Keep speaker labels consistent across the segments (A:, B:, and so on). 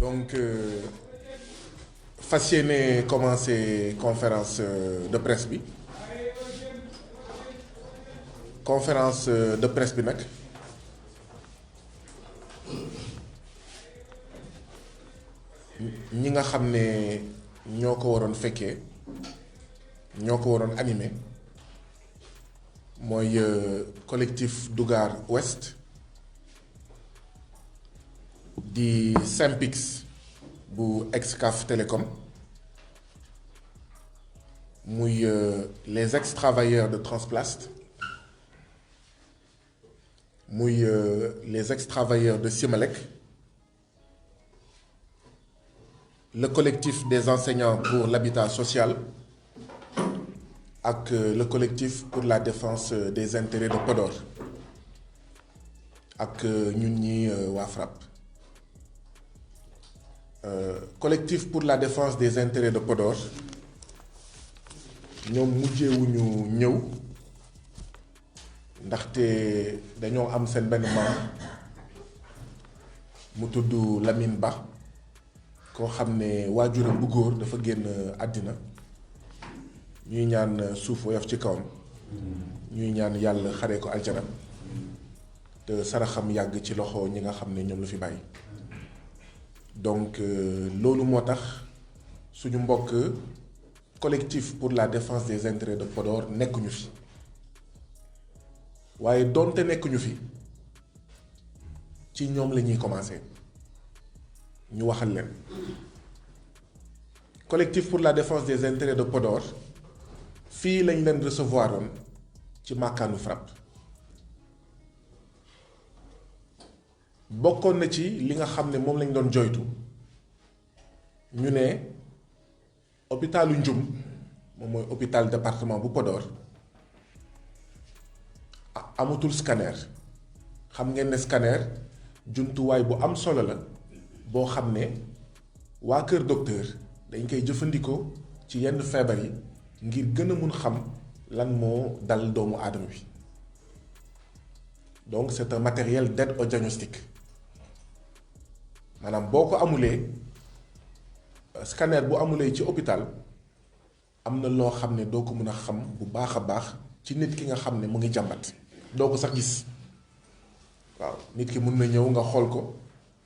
A: Donc, fas yéene commencé conférence de presse bi nag ñi nga xam ne ñoo ko waroon fekkee ñoo ko waroon animé mooy collectif Dougar Ouest di Synpics bu Excaf Télécom muy les ex-travailleurs de Transplast muy les ex-travailleurs de Simelec, le collectif des enseignants pour l'habitat social ak le collectif pour la défense des intérêts de Podor ak ñun ñi waa FRAPP. Collectif pour la défense des intérêts de Podor ñoom mujjeewuñu ñëw ndaxte dañoo am seen benn maam mu tudd Lamine Ba koo xam ne waajuram bu góor dafa génn àddina ñuy ñaan suuf woyof ci kawam ñuy ñaan yàlla xaree ko aljana te saraxam yàgg ci loxo ñi nga xam ne ñoom la fi bàyyi. Donc loolu moo tax suñu mbokk collectif pour la défense des intérêts de Podor nekkuñu fi waaye doonte nekkuñu fi ci ñoom la ñuy commencer ñu waxal leen. Collectif pour la défense des intérêts de Podor fii lañ leen recevoir woon ci màkkaanu FRAPP bokkoon na ci li nga xam ne moom lañ doon joytu ñu ne hôpitalu Ndioum moom mooy hôpital département bu Podor amatul scanner. Xam ngeen ne scanner jumtuwaay bu am solo la boo xam ne waa kër docteur dañ koy jëfandikoo ci yenn feebar yi ngir gën a mun xam lan moo dal doomu aadama bi. Donc c'est un matériel d'aide au diagnostic. Maanaam boo ko amulee scanner bu amulee ci hôpital am na loo xam ne doo ko mën a xam bu baax a baax ci nit ki nga xam ne mu ngi jàmbat doo ko sax gis. Waaw nit ki mun na ñëw nga xool ko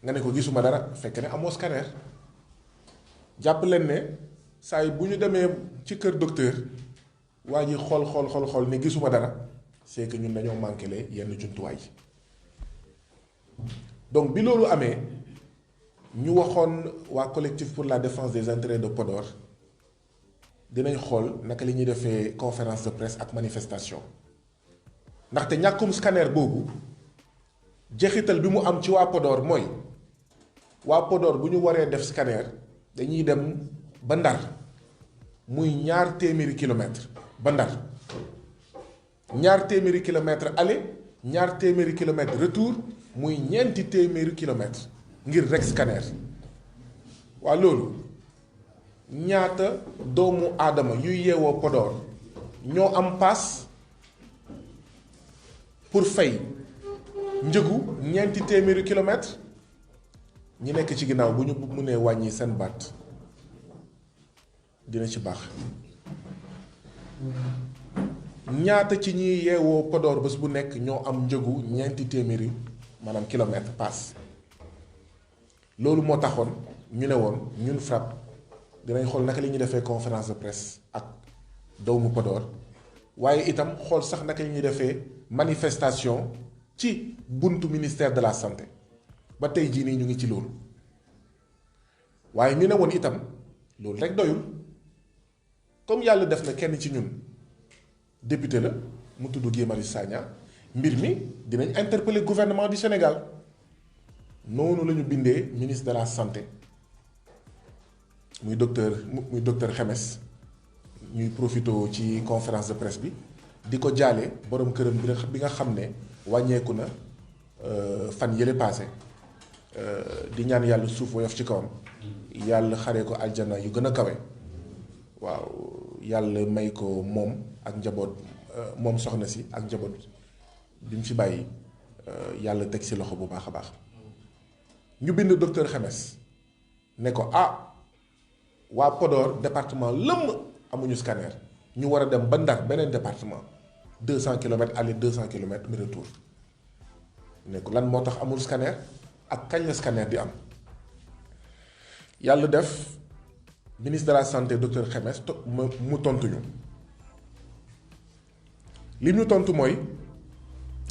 A: nga ne ko gisuma dara fekk ne amoo scanner. Jàpp leen ne saa yi bu ñu demee ci kër docteur waa ji xool ne gisuma dara c'est que ñun dañoo manqué le yenn jumtuwaay yi. Donc bi loolu amee ñu waxoon waa collectif pour la défense des intérêts de Podor dinañ xool naka li ñuy defee conférence de presse ak manifestation ndaxte ñàkkum scanner boobu jeexital bi mu am ci waa Podor mooy waa Podor bu ñu waree def scanner dañuy dem ba Ndar muy 200 kilomètres ba Ndar 200 kilomètres aller 200 kilomètres retour muy 400 kilomètres ngir rek scanner. waa loolu ñaata doomu aadama yuy yeewoo Podor ñoo am paas pour fay njëgu 400 kilomètres. ñi nekk ci ginnaaw bu ñu mënee wàññi seen baat dina ci baax. ñaata ci ñi yeewoo Podor bés bu nekk ñoo am njëgu 400 maanaam kilomètres paas. loolu moo taxoon ñu ne woon ñun FRAPP dinañ xool naka la ñuy defee conférence de presse ak doomu Podor waaye itam xool sax naka la ñuy defee manifestation ci buntu ministère de la santé. ba tey jii nii ñu ngi ci loolu waaye ñu ne woon itam loolu rek doyul comme yàlla def na kenn ci ñun député la mu tudd Guy Marius Sagna mbir mi dinañ interpeller gouvernement du Sénégal noonu la ñu bindee ministre de la santé muy docteur Xemes ñuy profité ci conférence de presse bi di ko jaale borom këram bi nga xam ne wàññeeku na fan yële paase. Di ñaan yàlla suuf woyof ci kawam yàlla xaree ko aljana yu gën a kawe waaw yàlla may ko moom ak njaboot moom soxna si ak njaboot bi mu fi bàyyi yàlla teg si loxo bu baax a baax. ñu bind docteur Xemes ne ko ah waa Podor département lëmm amuñu scanner ñu war a dem ba Ndar beneen département 200 kilomètres aller 200 kilomètres retour ne ko lan moo tax amul scanner ak kañ la scanner di am yàlla def ministre de la santé docteur Khemesse mu tontuñu li ñu tontu mooy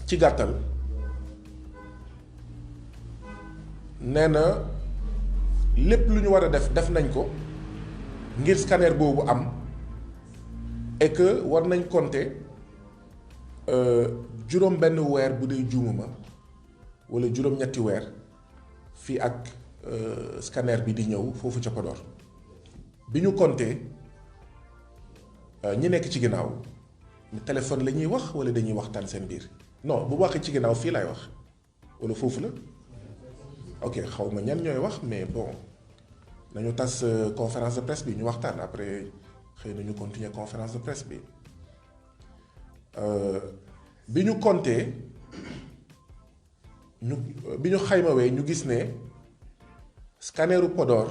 A: ci gàttal nee na lépp lu ñu war a def nañ ko ngir scanner boobu am et que war nañ compter juróom benn weer bu dee juumuma wala juróom-ñetti weer fii ak scanner bi di ñëw foofu ca Podor bi ñu compter ñi nekk ci ginnaaw téléphone la ñuy wax wala dañuy waxtaan seen biir non bu waxee ci ginnaaw fii laay wax wala foofu la ok xaw ma ñan ñooy wax mais bon nañu tas conférence de presse bi ñu waxtaan après xëy na ñu continuer conférence de presse bi bi ñu compter bi ñu xaymawee ñu gis ne scanneru Podor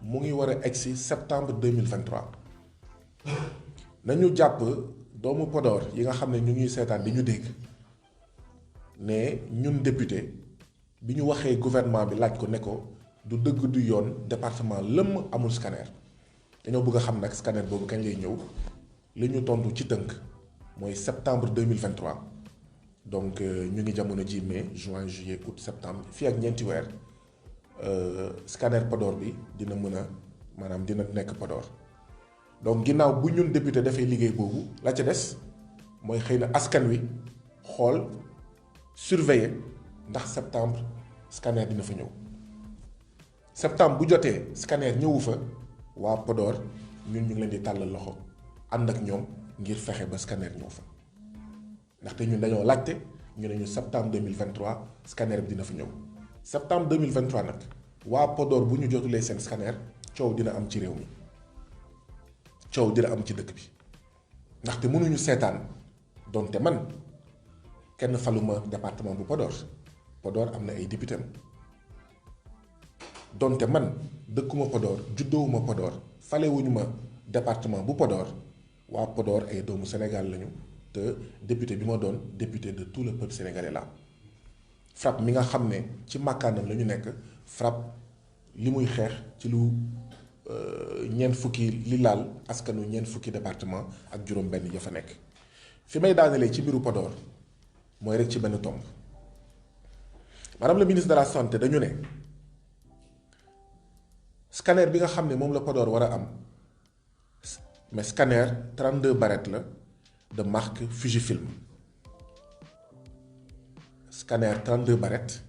A: mu ngi war a egsi septembre 2023 nañu jàpp doomu Podor yi nga xam ne ñu ngi seetaan di ñu dégg ne ñun député bi ñu waxee gouvernement bi laaj ko ne ko du dëgg du yoon département lëmm amul scanner dañoo bëgg a xam nag scanner boobu kañ lay ñëw li ñu tontu ci tënk mooy septembre 2023 donc ñu ngi jamono ji mai juin juillet août septembre fii ak ñeenti weer scanner Podor bi dina mën a maanaam dina nekk Podor donc ginnaaw bu ñun député dafay liggéey boobu la ca des mooy xëy na askan wi xool surveiller ndax septembre scanner dina fa ñëw septembre bu jotee scanner ñëwu fa waa Podor ñun ñu ngi leen di tàllal loxo ànd ak ñoom ngir fexe ba scanner ñëw fa ndaxte ñun dañoo laajte ñu ne ñu septembre 2023 scanner bi dina fa ñëw septembre 2023 nag waa Podor bu ñu jotulee seen scanner coow dina am ci réew mi coow dina am ci dëkk bi ndaxte mënuñu seetaan donte man kenn faluma département bu Podor am na ay député donte man dëkkuma Podor juddoowuma Podor falewuñu ma département bu Podor waa Podor ay doomu Sénégal lañu te député bi ma doon député de tout le peuple sénégalais la FRAPP mi nga xam ne ci màkkaanam la ñu nekk FRAPP li muy xeex ci lu ñeent fukki li laal askanu ñeent fukki département ak juróom-benn ya fa nekk fi may daanelee ci mbiru Podor mooy rek ci benn tomb madame la ministre de la santé dañu ne scanner bi nga xam ne moom la Podor war a am mais scanner 32 barrettes la de marque Fujifilm scanner 32 barrettes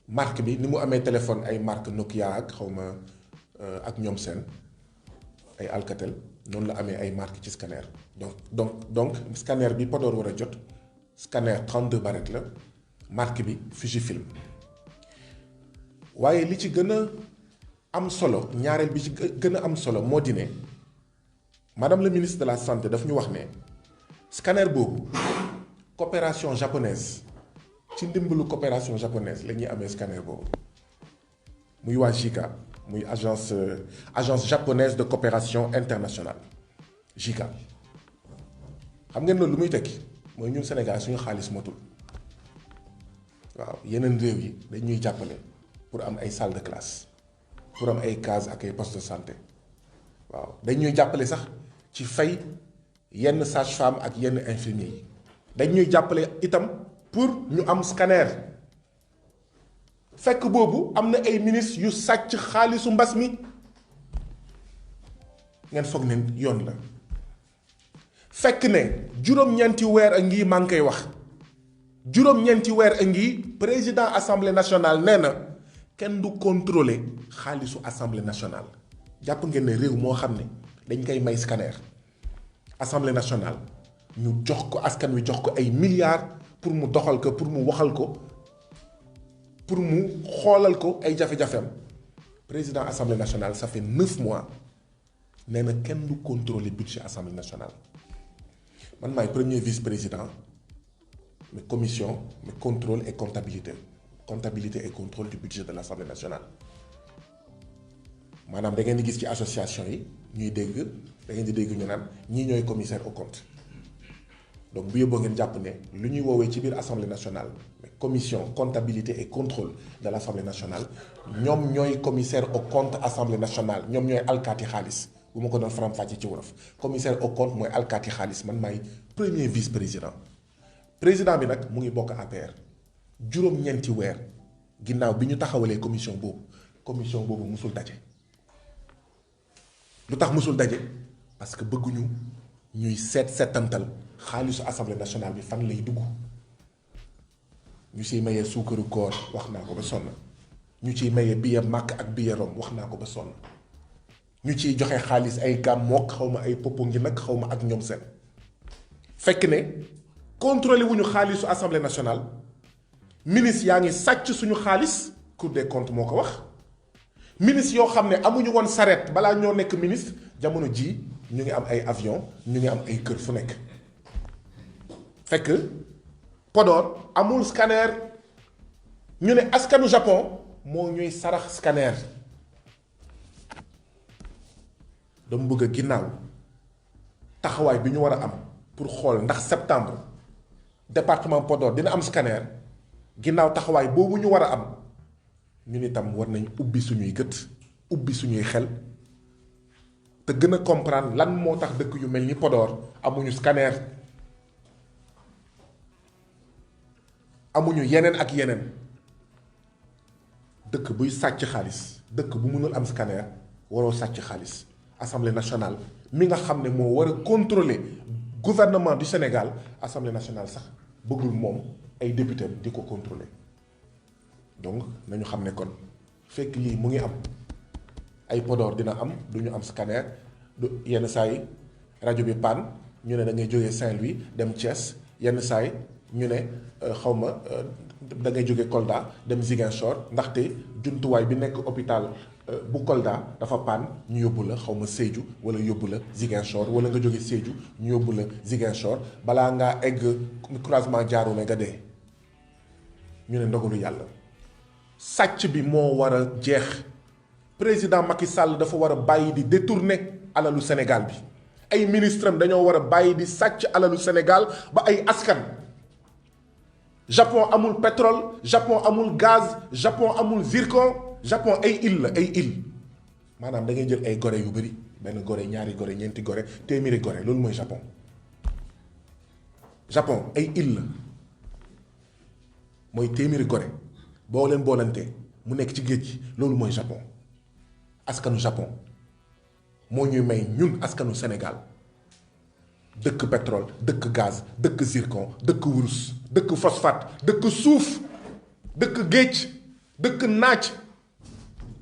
A: marque bi ni mu amee téléphone ay marque Nokia ak xawma ak ñoom seen ay Alcatel noonu la amee ay marque ci scanner donc scanner bi Podor war a jot scanner 32 barrettes la marque bi Fujifilm waaye li ci gën a am solo ñaareel bi ci gën a am solo moo di ne madame la ministre de la santé daf ñu wax ne scanner boobu coopération japonaise ci ndimbalu coopération japonaise la ñuy amee scanner boobu muy waa JICA muy agence japonaise de coopération internationale JICA xam ngeen loolu lu muy tekki mooy ñun Sénégal suñu xaalis motul waaw yeneen réew yi dañuy jàppale pour am ay salle de classe pour am ay cases ak ay postes de santé waaw dañuy jàppale sax ci fay yenn sage-femme ak yenn infirmiers yi dañuy jàppale itam pour ñu am scanner fekk boobu am na ay ministres yu sàcc xaalisu mbas mi ngeen foog ne yoon la fekk ne juróom-ñeenti weer a ngi maa ngi koy wax juróom-ñeenti weer a ngi président assemblée nationale nee na kenn du contrôler xaalisu assemblée nationale jàpp ngeen ne réew moo xam ne dañ koy may scanner assemblée nationale ñu jox ko askan wi jox ko ay milliards pour mu doxal ko pour mu waxal ko pour mu xoolal ko ay jafe-jafeem président assemblée nationale ça fait 9 mois nee na kenn du contrôler budget assemblée nationale man maay premier vice-président mais commission mais contrôle et comptabilité et contrôle du budget de l'assemblée nationale maanaam da ngeen di gis ci association yi ñuy dégg da ngeen di dégg ñu naan ñii ñooy commissaire au compte donc bu yóbboo ngeen jàpp ne lu ñuy woowee ci biir assemblée nationale commission comptabilité et contrôle de l' assemblée nationale ñoom ñooy commissaire au compte assemblée nationale ñoom ñooy alkaati xaalis bu ma ko doon faram-fàcce ci wolof commissaire au compte mooy alkaati xaalis man maay premier vice président président bi nag mu ngi bokk APR juróom-ñeenti weer ginnaaw bi ñu taxawalee commission boobu musul daje lu tax musul daje parce que bëgguñu ñuy seetantal xaalisu assemblée nationale bi fan lay dugg ñu ciy mayee suukaru koor wax naa ko ba sonn ñu ciy mayee billet màkk ak billet rom wax naa ko ba sonn ñu ciy joxe xaalis ay gàmmook xaw ma ay popo ngi nag xaw ma ak ñoom seen fekk ne contrôlé wuñu xaalisu assemblée nationale ministre yaa ngi sàcc suñu xaalis Cour des comptes moo ko wax ministre yoo xam ne amuñu woon saret balaa ñoo nekk ministre jamono ji ñu ngi am ay avion ñu ngi am ay kër fu nekk fekk Podor amul scanner ñu ne askanu Japon moo ñuy sarax scanner dama bëgg a ginnaaw taxawaay bi ñu war a am pour xool ndax septembre département Podor dina am scanner ginnaaw taxawaay boobu ñu war a am ñun itam war nañ ubbi suñuy gët ubbi suñuy xel te gën a comprendre lan moo tax dëkk yu mel ni Podor amuñu scanner amuñu yeneen ak yeneen dëkk buy sàcc xaalis dëkk bu mënul am scanner waroo sàcc xaalis assemblée nationale mi nga xam ne moo war a contrôler gouvernement du Sénégal assemblée nationale sax bëggul moom ay député di ko contrôler donc nañu xam ne kon fekk lii mu ngi am ay Podor dina am du ñu am scanner du yenn saa yi rajo bi panne ñu ne da ngay jógee Saint-Louis dem Thiès yenn saa yi ñu ne xawma da ngay jóge Kolda dem Ziguinchor ndaxte jumtuwaay bi nekk hôpital bu Kolda dafa panne ñu yóbbu la xawma Sédhiou wala yóbbu la Ziguinchor wala nga jóge Sédhiou ñu yóbbu la Ziguinchor balaa ngaa egg croisement Diaroumé nga dee ñu ne ndogalu yàlla sàcc bi moo war a jeex président Macky Sall dafa war a bàyyi di détourner alalu Sénégal bi ay ministre am dañoo war a bàyyi di sàcc alalu Sénégal ba ay askan Japon amul pétrole Japon amul gaz Japon amul zircon Japon ay île la ay île maanaam da ngay jël ay gore yu bëri benn gore ñaari gore ñeenti gore téeméeri gore loolu mooy Japon Japon ay île la mooy téeméeri gore boo leen boolantee mu nekk ci géej gi loolu mooy Japon askanu Japon moo ñuy may ñun askanu Sénégal dëkk pétrole dëkk gaz dëkk zircon dëkk wurus dëkk phosphate dëkk suuf dëkk géej dëkk naaj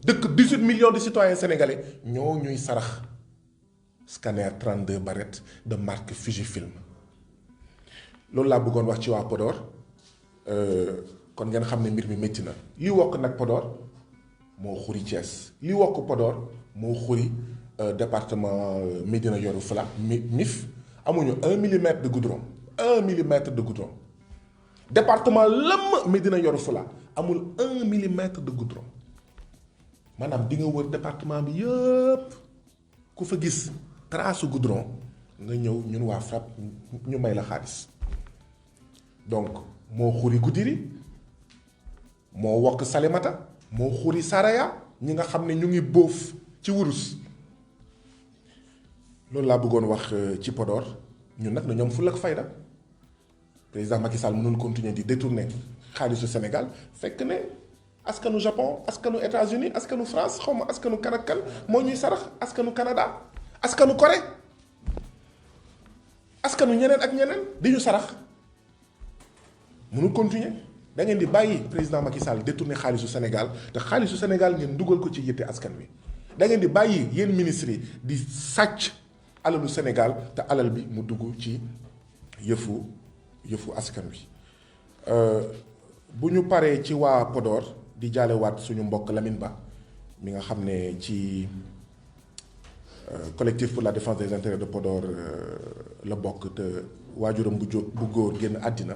A: dëkk 18 millions de citoyens sénégalais ñoo ñuy sarax scanner 32 barrettes de marque Fujifilm loolu laa bëggoon wax ci waa Podor kon ngeen xam ne mbir mi métti na li wokk nag Podor moo xuri Thiès li wokk Podor moo xuri département Médina Yoro Foulah MIF amuñu 1 millimètre de goudron 1 millimètre de goudron département lëmm Médina Yoro Foulah amul 1 millimètre de goudron maanaam di nga wër département bi yëpp ku fa gis trace goudron nga ñëw ñun waa FRAPP ñu may la xaalis donc moo xuri Goudiri moo wokk Salémata moo xuri Saraya ñi nga xam ne ñu ngi bóof ci wurus loolu laa bëggoon wax ci Podor ñun nag na ñoom fulla ak fayda président Macky Sall mënul continuer di détourner xaalisu Sénégal fekk ne askanu Japon askanu États-Unis askanu France xawma askanu kan ak kan moo ñuy sarax askanu Canada askanu Corée askanu ñeneen ak ñeneen di ñu sarax mënul continuer da ngeen di bàyyi président Macky Sall détourner xaalisu Sénégal te xaalisu Sénégal ngeen dugal ko ci yitte askan wi da ngeen di bàyyi yéen ministres yi di sàcc alalu Sénégal te alal bi mu dugg ci yëfu askan wi bu ñu paree ci waa Podor di jaalewaat suñu mbokk Lamine Ba mi nga xam ne ci collectif pour la défense des intérêts de Podor la bokk te waajuram bu góor génn àddina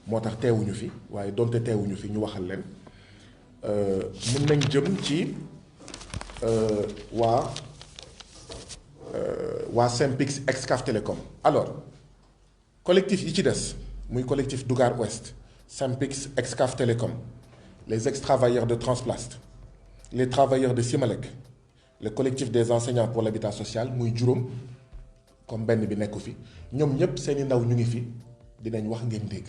A: moo tax teewuñu fi waaye donte teewuñu fi ñu waxal leen mën nañ jëm ci waa Synpics Excaf Télécom. Alors collectif yi ci des muy collectif Dougar Ouest, Synpics Excaf Télécom, les ex-travailleurs de Transplast, les travailleurs de Simalek, le collectif des enseignants pour l'habitat social muy juróom comme benn bi nekku fi ñoom ñépp seeni ndaw ñu ngi fi dinañ wax ngeen dégg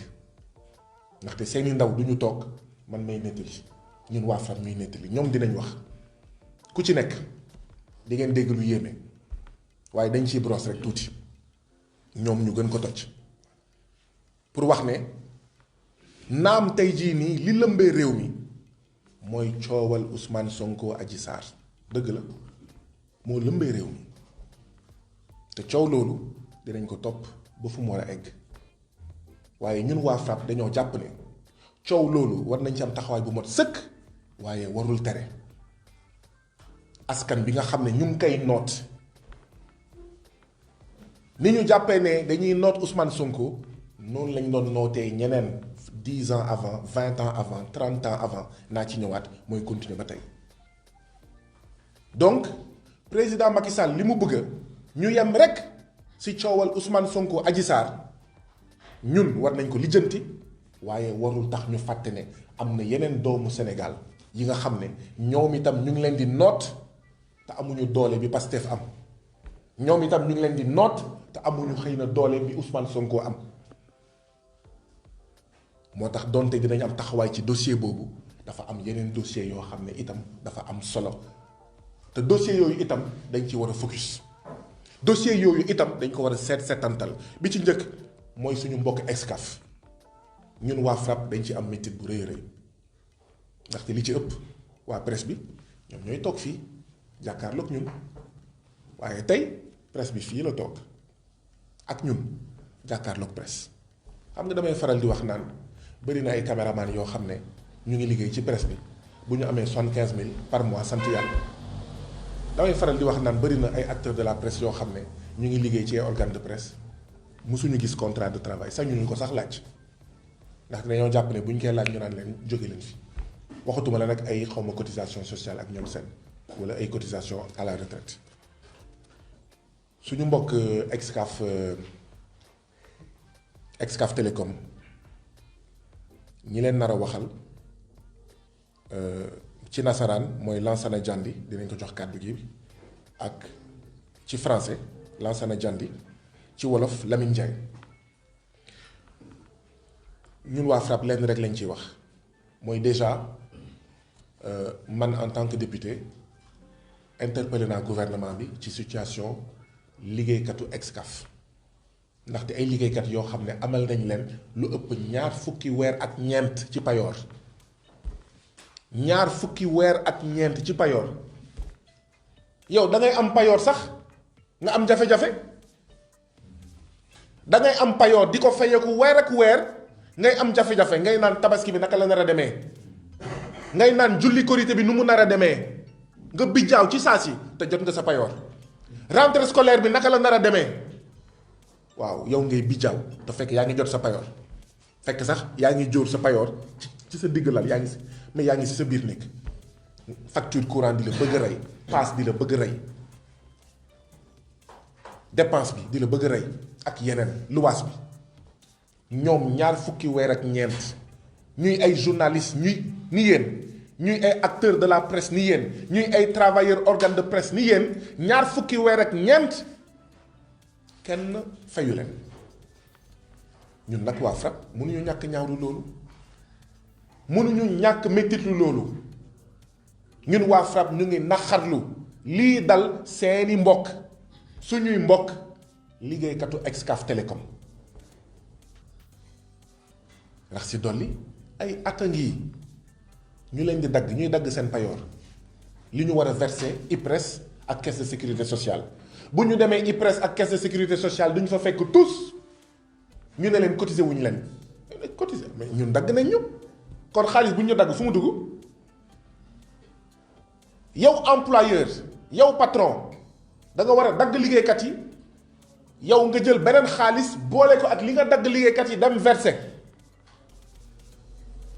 A: ndaxte seeni ndaw du ñu toog man may nettali ñun waa FRAPP ñuy nettali ñoom dinañ wax ku ci nekk di ngeen dégg lu yéeme waaye dañ ciy brosse rek tuuti ñoom ñu gën ko toj pour wax ne naam tey jii nii li lëmbee réew mi mooy coowal Ousmane Sonko Adji Sarr dëgg la moo lëmbee réew mi te coow loolu dinañ ko topp ba fu mu war a egg waaye ñun waa FRAPP dañoo jàpp ne coow loolu war nañ ci am taxawaay bu mot sëkk waaye warul tere askan bi nga xam ne ñu ngi koy noot ni ñu jàppee ne dañuy noot Ousmane Sonko noonu lañ doon nootee ñeneen 10 ans avant 20 ans avant 30 ans avant naa ci ñëwaat mooy continuer ba tey donc président Macky Sall li mu bëgg ñu yem rek ci coowal Ousmane Sonko Adji Sarr ñun war nañ ko lijjanti waaye warul tax ñu fàtte ne am na yeneen doomu Sénégal yi nga xam ne ñoom itam ñu ngi leen di noot te amuñu doole bi Pastef am ñoom itam ñu ngi leen di noot te amuñu xëy na doole bi Ousmane Sonko am moo tax donte dinañ am taxawaay ci dossier boobu dafa am yeneen dossier yoo xam ne itam dafa am solo te dossier yooyu itam dañ ci war a focus dossier yooyu itam dañ ko war a seetantal bi ci njëkk mooy suñu mbokk Excaf ñun waa FRAPP dañ ci am métit bu rëy rëy ndaxte li ci ëpp waa presse bi ñoom ñooy toog fii jàkkaarloog ñun waaye tey presse bi fii la toog ak ñun jàkkaarloog presse xam nga damay faral di wax naan bëri na ay caméraman yoo xam ne ñu ngi liggéey ci presse bi bu ñu amee 75 000 par mois sant yàlla damay faral di wax naan bëri na ay acteurs de la presse yoo xam ne ñu ngi liggéey ci ay organe de presse musuñu gis contrat de travail sax ñu ko sax laaj ndax dañoo jàpp ne bu ñu koy laaj ñu naan leen jóge leen fi waxatuma la nag ay xawma cotisation sociale ak ñoom seen wala ay cotisation à la retraite suñu mbokk Excaf Télécom ñi leen nar a waxal ci nasaraan mooy Lansana Diandi dinañ ko jox kàddu gi ak ci français Lansana Diandi ci wolof Lamine Ndiaye ñun waa FRAPP lenn rek lañ ciy wax mooy déjà man en tant que député interpellé naa gouvernement bi ci situation liggéeykatu Excaf ndaxte ay liggéeykat yoo xam ne amal nañ leen lu ëpp ñaar fukki weer ak ñeent ci payoor ñaar fukki weer ak ñeent ci payoor yow da ngay am payoor sax nga am jafe-jafe da ngay am payoor di ko fayeeku weer ak weer ngay am jafe-jafe ngay naan tabaski bi naka la nar a demee ngay naan julli korité bi nu mu nar a demee nga bijjaaw ci saa si te jot nga sa payoor rentrée scolaire bi naka la nar a demee waaw yow ngay bijjaaw te fekk yaa ngi jot sa payoor fekk sax yaa ngi jóor sa payoor ci sa digg lal yaa ngi si mais yaa ngi si sa biir nekk facture courant di la bëgg a rey paas di la bëgg a rey dépense bi di la bëgg a rey ak yeneen luwaas bi ñoom ñaar fukki weer ak ñeent ñuy ay journalistes ñuy ni yéen ñuy ay acteurs de la presse ni yéen ñuy ay travailleurs organes de presse ni yéen ñaar fukki weer ak ñeent kenn fayu leen ñun nag waa FRAPP mënuñu ñàkk ñaawlu loolu mënuñu ñàkk mettitlu loolu ñun waa FRAPP ñu ngi naxarlu lii dal seeni mbokk suñuy mbokk liggéeykatu Excaf Télécom ndax si dolli ay at a ngi ñu leen di dagg ñuy dagg seen payoor li ñu war a verser IPRES ak caisse de sécurité sociale bu ñu demee IPRES ak caisse de sécurité sociale duñu fa fekk tous ñu ne leen cotiser wuñu leen cotiser mais ñun dagg nañ ñu kon xaalis bu ñu dagg fu mu dugg yow employeur yow patron da nga war a dagg liggéeykat yi yow nga jël beneen xaalis boole ko ak li nga dagg liggéeykat yi dem verser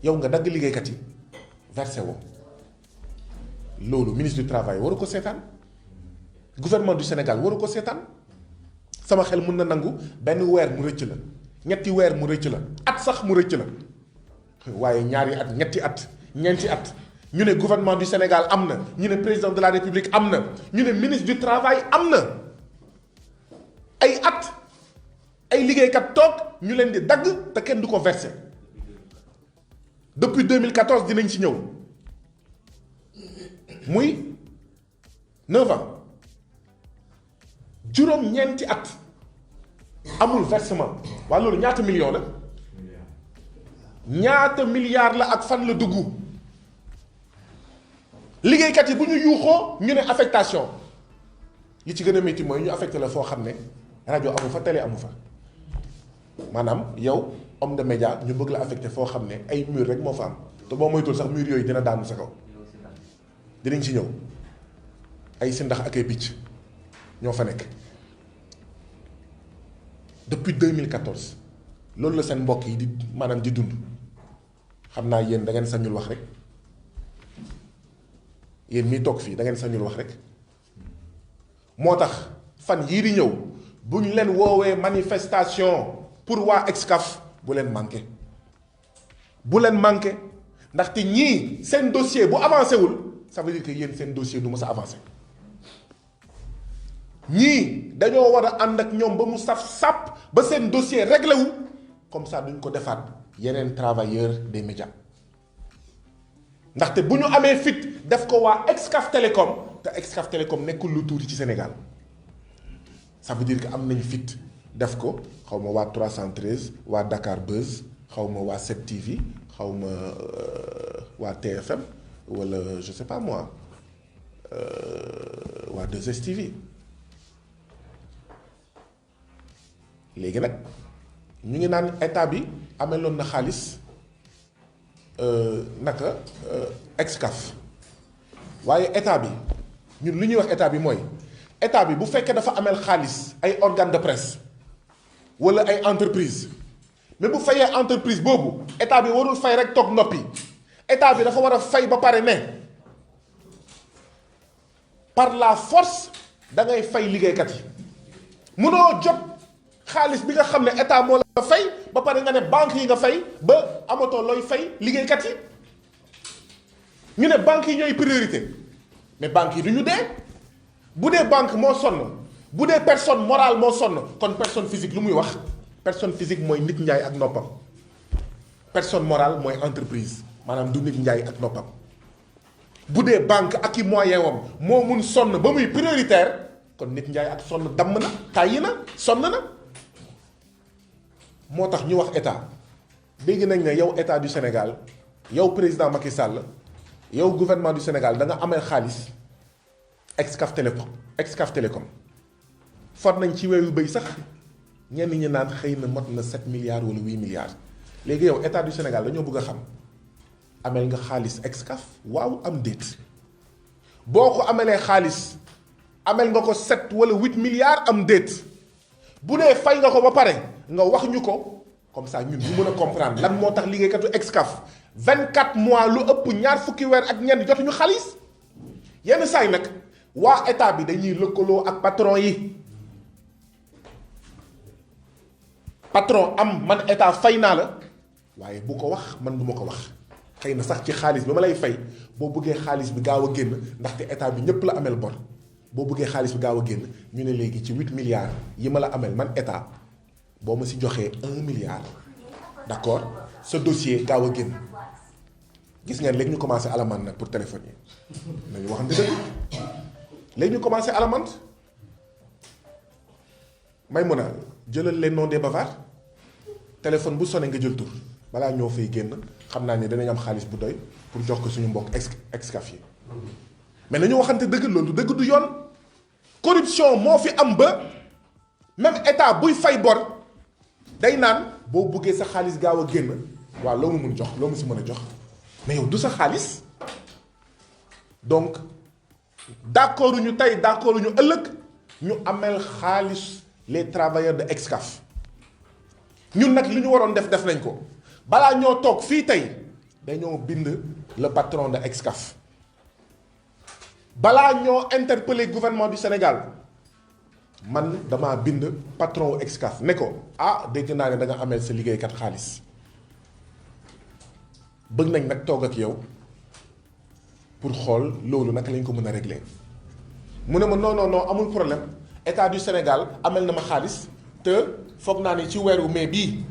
A: yow nga dagg liggéeykat yi versé woo loolu ministre du travail waru ko seetaan gouvernement du Sénégal waru ko seetaan sama xel mën na nangu benn weer mu rëcc la ñetti weer mu rëcc la at sax mu rëcc la waaye ñaari at ñetti at ñeenti at ñu ne gouvernement du Sénégal am na ñu ne président de la République am na ñu ne ministre du travail am na ay at ay liggéeykat toog ñu leen di dagg te kenn du ko versé depuis 2014 dinañ ci ñëw muy 9 ans juróom-ñeenti at amul versement waaye loolu ñaata million la ñaata milliards la ak fan la dugg liggéeykat yi bu ñu yuuxoo ñu ne affectation li ci gën a métti mooy ñu affecté la foo xam ne rajo amu fa télé amu fa maanaam yow homme de média ñu bëgg la affecté foo xam ne ay mur rek moo fa am te boo moytul sax mur yooyu dina daanu sa kaw dinañ ci ñëw ay sindax ak ay picc ñoo fa nekk depuis 2014 loolu la seen mbokk yi di maanaam di dund xam naa yéen da ngeen sañul wax rek yéen mii toog fii da ngeen sañul wax rek moo tax fan yii di ñëw bu ñu leen woowee manifestation pour waa Excaf bu leen manqué ndaxte ñii seen dossier bu avancé wul ça veut dire que yéen seen dossier du mës a avancé ñii dañoo war a ànd ak ñoom ba mu saf sàpp ba seen dossier réglé wu comme ça duñ ko defaat yeneen travailleurs des médias ndaxte bu ñu amee fit def ko waa Excaf Télécom te Excaf Télécom nekkul lu tuuti ci Sénégal ça veut dire que am nañ fit def ko xaw ma waa 313 waa Dakar Buzz xaw ma waa 7TV xaw ma waa TFM wala je sais pas moi waa 2STV léegi nag ñu ngi naan état bi ameloon na xaalis naka Excaf waaye état bi ñun lu ñuy wax état bi mooy état bi bu fekkee dafa amel xaalis ay organe de presse wala ay entreprise mais bu fayee entreprise boobu état bi warul fay rek toog noppi état bi dafa war a fay ba pare ne par la force da ngay fay liggéeykat yi mënoo jot xaalis bi nga xam ne état moo la fay ba pare nga ne banque yi nga fay ba amatoo looy fay liggéeykat yi ñu ne banque yi ñooy priorité mais banque yi du ñu dee bu dee banque moo sonn bu dee personne morale moo sonn kon personne physique lu muy wax personne physique mooy nit njaay ak noppam personne morale mooy entreprise maanaam du nit njaay ak noppam bu dee banque ak i moyen wam moo mun sonn ba muy prioritaire kon nit njaay ak sonn damm na tàyyi na sonn na moo tax ñu wax état dégg nañ ne yow état du Sénégal yow président Macky Sall yow gouvernement du Sénégal da nga amee xaalis Excaf Télécom for nañ ci weewu bëy sax ñenn ñi naan xëy na mot na 7 milliards wala 8 milliards léegi yow état du Sénégal dañoo bëgg a xam amel nga xaalis Excaf waaw am déet boo ko amelee xaalis amel nga ko 7 wala 8 milliards am déet bu dee fay nga ko ba pare nga wax ñu ko comme ça ñun ñu mën a comprendre lan moo tax liggéeykatu Excaf 24 mois lu ëpp ñaar fukki weer ak ñenn jotuñu xaalis yenn saa yi nag waa état bi dañuy lëkkaloo ak patron yi patron am man état fay naa la waaye bu ko wax man du ma ko wax xëy na sax ci xaalis bi ma lay fay boo bëggee xaalis bi gaaw a génn ndaxte état bi ñëpp la amel bor boo bëggee xaalis bi gaaw a génn ñu ne léegi ci 8 milliards yi ma la amel man état boo ma si joxee 1 milliard d'accord sa dossier gaaw a génn gis ngeen léegi ñu commencé alamande nag pour téléphone yi nañu waxante dëgg léegi ñu commencé alamande may mun a jëlal les noms des bavards téléphone bu sonné nga jël tur balaa ñoo fay génn xam naa ni danañ am xaalis bu doy pour jox ko suñu mbokk Excaf yi mais nañu waxante dëgg loolu dëgg du yoon corruption moo fi am ba même état buy fay bor day naan boo bëggee sa xaalis gaaw a génn waaw loo mu mun jox loo mu si mën a jox mais yow du sa xaalis donc d'accord ñu tey d'accord ñu ëllëg ñu amel xaalis les travailleurs de Excaf ñun nag li ñu waroon def nañ ko balaa ñoo toog fii tey dañoo bind le patron de Excaf balaa ñoo interpeller gouvernement du Sénégal man dama bind patron wu Excaf ne ko dégg naa ne da nga ameel sa liggéeykat xaalis bëgg nañ nag toog ak yow pour xool loolu naka lañ ko mën a régler mu ne ma non amul problème état du Sénégal amel na ma xaalis te foog naa ni ci weeru mai bii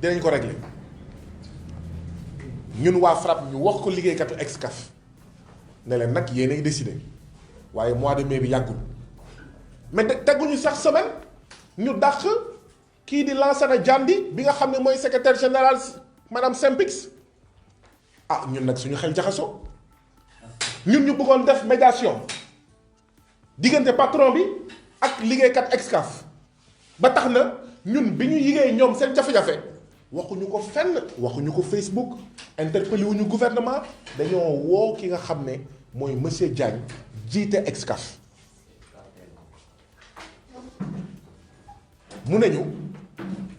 A: dinañ ko régler ñun waa FRAPP ñu wax ko liggéeykatu Excaf ne leen nag yéenay décider waaye mois de mai bi yàggul mais teguñu sax semaine ñu dàq kii di Lansana Diandy bi nga xam ne mooy secrétaire général madame Synpics ñun nag suñu xel jaxasoo ñun ñu bëggoon def médiation diggante patron bi ak liggéeykat Excaf ba tax na ñun bi ñu yigéey ñoom seen jafe-jafe waxuñu ko fenn waxuñu ko Facebook interpellé wuñu gouvernement dañoo woo ki nga xam ne mooy monsieur Diagne jiite Excaf mu ne ñu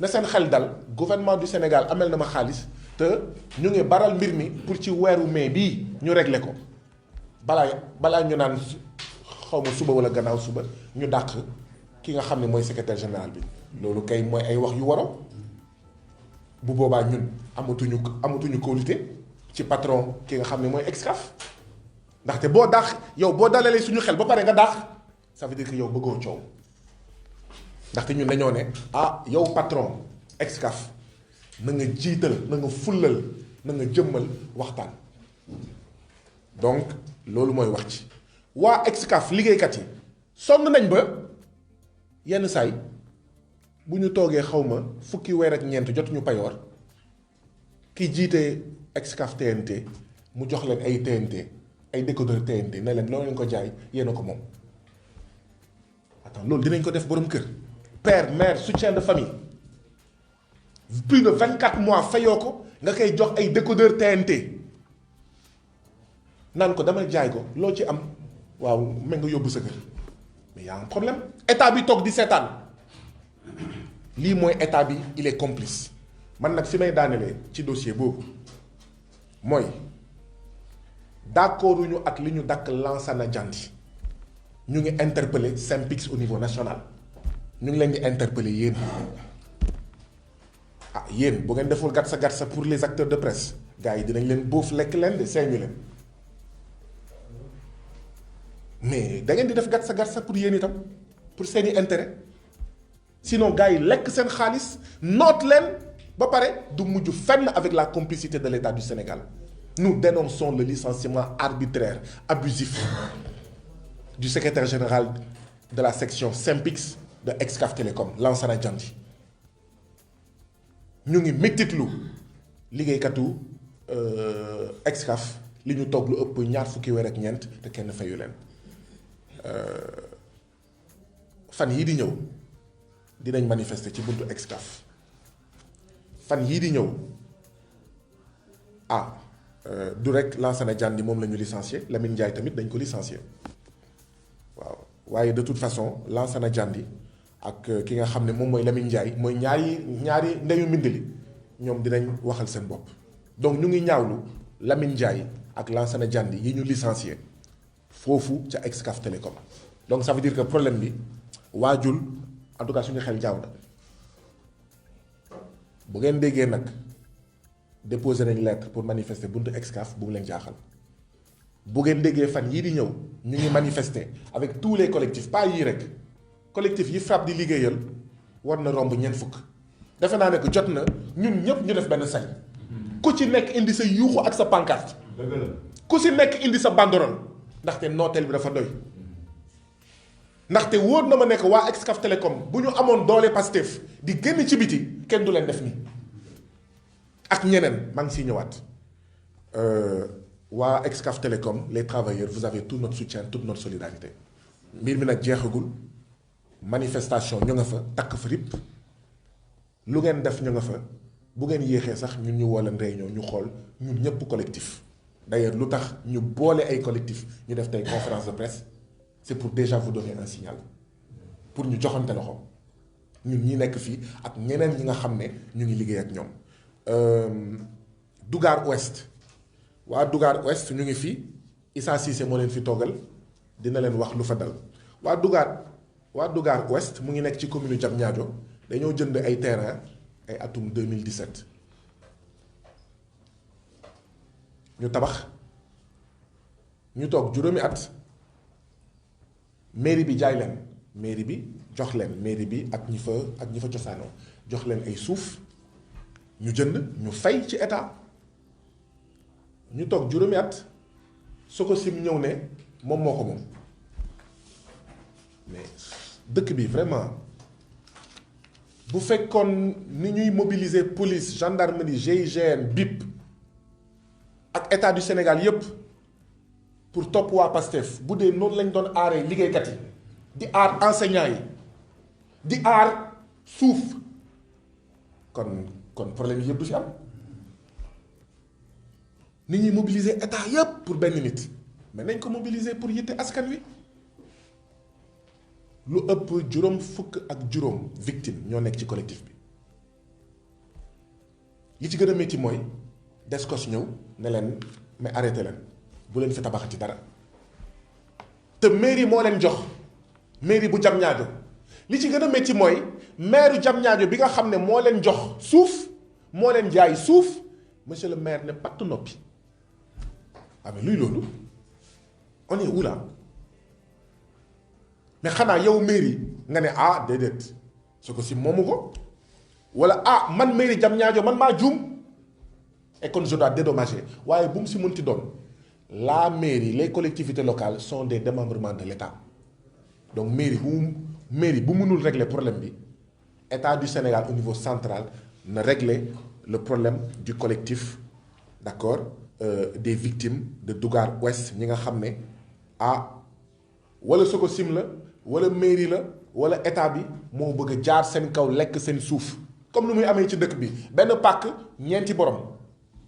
A: na seen xel dal gouvernement du Sénégal amel na ma xaalis te ñu ngi baral mbir mi pour ci weeru mai bii ñu régler ko balaa ñu naan xaw ma suba wala gannaaw suba ñu dàq ki nga xam ne mooy secrétaire général bi loolu kay mooy ay wax yu waroo bu boobaa ñun amatuñu kóolute ci patron ki nga xam ne mooy Excaf ndaxte boo dàq yow boo dalalee suñu xel ba pare nga dàq ça veut dire que yow bëggoo coow ndaxte ñun dañoo ne yow patron Excaf na nga jiital na nga fullal na nga jëmmal waxtaan donc loolu mooy wax ci waa Excaf liggéeykat yi sonn nañ ba yenn saay bu ñu toogee xawma fukki weer ak ñeent jotuñu payoor ki jiite Excaf TNT mu jox leen ay TNT ay décodeur TNT ne leen loolu leen ko jaay yéen a ko moom attends loolu dinañ ko def borom kër père mère soutien de famille plus de 24 mois fayoo ko nga koy jox ay décodeur TNT naan ko dama jaay ko loo ci am waaw mën nga yóbbu sa kër mais y a un problème état bi toog di seetaan lii mooy état bi il est complice man nag fi may daanelee ci dossier boobu mooy d'accord ñu ak li ñu dakk Lansana Diandy ñu ngi interpeller Synpics au niveau national ñu ngi leen di interpeller yéen yéen bu ngeen deful gatsa pour les acteurs de presse gars yi dinañ leen boof lekk leen de seeñu leen mais da ngeen di def gatsa pour yéen itam pour seeni intérêt sinon gars yi lekk seen xaalis noot leen ba pare du mujj fenn avec la complicité de l'État du Sénégal. Nous dénonçons le licenciement arbitraire, abusif du secrétaire général de la section Synpics de Excaf Télécom, Lansana Diandy. ñu ngi mettitlu liggéeykatu Excaf li ñu toog lu ëpp ñaar fukki weer ak ñeent te kenn fayu leen fan yii di ñëw dinañ manifester ci buntu Excaf fan yii di ñëw du rek Lansana Diandy moom la ñu licencié Lamine Ndiaye tamit dañ ko licencié waaw waaye de toute façon Lansana Diandy ak ki nga xam ne moom mooy Lamine Ndiaye mooy ñaari ndeyu mbind li ñoom dinañ waxal seen bopp donc ñu ngi ñaawlu Lamine Ndiaye ak Lansana Diandy yi ñu licencié foofu ca Excaf Télécom donc ça veut dire que problème bi waajul en tout cas suñu xel ñaaw na bu ngeen déggee nag déposé nañ lettre pour manifester buntu Excaf bu mu leen jaaxal bu ngeen déggee fan yii di ñëw ñu ngi manifester avec tous les collectifs pas yii rek collectif yi FRAPP di liggéeyal war na romb ñeent fukk defe naa ne que jot na ñun ñëpp ñu def benn sañ ku ci nekk indi sa yuuxu ak sa pancarte ku ci nekk indi sa banderole ndaxte nooteel bi dafa doy ndaxte wóor na ma nekk waa Excaf Télécom bu ñu amoon doole Pastef di génn ci biti kenn du leen def nii ak ñeneen maa ngi siy ñëwaat waa Excaf Télécom les travailleurs vous avez tout notre soutien toute notre solidarité mbir mi nag jeexagul manifestation ñu nga fa takk fa rip lu ngeen def ñu nga fa bu ngeen yéexee sax ñun ñu woo leen réunion ñu xool ñun ñëpp collectif d'ailleurs lu tax ñu boole ay collectif ñu def tey conférence de presse c'est pour déjà vous donner un signal pour ñu joxante loxo ñun ñi nekk fii ak ñeneen ñi nga xam ne ñu ngi liggéey ak ñoom Dougar Ouest waa Dougar Ouest ñu ngi fii Issa Cissé moo leen fi toogal dina leen wax lu fa dal. waa Dougar Ouest mu ngi nekk ci commune Diamniadio dañoo jënd ay terrain ay atum 2017 ñu tabax ñu toog juróomi at mairie bi jaay leen mairie bi jox leen mairie bi ak ñi fa cosaanoo jox leen ay suuf ñu jënd ñu fay ci état ñu toog juróomi at Sococim ñëw ne moom moo ko moom mais dëkk bi vraiment bu fekkoon ni ñuy mobiliser police gendarmerie GIGN BIP ak état du Sénégal yépp pour topp waa PASTEF bu dee noonu lañ doon aaree liggéeykat yi di aar enseignants yi di aar suuf kon problème yi yëpp du fi am ni ñuy mobiliser état yépp pour benn nit mais nañ ko mobiliser pour yitte askan wi. lu ëpp juróom fukk ak juróom victime ñoo nekk ci collectif bi li ci gën a métti mooy Descos ñëw ne leen mais arrêté leen bu leen fi tabaxati dara te mairie moo leen jox mairie bu Diamniadio li ci gën a métti mooy maire Diamniadio bi nga xam ne moo leen jox suuf moo leen jaay suuf monsieur le maire ne patt noppi mais luy loolu on est où là mais xanaa yow mairie nga ne déedéet Sococim moomu ko wala man mairie Diamniadio man maa juum et kon je dois dédommager waaye bu mu si mënti doon la mairie les collectivités locales sont des démembrements de l'État donc mairie bu mënul régler problème bi État du Sénégal au niveau central na régler le problème du collectif d'accord des victimes de Dougar Ouest ñi nga xam ne wala Sococim la wala mairie la wala état bi moo bëgg a jaar seen kaw lekk seen suuf comme lu muy amee ci dëkk bi benn pàkk ñeenti borom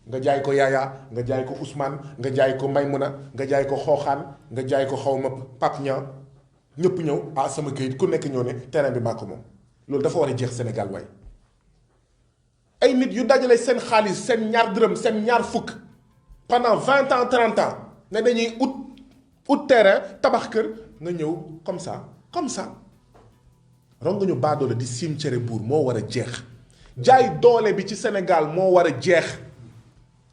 A: nga jaay ko Yaya nga jaay ko Ousmane nga jaay ko Maymuna nga jaay ko Xooxaan nga jaay ko xawma Pape Niang ñëpp ñëw sama këyit ku nekk ñëw ne terrain bi maa ko moom loolu dafa war a jeex Sénégal waay ay nit yu dajale seen xaalis seen ñaar dërëm seen ñaar fukk pendant 20 ans 30 ans ne dañuy ut terrain tabax kër nga ñëw comme ça ronga ñu baadoole di siim cere buur moo war a jeex jaay doole bi ci Sénégal moo war a jeex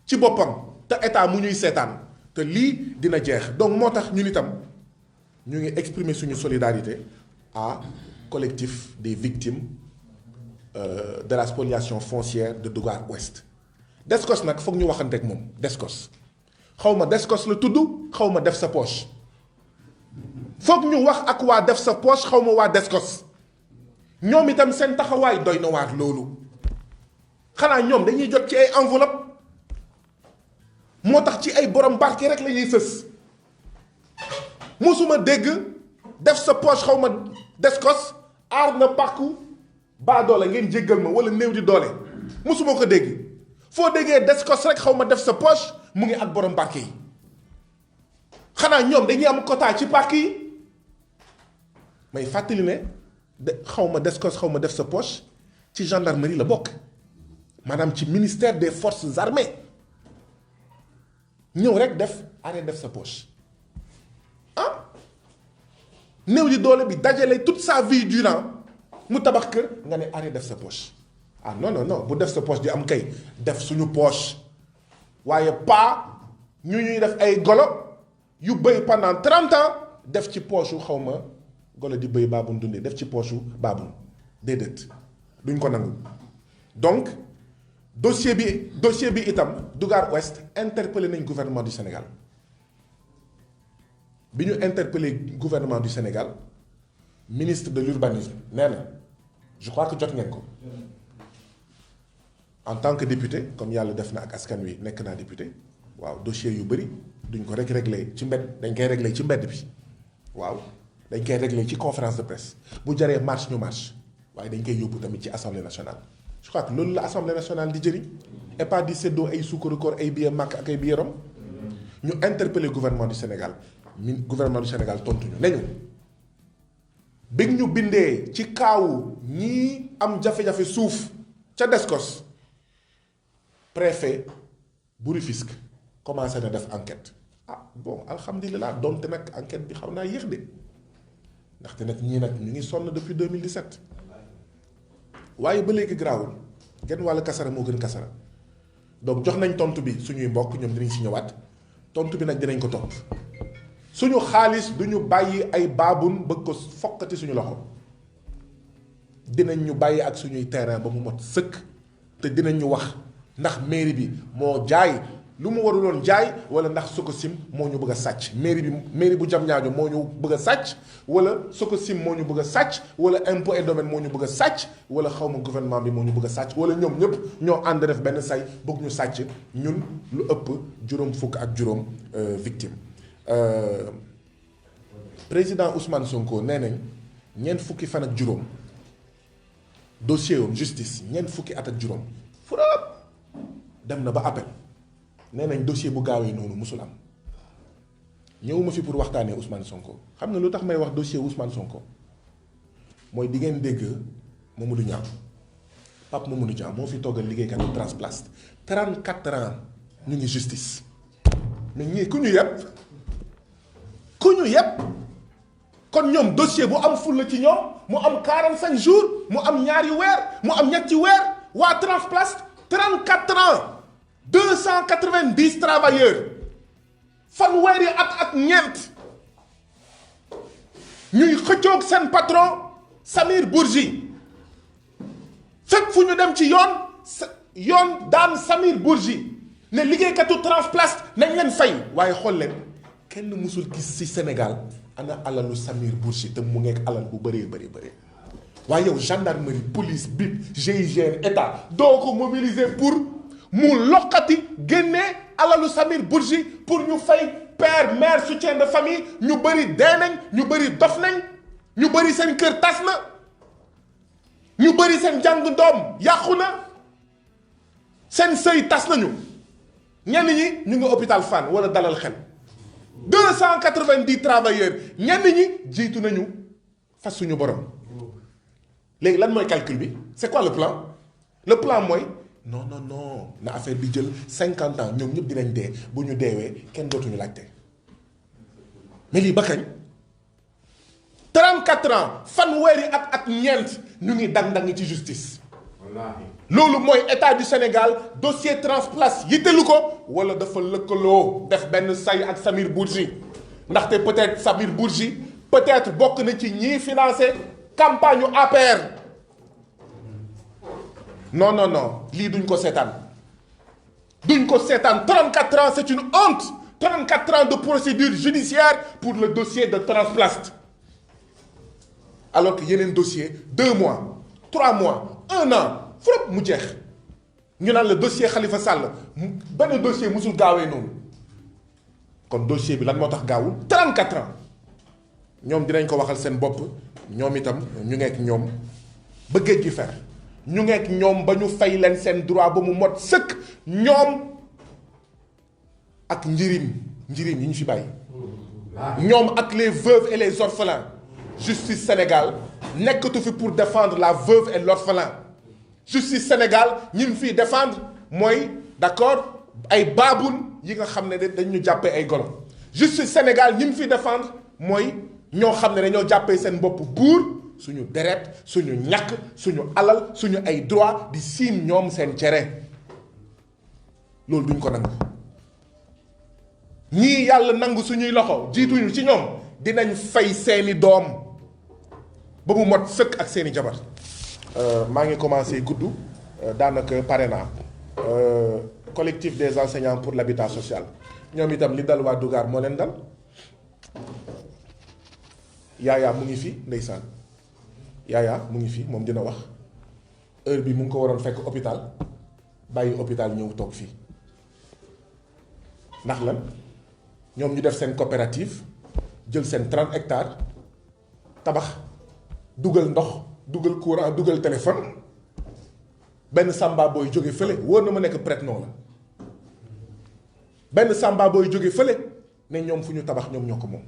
A: ci boppam te état mu ñuy seetaan te lii dina jeex donc moo tax ñun itam ñu ngi exprimer suñu solidarité à collectif des victimes de la spoliation foncière de Dougar Ouest. Descos nag foog ñu waxante ak moom Descos xaw ma Descos la tudd xaw ma def sa poche foog ñu wax ak waa def sa poche xaw ma waa Descos ñoom itam seen taxawaay doy na waar loolu xanaa ñoom dañuy jot ci ay enveloppe moo tax ci ay borom barke rek la ñuy sës mosuma dégg def sa poche xaw ma Descos aar na pàkku baa doole ngeen jéggal ma wala néew di doole mosuma ko dégg foo déggee Descos rek xaw ma def sa poche mu ngi ak borom barke yi xanaa ñoom dañuy am quota ci pàkk yi may fàttali ne xaw ma Descos xaw ma def sa poche ci gendarmerie la bokk maanaam ci ministère des forces armées ñëw rek def arrêt def sa poche néew di doole bi dajale toute sa vie durant mu tabax kër nga ne arrêt def sa poche non bu def sa poche di am kay def suñu poche waaye pas ñuy def ay golo yu bëy pendant 30 ans def ci poche xaw ma golo di bëy baabun dundee def ci poche baabun déedéet duñ ko nangu donc dossier bi itam Dougar Ouest interpellé nañ gouvernement du Sénégal bi ñu interpellé gouvernement du Sénégal ministre de l'urbanisme nee na je crois que jot ngeen ko en tant que député comme yàlla def na ak askan wi nekk naa député waaw dossier yu bëri duñ ko rek réglé ci mbedd dañ koy réglé ci mbedd bi waaw dañ koy réglé ci conférence de presse bu jaree marche ñu marche waaye dañ koy yóbbu tamit ci assemblée nationale je crois que loolu la assemblée nationale di jëriñ et pas di séddoo ay sukkaru koor ay billet Makka ak ay billet Rome ñu interpellé gouvernement du Sénégal gouvernement du Sénégal tontu ñu ne bi ñu bindee ci kaawu ñii am jafe-jafe suuf ca Descos préfet bu Rufisque commencé na def enquête ah bon alhamdulilah donte nag enquête bi xaw naa yéex de ndaxte nag ñii nag ñu ngi sonn depuis 2017 waaye ba léegi garaawul genn wàllu kasara moo gën kasara donc jox nañ tontu bi suñuy mbokk ñoom dinañ si ñëwaat tontu bi nag dinañ ko topp suñu xaalis du ñu bàyyi ay baabun bëgg ko foqati suñu loxo dinañ ñu bàyyi ak suñuy terrain ba mu mot sëkk te dinañ ñu wax ndax mairie bi moo jaay lu mu waruloon jaay wala ndax Sococim moo ñu bëgg a sàcc mairie bu Diamniadio moo ñu bëgg a sàcc wala Sococim moo ñu bëgg a sàcc wala impôt et domaine moo ñu bëgg a sàcc wala xawma gouvernement bi moo ñu bëgg a sàcc wala ñoom ñëpp ñoo ànd def benn say bëgg ñu sàcc ñun lu ëpp juróom fukk ak juróom victime président Ousmane Sonko nee nañ ñeent fukki fan ak juróom dossier woon justice ñeent fukki at ak juróom furab dem na ba appel nee nañ dossier bu gaawee noonu musul am ñëwuma fi pour waxtaanee Ousmane Sonko xam nga lu tax may wax dossier Ousmane Sonko mooy di ngeen dégg Mamadou Niang Pape Mamadou Niang moo fi toggal liggéeykat yu Transplast 34 ans ñu ngi justice mais ñii ku ñu yëpp kon ñoom dossier bu am fulla ci ñoom mu am 45 jours mu am ñaari weer mu am ñetti weer waa Transplast 34 ans 290 travailleurs fanweeri at ak ñeent ñuy xëccoog seen patron Samir Bourgi fekk fu ñu dem ci yoon daan Samir Bourgi ne liggéeykatu Transplast nañ leen fay waaye xool leen kenn mësul gis ci Sénégal ana alalu Samir Bourgi te mu ngeek alal bu bëree waaye yow gendarmerie police BIP GIGN état doo ko mobiliser pour mu loqati génnee alalu Samir Bourgi pour ñu fay père mère soutien de famille ñu bëri dee nañ ñu bëri dof nañ ñu bëri seen kër tas na ñu bëri seen jàng doom yàqu na seen sëy tas nañu ñenn ñi ñu ngi hôpital Fann wala dalal xel 290 travailleurs ñenn ñi jiitu nañu fas suñu borom léegi lan mooy calcul bi c'est quoi le plan mooy non na affaire bi jël 50 ans ñoom ñëpp dinañ dee bu ñu deewee kenn dootuñu laajte mais lii ba kañ 34 ans fanweeri ak ñeent ñu ngi dang-dang ci justice. wallaahi loolu mooy état du Sénégal dossier Transplast yittelu ko wala dafa lëkkaloo def benn say ak Samir Bourgi ndaxte peut-être Samir Bourgi peut-être bokk na ci ñiy financé campagne APR. non lii duñ ko seetaan 34 ans c'est une honte 34 ans de procédure judiciaire pour le dossier de Transplast alors que yeneen dossier 2 mois 3 mois 1 an furop mu jeex ñu naan le dossier Khalifa Sall benn dossier musul gaawee noonu kon dossier bi lan moo tax gaawul 34 ans ñoom dinañ ko waxal seen bopp ñoom itam ñu ngeek ñoom ba géej gi fer ñu ngeek ñoom ba ñu fay leen seen droit ba mu mot sëkk ñoom ak njirim yi ñu fi bàyyi ñoom ak les veuves et les orphelins justice Sénégal nekkatu fi pour défendre la veuve et l'orphelin justice Sénégal ñi mu fiy défendre mooy d'accord ay baabun yi nga xam ne dañ ñu jàppee ay golo justice Sénégal ñi mu fiy défendre mooy ñoo xam ne dañoo jàppee seen bopp buur suñu deret suñu ñàkk suñu alal suñu ay droit di siim ñoom seen cere loolu duñ ko nangu ñii yàlla nangu suñuy loxo jiituñu ci ñoom dinañ fay seeni doom ba mu mot sëkk ak seeni jabar maa ngi commencé gudd daanaka pare naa collectif des enseignants pour l'habitat social ñoom itam li dal waa Dougar moo leen dal yaayaa mu ngi fi ndeysaan yaayaa mu ngi fi moom dina wax heure bi mu ngi ko waroon fekk hôpital bàyyi hôpital ñëw toog fii ndax lan ñoom ñu def seen coopérative jël seen 30 hectares tabax dugal ndox dugal courant dugal téléphone benn samba booy jóge fële wóor na ma nekk prête-nom la benn samba booy jóge fële ne ñoom fu ñu tabax ñoom ñoo ko moom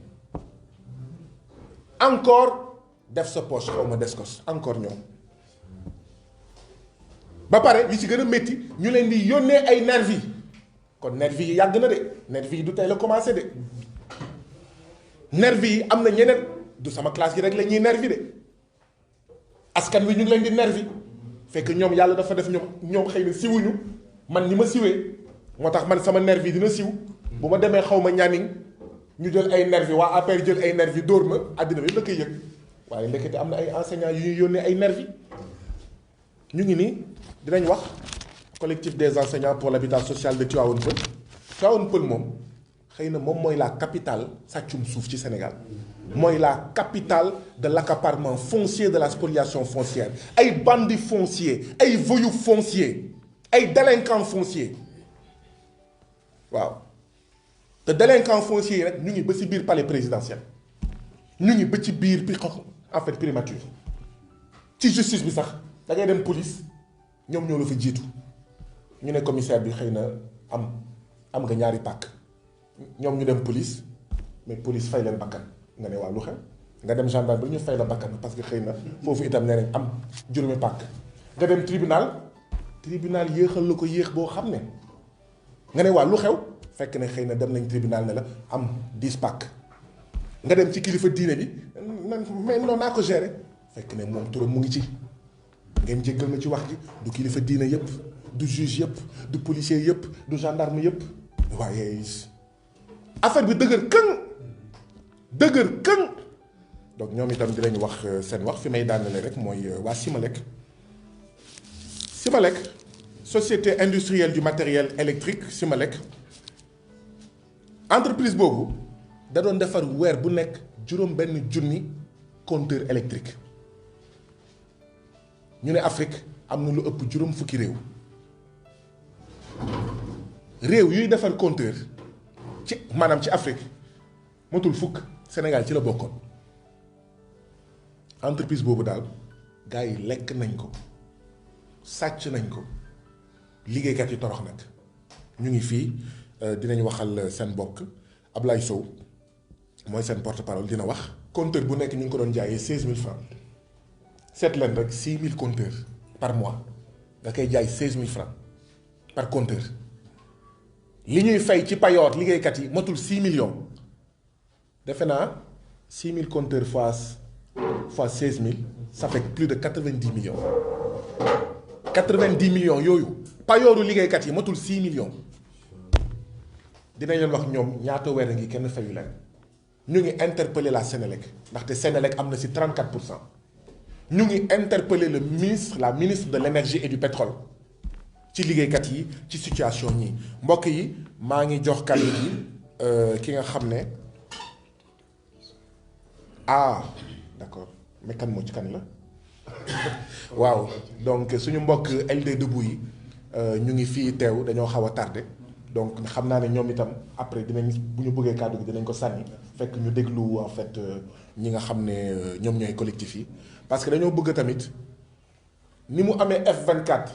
A: encore def sa poche xaw ma descos encore ñoom ba pare li ci gën a métti ñu leen di yónnee ay nervi kon nervi yi yàgg na de nervi yi du tey la commencé de nervi yi am na ñeneen du sama classe yi rek la ñuy nervi de askan wi ñu ngi leen di nervi fekk ñoom yàlla dafa def ñoom xëy na siwuñu man ni ma siwee moo tax man sama nervi dina siw bu ma demee xaw ma ñaaning ñu jël ay nervi waa APR jël ay nervi dóor ma àddina bi la koy yëg waaye ndekete am na ay enseignants yu ñuy yónnee ay nervi ñu ngi nii dinañ wax collectif des enseignants pour l'habitat social de Tivaouane Peulh Tivaouane Peulh moom xëy na moom mooy la capitale sàccum suuf ci Sénégal mooy la capitale de l'accaparement foncier de la spoliation foncière ay bandits fonciers ay voyous fonciers ay délinquants fonciers waaw te délinquants fonciers yi nag ñu ngi ba ci biir palais présidentiel ñu ngi ba ci biir en fait primature ci justice bi sax da ngay dem police ñoom ñoo la fa jiitu ñu ne commissaire bi xëy na am nga ñaari pàkk ñoom ñu dem police mais police fay leen bakkan nga ne waa lu xew nga dem gendarme ba ñu fay la bakkan parce que xëy na foofu itam nee nañ am juróomi pàkk nga dem tribunal yéexal la ko yéex boo xam ne nga ne waa lu xew fekk ne xëy na dem nañ tribunal ne la am 10 pàkk nga dem ci kilifa diine bi mais non naa ko gérer fekk ne moom turam mu ngi ci ngeen jéggal ma ci wax ji du kilifa diine yëpp du juge yëpp du policier yëpp du gendarme yëpp waaye affaire bi dëgër këng donc ñoom itam dinañ wax seen wax fi may daanale rek mooy waa Simalek société industrielle du matériel électrique Simalek entreprise boobu da doon defar weer bu nekk juróom benn junni compteur électrique ñu ne Afrique am na lu ëpp juróom fukki réew yuy defar compteur maanaam ci Afrique motul fukk Sénégal ci la bokkoon entreprise boobu daal gars yi lekk nañ ko sàcc nañ ko liggéeykat yi torox nag ñu ngi fii dinañ waxal seen mbokk Ablaye Sow mooy seen porte-parole dina wax compteur bu nekk ñu ngi ko doon jaayee 16000 francs seet leen rek 6000 compteurs par mois nga koy jaay 16000 francs par compteur li ñuy fay ci payoor liggéeykat yi matul 6 millions defe naa 6000 compteurs fois 16000 ça fait plus de 90 millions 90 millions yooyu payooru liggéeykat yi matul 6 millions dinañ leen wax ñoom ñaata weer a ngi kenn fayu leen ñu ngi interpeller la Sénélec ndaxte Sénélec am na ci 34%. ñu ngi interpeller la ministre de l'énergie et du pétrole ci liggéeykat yi ci situation ñi mbokk yi maa ngi jox kàddu gi ki nga xam ne d'accord mais kan moo ci kan la waaw donc suñu mbokk LD Debout yi ñu ngi fii teew dañoo xaw a tardé donc xam naa ne ñoom itam après dinañ bu ñu bëggee kàddu gi dinañ ko sànni fekk ñu déglu en fait ñi nga xam ne ñoom ñooy collectif yi parce que dañoo bëgg tamit ni mu amee F24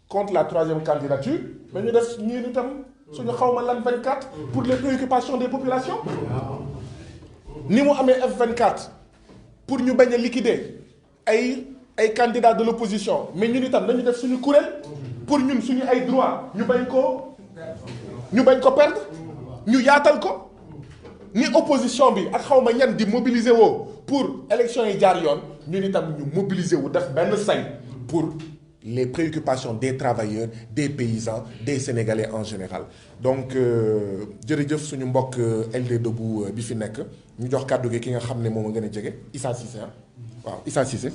A: contre la troisième candidature mais ñu def ñii itam suñu xawma lan 24 pour les préoccupations des populations ni mu amee F24 pour ñu bañ a liquider ay candidats de l'opposition mais ñun itam dañu def suñu kuréel pour ñun suñu ay droit ñu bañ ko perdre ñu yaatal ko ni opposition bi ak xawma ñan di mobiliser woo pour élection yi jaar yoon ñun itam ñu mobiliser wu def benn say pour les préoccupations des travailleurs des paysans des Sénégalais en général donc jërëjëf suñu mbokk LD Debout bi fi nekk ñu jox kàddu gi ki nga xam ne moom a gën a jege Issa Cissé waaw Issa Cissé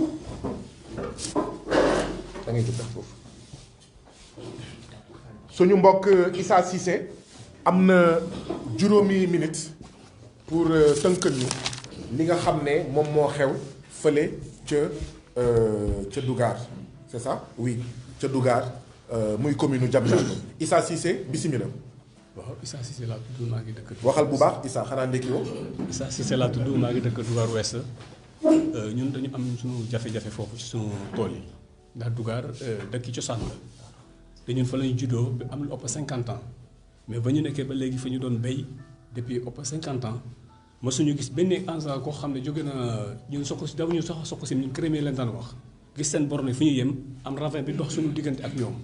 A: da ngay jóg foofu suñu mbokk Issa Cissé am na juróomi minute pour tënkal ñu li nga xam ne moom moo xew fële ca Dougar c'est ça oui ca Dougar muy commune Diamniadio Issa Cissé bismillah.
B: waaw Issa Cissé laa tudd maa ngi dëkk.
A: waxal bu baax Issa xanaa ndekki woo.
B: Issa Cissé laa tudd maa ngi dëkk Dougar Ouest ñun dañu am suñu jafe-jafe foofu ci suñu tool yi ndax Dougar dëkk cosaan la te ñun fa lañu juddoo ba am lu ëpp 50 ans mais ba ñu nekkee ba léegi fa ñu doon béy depuis ëpp 50 ans mosuñu gis benn engin koo xam ne jóge na ñun Sococim dafa ñu sax Sococim ñun crémier leen daan wax gis seen borne fu ñu yem am ravin bi dox suñu diggante ak ñoom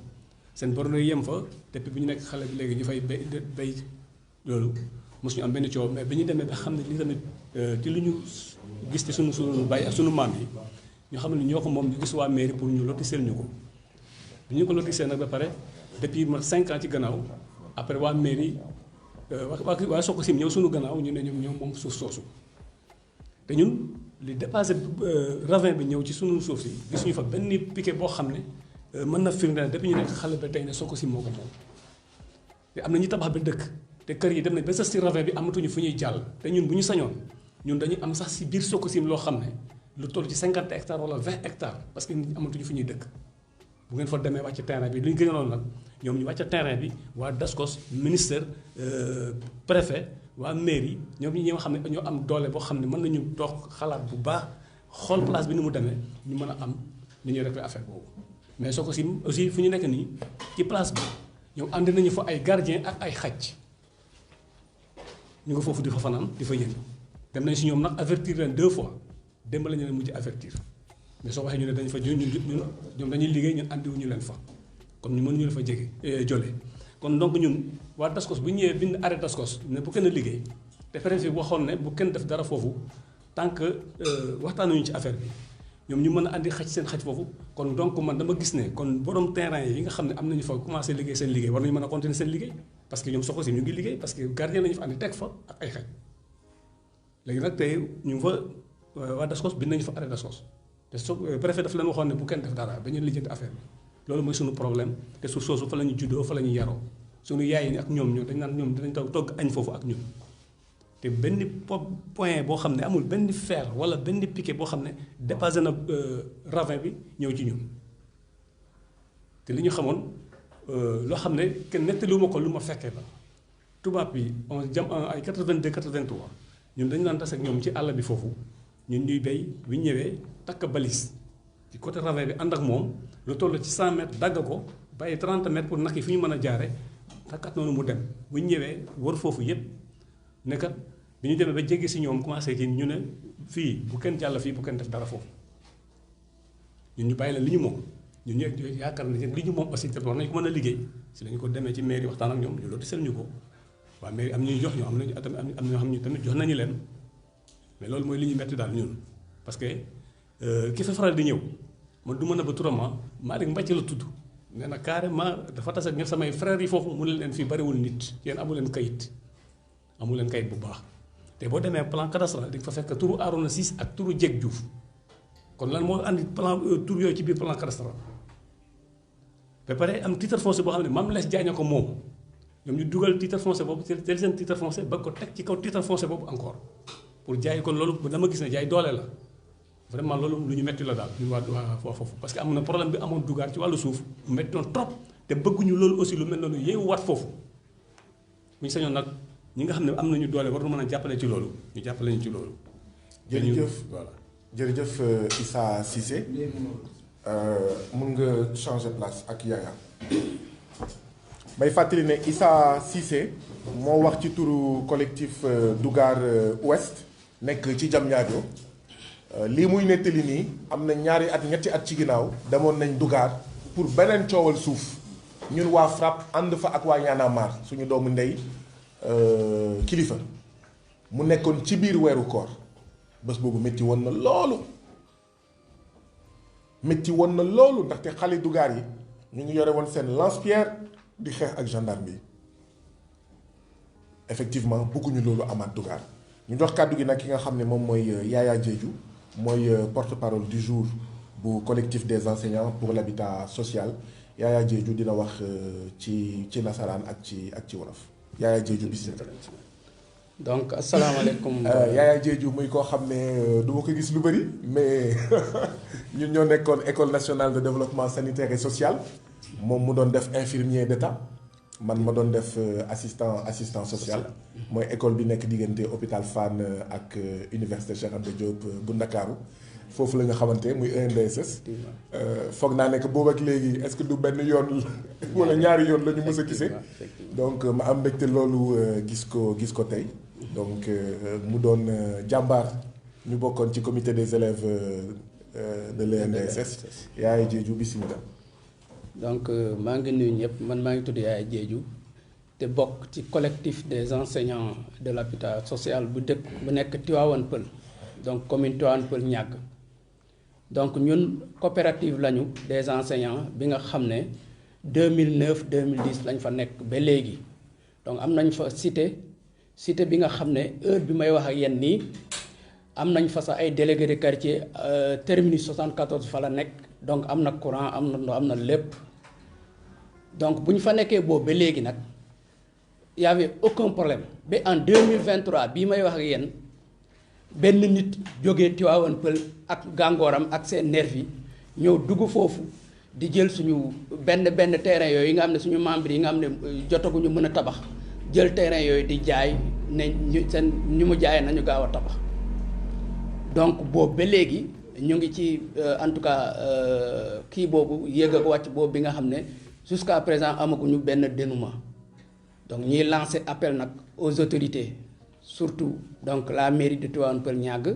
B: seen borno yi yem fa depuis bi ñu nekk xale bi léegi ñu fay bay loolu mosu ñu am benn coow mais bi ñu demee ba xam ne li tamit ci lu ñu gis ci sunu bay ak sunu maam yi ñu xam ne ñoo ko moom ñu gis waa mairie pour ñu lotiseel ñu ko bi ñu ko lotiseel nag ba pare depuis ma 5 ans ci gannaaw après waa mairie waa Sococim ñëw sunu gannaaw ñu ne ñoom moom suuf soosu te ñun li dépassé ravin bi ñëw ci sunu suuf si gis ñu fa benn piquet boo xam ne mën na firndeel depuis ñu nekk xale ba tey ne Sococim moo ko moom te am na ñu tabax ba dëkk te kër yi dem nañ ba sax si ravin bi amatuñu fu ñuy jàll te ñun bu ñu sañoon ñun dañuy am sax si biir Sococim loo xam ne lu toll ci 50 hectares wala 20 hectares parce que amatuñu fu ñuy dëkk bu ngeen fa demee wàcc terrain bi li ñu gënoon nag ñoom ñu wàcc terrain bi waa DASCOS ministère préfet waa mairie ñoom ñi nga xam ne ñoo am doole boo xam ne mën nañu toog xalaat bu baax xool place bi ni mu demee ñu mën a am ni ñuy régler affaire boobu mais Sococim aussi fu ñu nekk nii ci place bi ñoom ànd nañu fa ay gardien ak ay xaj ñu nga foofu di fa fanaan di fa yëngu dem nañ si ñoom nag avertir leen 2 fois démb la ñu leen mujj avertir mais soo waxee ñu ne dañ fa ñoom dañuy liggéey ñun àndiwuñu leen fa kon ñu mënuñu leen fa jege jole kon donc ñun waa DASCOS bu ñëwee bind arrêt DASCOS ne bu kenn liggéey te préfet waxoon ne bu kenn def dara foofu tant que waxtaanuñu ci affaire bi ñoom ñu mën a andi xaj seen xaj foofu kon donc man dama gis ne kon borom terrain yi nga xam ne am nañu fa commencé liggéey seen liggéey war nañu mën a continuer seen liggéey parce que ñoom Sococim ñu ngi liggéey parce que gardien nañu fa andi teg fa ak ay xaj léegi nag tey ñu fa waa DASCOS bind nañu fa arrêt DASCOS te préfet daf leen waxoon ne bu kenn def dara ba ñu lijjanti affaire bi loolu mooy suñu problème te suuf soosu fa la ñu juddoo fa la ñu yaroo suñu yaay yi ak ñoom dañ naan ñoom dinañ togg añ foofu ak ñun te benn point boo xam ne amul benn fer wala benn piquet boo xam ne dépassé na ravin bi ñëw ci ñun te li ñu xamoon loo xam ne kenn nettaliwuma ko lu ma fekkee la tubaab bi on jam ay 82 83 ñun dañu daan tas ak ñoom ci àll bi foofu ñun ñuy béy bu ñu ñëwee takk balis ci côté ravin bi ànd ak moom lu toll ci 100 mètres dagg ko bàyyi 30 mètres pour nag yi fi ñu mën a jaare takkat noonu mu dem bu ñu ñëwee wër foofu yépp nekkat bi ñu demee ba jege si ñoom commencé kii ñu ne fii bu kenn jàll fii bu kenn def dara foofu ñun ñu bàyyi leen li ñu moom ñun ñu yaakaar ne li ñu moom aussi te war nañu ko mën a liggéey si lañu ko demee ci mairie waxtaan ak ñoom ñu loolu sel ñu ko waa mairie am ñuy jox ñoo am nañu am ñoo xam ne tamit jox nañu leen mais loolu mooy li ñu metti daal ñun parce que ki fa faral di ñëw man du mën a ba turama Malick Mbacke la tudd nee na carrément dafa tas ak ñoom samay frères yi foofu mu ne leen fii bariwul nit yéen amu leen kayit bu baax te boo demee plan cadastral di nga fa fekk turu Arona Ciss ak turu Dieg Diouf kon lan moo andi plan tur yooyu ci biir plan cadastral ba pare am titre foncier boo xam ne Mame Less Diagne ko moom ñoom ñu dugal titre foncier boobu jël seen titre foncier ba ko teg ci kaw titre foncier boobu encore pour jaay kon loolu dama gis ne jaay doole la vraiment loolu lu ñu metti la daal ñu waa foofu parce que am na problème bi amoon dugaar ci wàllu suuf mu metti noonu trop te bëgguñu loolu aussi lu mel noonu yeewu waat foofu bu ñu sañoon nag ñi nga xam ne am nañu doole war na mën a jàppale ci loolu ñu jàppale ñu ci loolu.
A: jërëjëf
B: voilà
A: jërëjëf Issa Cissé mën nga changer place ak Yaya may fàttali ne Issa Cissé moo wax ci turu collectif Dougar Ouest nekk ci Diamniadio lii muy nettali nii am na ñetti at ci ginnaaw demoon nañ Dougar pour beneen coowal suuf ñun waa FRAPP ànd fa ak waa Y'en a marre suñu doomu ndey kilifa mu nekkoon ci biir weeru koor bés boobu métti woon na loolu ndaxte xale Dougar yi ñu ngi yore woon seen lance-pierre di xeex ak gendarme bi effectivement bëgguñu loolu amaat Dougar ñu jox kàddu gi nag ki nga xam ne moom mooy Yaya Diédhiou mooy porte-parole du jour bu collectif des enseignants pour l'habitat social Yaya Diédhiou dina wax ci nasaraan ak ci wolof Yaya Diédhiou bismillah.
C: donc asalaamaaleykum.
A: Yaya Diédhiou muy koo xam ne du ma ko gis lu bëri mais ñun ñoo nekkoon école nationale de développement sanitaire et social moom mu doon def infirmier d'état man ma doon def assistant social mooy école bi nekk diggante hôpital Fann ak université Cheikh Anta Diop bu Ndakaaru foofu la nga xamante muy ENDSS foog naa nekk boobu ak léegi est-ce que du benn yoon wala ñaari yoon la ñu mës a gisee donc ma am mbégte loolu gis ko tey donc mu doon jàmbaar ñu bokkoon ci comité des élèves de l'ENDSS Yaya Diédhiou bismillah.
C: donc maa ngi nuyu ñëpp man maa ngi tudd Yaya Diédhiou te bokk ci collectif des enseignants de l'habitat social bu nekk Tivaouane Peulh donc commune Tivaouane Peulh Niaga donc ñun coopérative lañu des enseignants bi nga xam ne 2009 2010 lañ fa nekk ba léegi donc am nañ fa cité bi nga xam ne heure bi may wax ak yéen nii am nañ fa sax ay délégué de quartier terminus 74 fa la nekk donc am na courant am na ndox am na lépp donc bu ñu fa nekkee boobu ba léegi nag y avait aucun problème ba en 2023 bii may wax ak yéen benn nit jógee Tivaouane Peulh ak gàngooram ak seen nervi ñëw dugg foofu di jël suñu benn terrain yooyu yi nga xam ne suñu membres yi nga xam ne jotaguñu mën a tabax jël terrain yooyu di jaay ne ñu mu jaayee nañu gaaw a tabax donc boobu ba léegi ñu ngi ci en tout cas kii boobu yéeg ak wàcc boobu bi nga xam ne jusqu'à présent amaguñu benn dénouement donc ñuy lancer appel nag aux autorités surtout donc la mairie de Tivaouane Peulh Niaga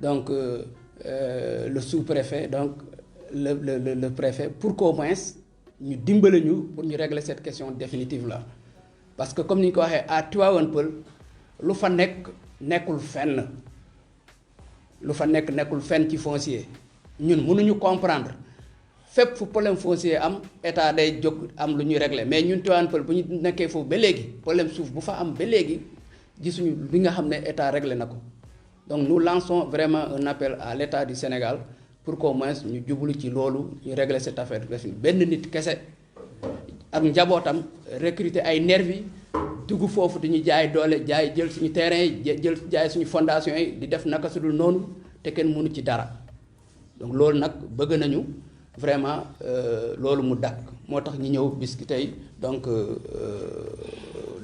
C: donc le sous-préfet donc le préfet pour qu'au moins ñu dimbale ñu pour ñu régler cette question définitive là parce que comme ni ñu ko waxee à Tivaouane Peulh lu fa nekkul fenn ci foncier ñun mënuñu comprendre fépp fu problème foncier am état day jóg am lu ñuy régler mais ñun Tivaouane Peulh bu ñu nekkee foofu ba léegi problème suuf bu fa am ba léegi gisuñu li nga xam ne état réglé na ko donc nous lançons vraiment un appel à l'état du Sénégal pour qu'au moins ñu jublu ci loolu ñu régler cette affaire benn nit kese ak njabootam recruter ay nervi dugg foofu di ñu jaay doole jël suñu terrain yi jaay suñu fondation yi di def naka su dul noonu te kenn mënu ci dara donc loolu nag bëgg nañu vraiment loolu mu dakk moo tax ñu ñëw bis ki tey donc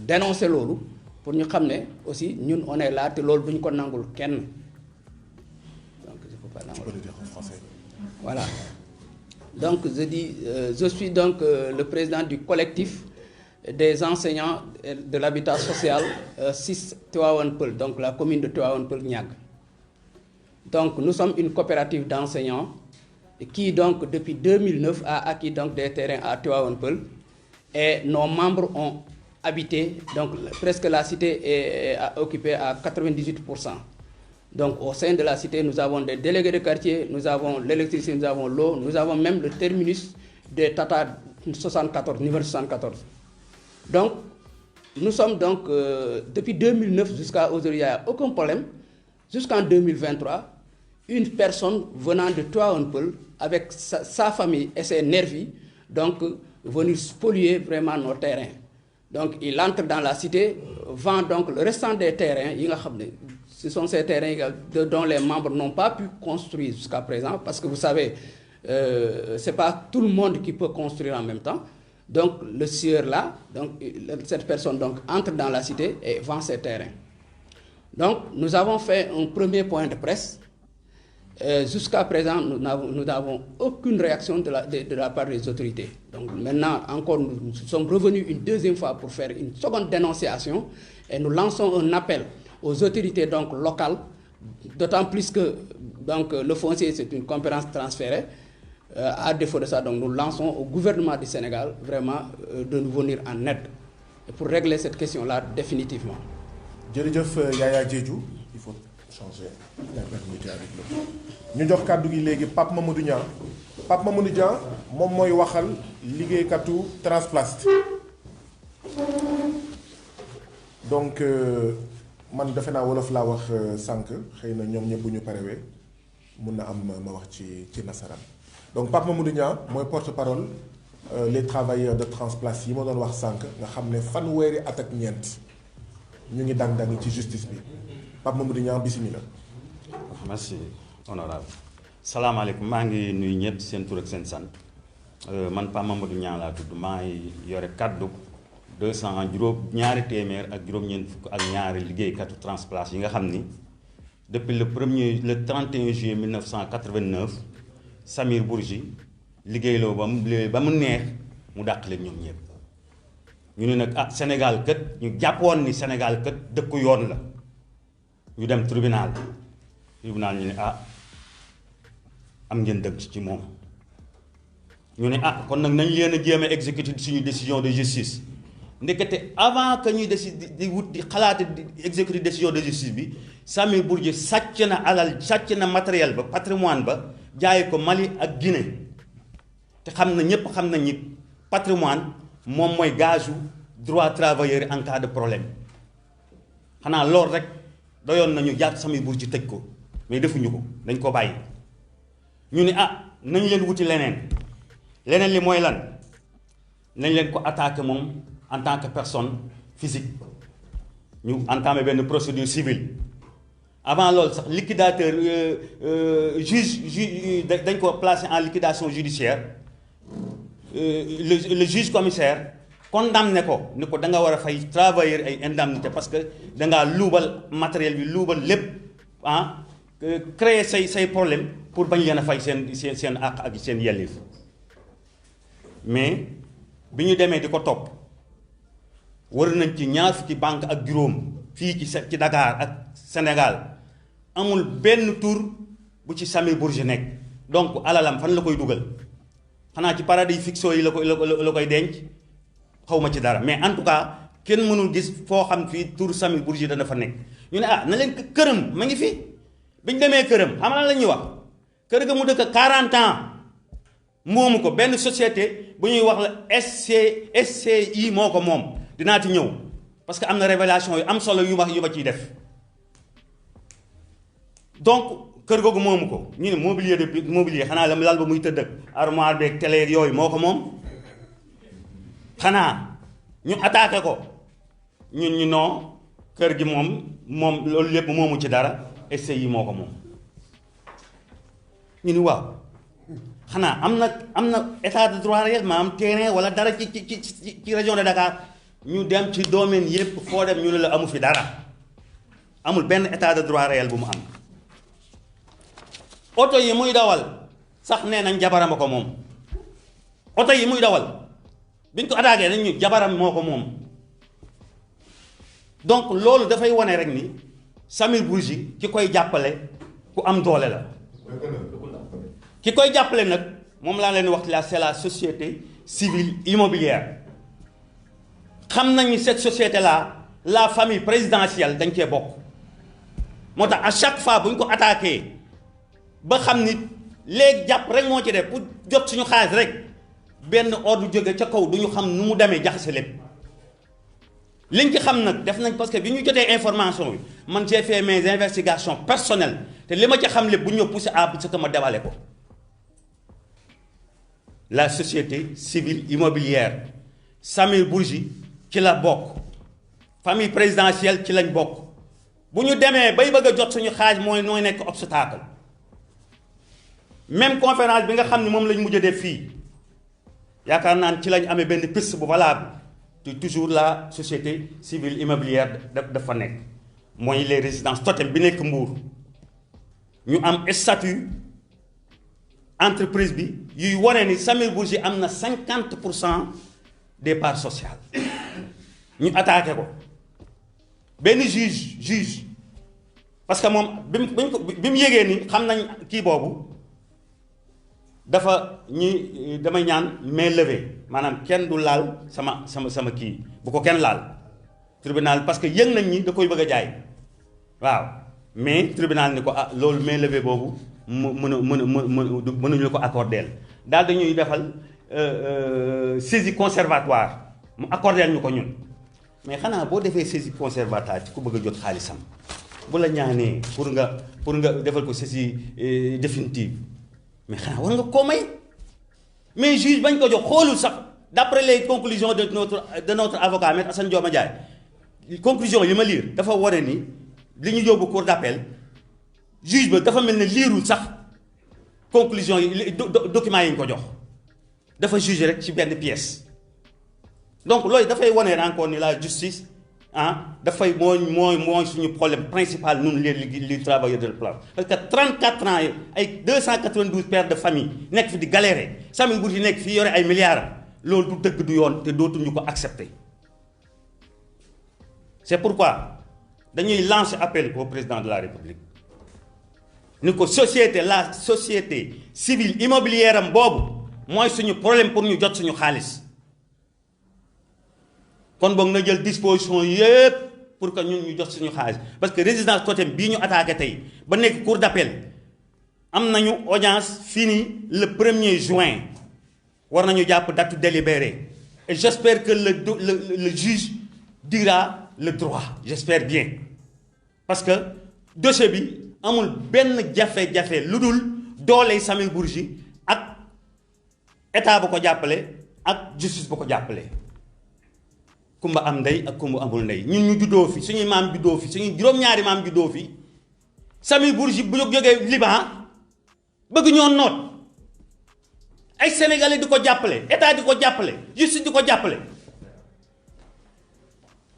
C: dénoncer loolu pour ñu xam ne aussi ñun on est là te loolu bu ñu ko nangul kenn donc je peux pas nangul.
A: Tu peux le dire en français.
C: Voilà donc je suis donc le président du collectif des enseignants de l'habitat social 6 Tivaouane Peulh donc la commune de Tivaouane Peulh Niaga donc nous sommes une coopérative d'enseignants qui donc depuis 2009 a acquis donc des terrains à Tivaouane Peulh et nos membres ont habité donc presque la cité est occupée à 98%. Donc au sein de la cité nous avons des délégués de quartier, nous avons l'électricité, nous avons l'eau, nous avons même le terminus de Tata 74 numéro 74. Donc nous sommes donc depuis 2009 jusqu'à aujourd'hui il n'y a aucun problème jusqu'en 2023 une personne venant de Tivaouane Peulh avec sa famille et ses nervis donc venir spolier vraiment nos terrains. Donc il entre dans la cité, vend donc le restant des terrains yi nga xam ne ce sont ces terrains dont les membres n'ont pas pu construire jusqu'à présent parce que vous savez c'est pas tout le monde qui peut construire en même temps. Donc le sieur là, donc cette personne donc entre dans la cité et vend ses terrains. Donc nous avons fait un premier point de presse. Jusqu'à présent, nous n'avons aucune réaction de la part des autorités. Donc maintenant, encore, nous sommes revenus une deuxième fois pour faire une seconde dénonciation et nous lançons un appel aux autorités donc, locales, d'autant plus que donc, le foncier, c'est une compétence transférée. À défaut de ça, donc, nous lançons au gouvernement du Sénégal vraiment de nous venir en aide pour régler cette question-là définitivement.
A: Jërëjëf Yaya Diédhiou, il faut changer la permuter avec le ñu jox kàddu gi léegi Pape Mamadou Niang Pape Mamadou Niang moom mooy waxal liggéeykatu Transplast donc man defe naa wolof laa wax sànq xëy na ñoom ñëpp bu ñu parewee mun na am ma wax ci nasaraan donc Pape Mamadou Niang mooy porte-parole les travailleurs de Transplast yi ma doon wax sànq nga xam ne fanweeri at ak ñeent ñu ngi dang-dangi ci justice bi Pape Mamadou Niang bismillah.
D: Merci honorable salaamaaleykum maa ngi nuyu ñëpp seen tur ak seen sant man Pape Mamadou Niang laa tudd maa ngi yore kaddu 200 téeméer ak juróom-ñeent fukk ak ñaari liggéeykatu Transplast yi nga xam ni depuis le 31 juillet 1989 Samir Bourgi liggéeyloo ba mu neex mu dàq leen ñoom ñëpp ñu ne nag Sénégal kët ñu jàppoon ni Sénégal kët dëkku yoon la ñu dem tribunal ñu ne am ngeen dëgg ci moom ñu ne ah kon nag nañ leen a jéem a exécuter suñu décision de justice ndekete avant que ñuy décider di wut di xalaate di exécuter décision de justice bi Samir Bourgi sàcc na alal sàcc na matériel ba patrimoine ba jaay ko Mali ak Guinée te xam na ñépp xam nañ ni patrimoine moom mooy gazu droit travailleur en cas de problème xanaa loolu rek doyoon nañu jàpp Samir Bourgi tëj ko mais defuñu ko dañ ko bàyyi ñu ne ah nañ leen wuti leneen li mooy lan nañ leen ko attaqué moom en tant que personne physique ñu entamé benn procédure civile avant loolu sax liquidateur juge dañ ko placé en liquidation judiciaire le juge commissaire condamné ko ni ko da nga war a fay travailleur ay indemnité parce que da ngaa luubal matériel bi luubal lépp ah créer say problème pour bañ leen a fay seen àq ak seen yelleef mais bi ñu demee di ko topp war nañ ci ñaar fukki banque ak juróom fii ci Dakar ak Sénégal amul benn tur bu ci Samir Bourgi nekk donc alalam fan la koy dugal xanaa ci paradis fiscaux yi la koy denc xawma ci dara mais en tout cas kenn mënul gis foo xam fii tur Samir Bourgi dana fa nekk ñu ne ah na leen këram ma ngi fi bi ñu demee këram xam na la ñuy wax kër ga mu dëkk 40 ans moomu ko benn société bu ñuy wax la SCI moo ko moom dinaa ci ñëw parce que am na révélation yu am solo yu ma ciy def donc kër googu moomu ko ñu ne mobilier xanaa la lal ba muy tëdd ak armoire beeg télé yooyu moo ko moom xanaa ñu attaqué ko ñun ñu non kër gi moom loolu lépp moomu ci dara SCI moo ko moom ñu ni waaw xanaa am na état de droit réel maanaam terrain wala dara ci région de Dakar ñu dem ci domaine yépp foo dem ñu ne la amu fi dara amul benn état de droit réel bu mu am oto yi muy dawal sax nee nañ jabaram a ko moom oto yi muy dawal biñ ko attaqué nañ ñu jabaram moo ko moom donc loolu dafay wane rek ni Samir Bourgi ki koy jàppale ku am doole la ki koy jàppale nag moom laa leen wax la c'est la société civile immobilière xam nañu cette société là la famille présidentielle dañ cee bokk moo tax à chaque fois bu ñu ko attaqué ba xam ni léegi jàpp rek moo ci def pour jot suñu xaalis rek benn ordre jóge ca kaw du ñu xam nu mu demee jaxase lépp liñ ci xam nag def nañ parce que bi ñu jotee information bi man j'ai fait mes investigations personnelles te li ma ca xam lépp bu ñu poussé à ce que ma débale ko la société civile immobilière Samir Bourgi ci la bokk famille présidentielle ci lañ bokk bu ñu demee bay bëgg a jot suñu xaalis mooy nekk obstacle même conférence bi nga xam ne moom lañ mujj a def fii yaakaar naan ci lañ amee benn piste bu valable te toujours la société civile immobilière dafa nekk mooy les résidences totem bi nekk Mbour ñu am statut entreprise bi yuy wane ni Samir Bourgi am na 50% des parts sociales ñu attaqué ko benn juge parce que moom bi mu yégee ni xam nañ kii boobu dafa damay ñaan main levée maanaam kenn du laal sama kii bu ko kenn laal tribunal parce que yëg nañ ñi da koy bëgg a jaay waaw mais tribunal ni ko ah loolu main levée boobu mënuñu la ko accordeel daal dañuy defal saisie conservatoire mu accordeel ñu ko ñun mais xanaa boo defee saisie conservatoire ci ku bëgg a jot xaalisam bu la ñaanee pour nga defal ko saisie définitive mais xanaa war nga koo may mais juge bañ ko jox xoolul sax d'après les conclusions de notre avocat maître Assane Dioma Ndiaye conclusion yi ma lire dafa wane ni li ñu yóbbu cour d'appel juge ba dafa mel ne liirul sax conclusion yi documents yi ñu ko jox dafa juger rek ci benn pièce donc loolu dafay wane encore ni la justice dafay mooy suñu problème principal ñun les travailleurs de la place parce que 34 ans ay 292 pères de famille nekk fi di galérer Samir Bourgi nekk fii yore ay milliards loolu du dëgg du yoon te dootuñu ko accepter c'est pourquoi dañuy lancer appel au président de la République ni ko la société civile immobilière am boobu mooy suñu problème pour ñu jot suñu xaalis kon boog na jël disposition yépp pour que ñun ñu jot suñu xaalis parce que résidence Totem bii ñu attaqué tey ba nekk cour d'appel am nañu audience finie le 1er juin war nañu jàpp date délibérée et j'espère que le juge dira le droit j'espère bien parce que dossier bi amul benn jafe-jafe lu dul dooley Samir Bourgi ak état bu ko jàppale ak justice bu ko jàppale kumba am ndey ak kumba amul ndey ñun ñu juddoo fi suñuy maam juddoo fi suñuy juróom-ñaari maam juddoo fi Samir Bourgi bu jógee Liban bëgg ñoo noot ay sénégalais di ko jàppale état di ko jàppale justice di ko jàppale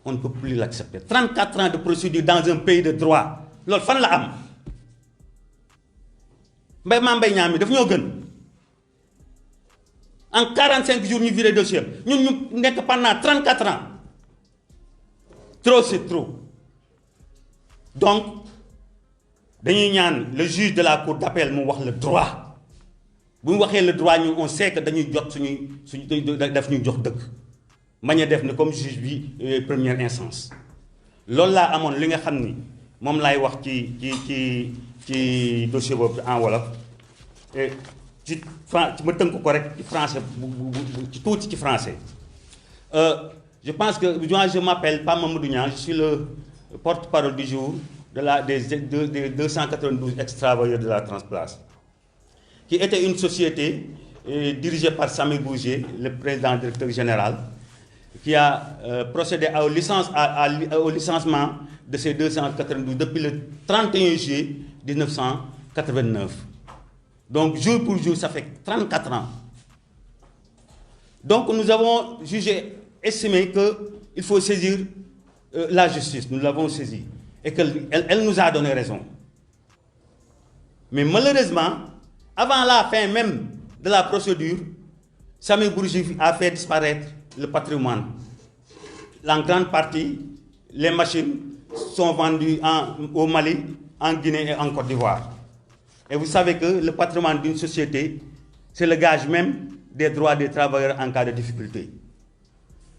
D: on ne peut plus l'accepter 34 ans de procédure dans un pays de droit loolu fan la am Mame Mbaye Niang mi daf ñoo gën en 45 jours ñu viré dossier ñun ñu nekk pendant 34 ans trop c'est trop donc dañuy ñaan le juge de la cour d'appel mu wax le droit bu ñu waxee le droit ñu on sait que dañuy jot suñu daf ñuy jox dëgg mañ a def ne comme juge bi première instance loolu laa amoon li nga xam ni moom laay wax ci dossier boobu en wolof ci ma tënk ko rek ci français ci tuuti ci français je pense que moi je m'appelle Pape Mamadou Niang je suis le porte-parole du jour des 292 ex-travailleurs de la Transplace qui était une société dirigée par Samir Bourgi, le président directeur général, qui a procédé au licenciement de ces 292 depuis le 31 juillet 1989. Donc jour pour jour, ça fait 34 ans. Donc nous avons estimé qu'il faut saisir la justice. Nous l'avons saisie et qu'elle nous a donné raison. Mais malheureusement, avant la fin même de la procédure, Samir Bourgi a fait disparaître le patrimoine. En grande partie, les machines sont vendues au Mali, en Guinée et en Côte d'Ivoire. Et vous savez que le patrimoine d'une société, c'est le gage même des droits des travailleurs en cas de difficulté.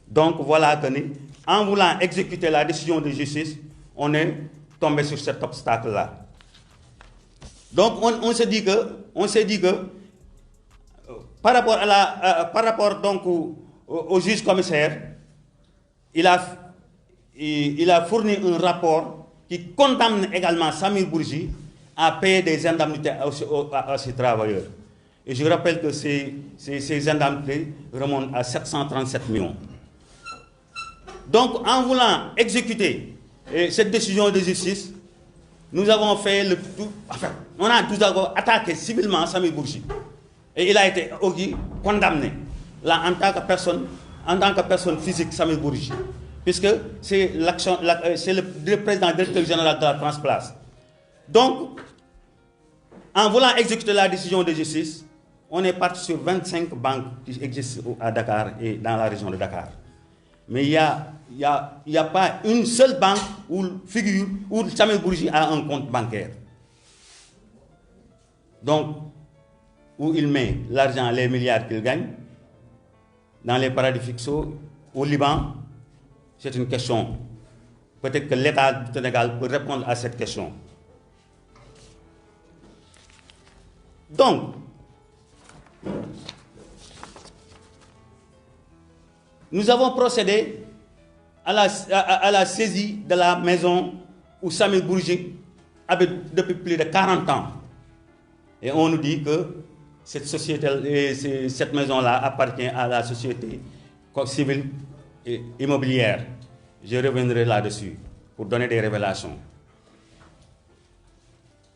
D: Donc voilà que, en voulant exécuter la décision de justice, on est tombé sur cet obstacle-là. Donc on s'est dit que par rapport donc au juge commissaire, il a fourni un rapport qui condamne également Samir Bourgi à payer des indemnités à ses travailleurs. Et je rappelle que ces indemnités remontent à 737 millions. Donc en voulant exécuter cette décision de justice, nous avons fait le tout. Enfin, on a tout d'abord attaqué civilement Samir Bourgi. Et il a été condamné là, en tant que personne physique, Samir Bourgi. Puisque c'est le président directeur général de la Transplace. Donc, en voulant exécuter la décision de justice, on est parti sur 25 banques qui existent à Dakar et dans la région de Dakar. Mais il n'y a pas une seule banque où Samir Bourgi a un compte bancaire. Donc, où il met l'argent, les milliards qu'il gagne, dans les paradis fiscaux, au Liban, c'est une question. Peut-être que l'État du Sénégal peut répondre à cette question. Donc, nous avons procédé à la saisie de la maison où Samir Bourgi habite depuis plus de 40 ans. Et on nous dit que cette maison-là appartient à la société civile et immobilière. Je reviendrai là-dessus pour donner des révélations.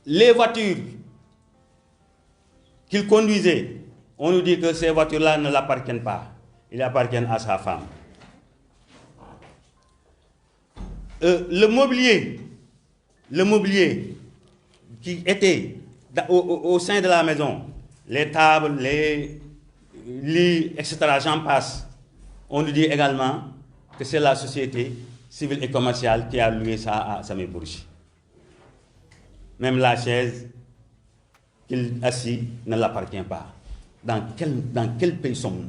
D: Les voitures qu'il conduisait, on nous dit que ces voitures-là ne l'appartiennent pas. Ils appartiennent à sa femme. Le mobilier qui était au sein de la maison, les tables, les lits, etc., j'en passe, on nous dit également que c'est la société civile et commerciale qui a loué ça à Samir Bourgi. Même la chaise qu'il assis ne l'appartient pas. dans quel pays sommes-nous?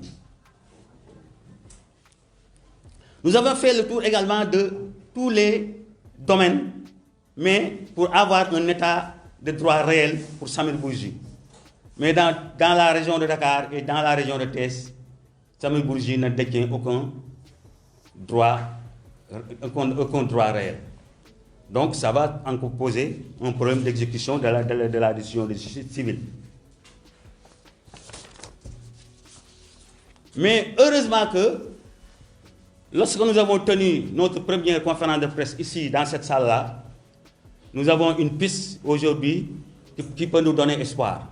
D: Nous avons fait le tour également de tous les domaines, mais pour avoir un état de droit réel pour Samir Bourgi. Mais dans la région de Dakar et dans la région de Thiès, Samir Bourgi ne détient aucun droit réel. Donc ça va encore poser un problème d'exécution de la décision de justice civile. Mais heureusement que lorsque nous avons tenu notre première conférence de presse ici, dans cette salle-là, nous avons une piste aujourd'hui qui peut nous donner espoir.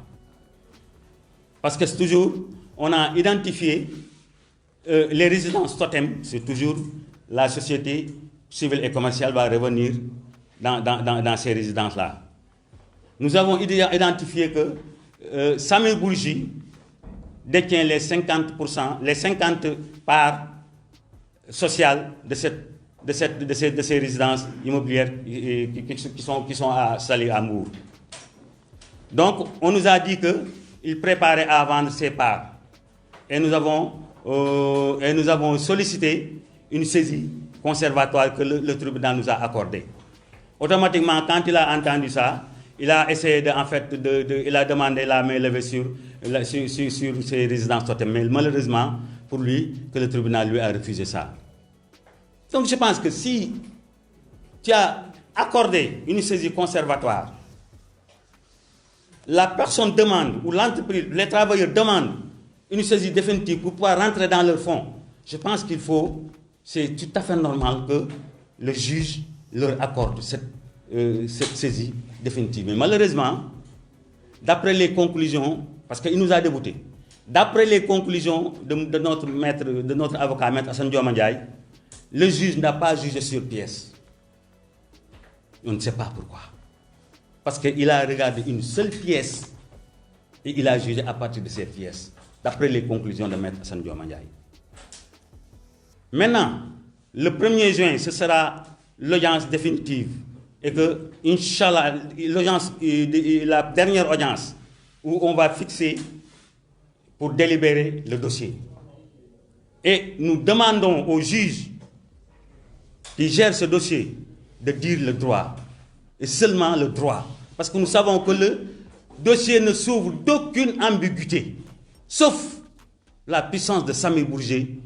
D: Parce que c'est toujours, on a identifié les résidences totem, c'est toujours la société civile et commerciale va revenir dans ces résidences-là. Nous avons identifié que Samir Bourgi détient les 50%, les 50 parts sociales de ces résidences immobilières qui sont à Saly à Mbour. Donc, on nous a dit qu'il préparait à vendre ses parts. Et nous avons sollicité une saisie conservatoire que le tribunal nous a accordée. Automatiquement, quand il a entendu ça, il a essayé il a demandé la main levée sur ses résidences totem. Mais malheureusement, pour lui, que le tribunal lui a refusé ça. Donc je pense que si tu as accordé une saisie conservatoire, la personne demande, ou l'entreprise, les travailleurs demandent une saisie définitive pour pouvoir rentrer dans leur fonds, je pense c'est tout à fait normal que le juge leur accorde cette saisie définitive. Mais malheureusement, d'après les conclusions, parce qu'il nous a déboutés, d'après les conclusions de notre avocat, Maître Assane Dioma Ndiaye, le juge n'a pas jugé sur pièce. On ne sait pas pourquoi. Parce qu'il a regardé une seule pièce et il a jugé à partir de ces pièces, d'après les conclusions de Maître Assane Dioma Ndiaye. Maintenant, le 1er juin, ce sera l'audience définitive. Et que, Inch'Allah, la dernière audience où on va fixer pour délibérer le dossier. Et nous demandons au juge qui gère ce dossier de dire le droit. Et seulement le droit. Parce que nous savons que le dossier ne s'ouvre d'aucune ambiguïté. Sauf la puissance de Samir Bourgi,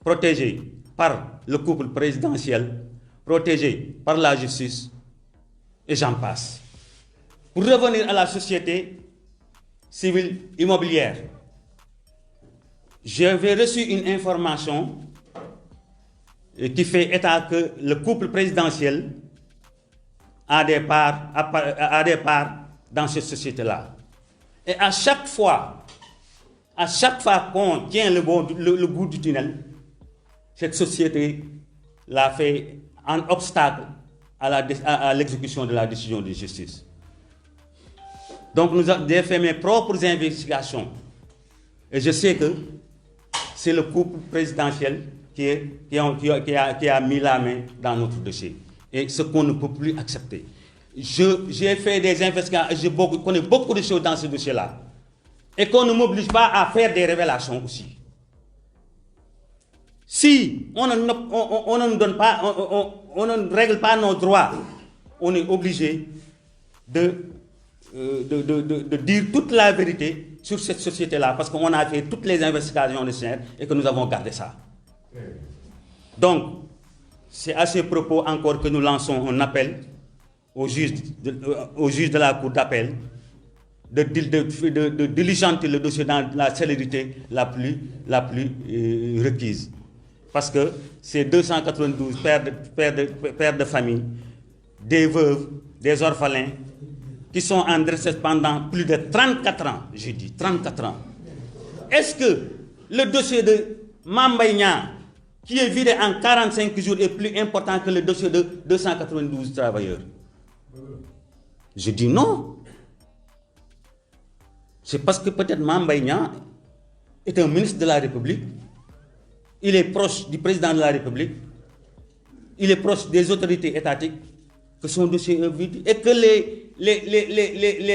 D: protégée par le couple présidentiel, protégée par la justice, et j'en passe. Pour revenir à la société civile immobilière, j'avais reçu une information qui fait état que le couple présidentiel a des parts dans cette société-là. Et à chaque fois qu'on tient le bout du tunnel, cette société l'a fait un obstacle à l'exécution de la décision de justice. Donc j'ai fait mes propres investigations. Et je sais que c'est le couple présidentiel qui a mis la main dans notre dossier. Et ce qu'on ne peut plus accepter. J'ai fait des investigations, je connais beaucoup de choses dans ce dossier-là. Et qu'on ne m'oblige pas à faire des révélations aussi. Si on ne règle pas nos droits, on est obligé de dire toute la vérité sur cette société-là, parce qu'on a fait toutes les investigations nécessaires et que nous avons gardé ça. Donc, c'est à ce propos encore que nous lançons un appel au juge de la Cour d'appel de diligenter le dossier dans la célérité la plus requise. Parce que c'est 292 pères de famille, des veuves, des orphelins, qui sont en détresse pendant plus de 34 ans, j'ai dit 34 ans. Est-ce que le dossier de Mame Mbaye Niang, qui est vidé en 45 jours, est plus important que le dossier de 292 travailleurs? Je dis non. C'est parce que peut-être Mame Mbaye Niang est un ministre de la République, il est proche du président de la République, il est proche des autorités étatiques, que son dossier est vide, et que les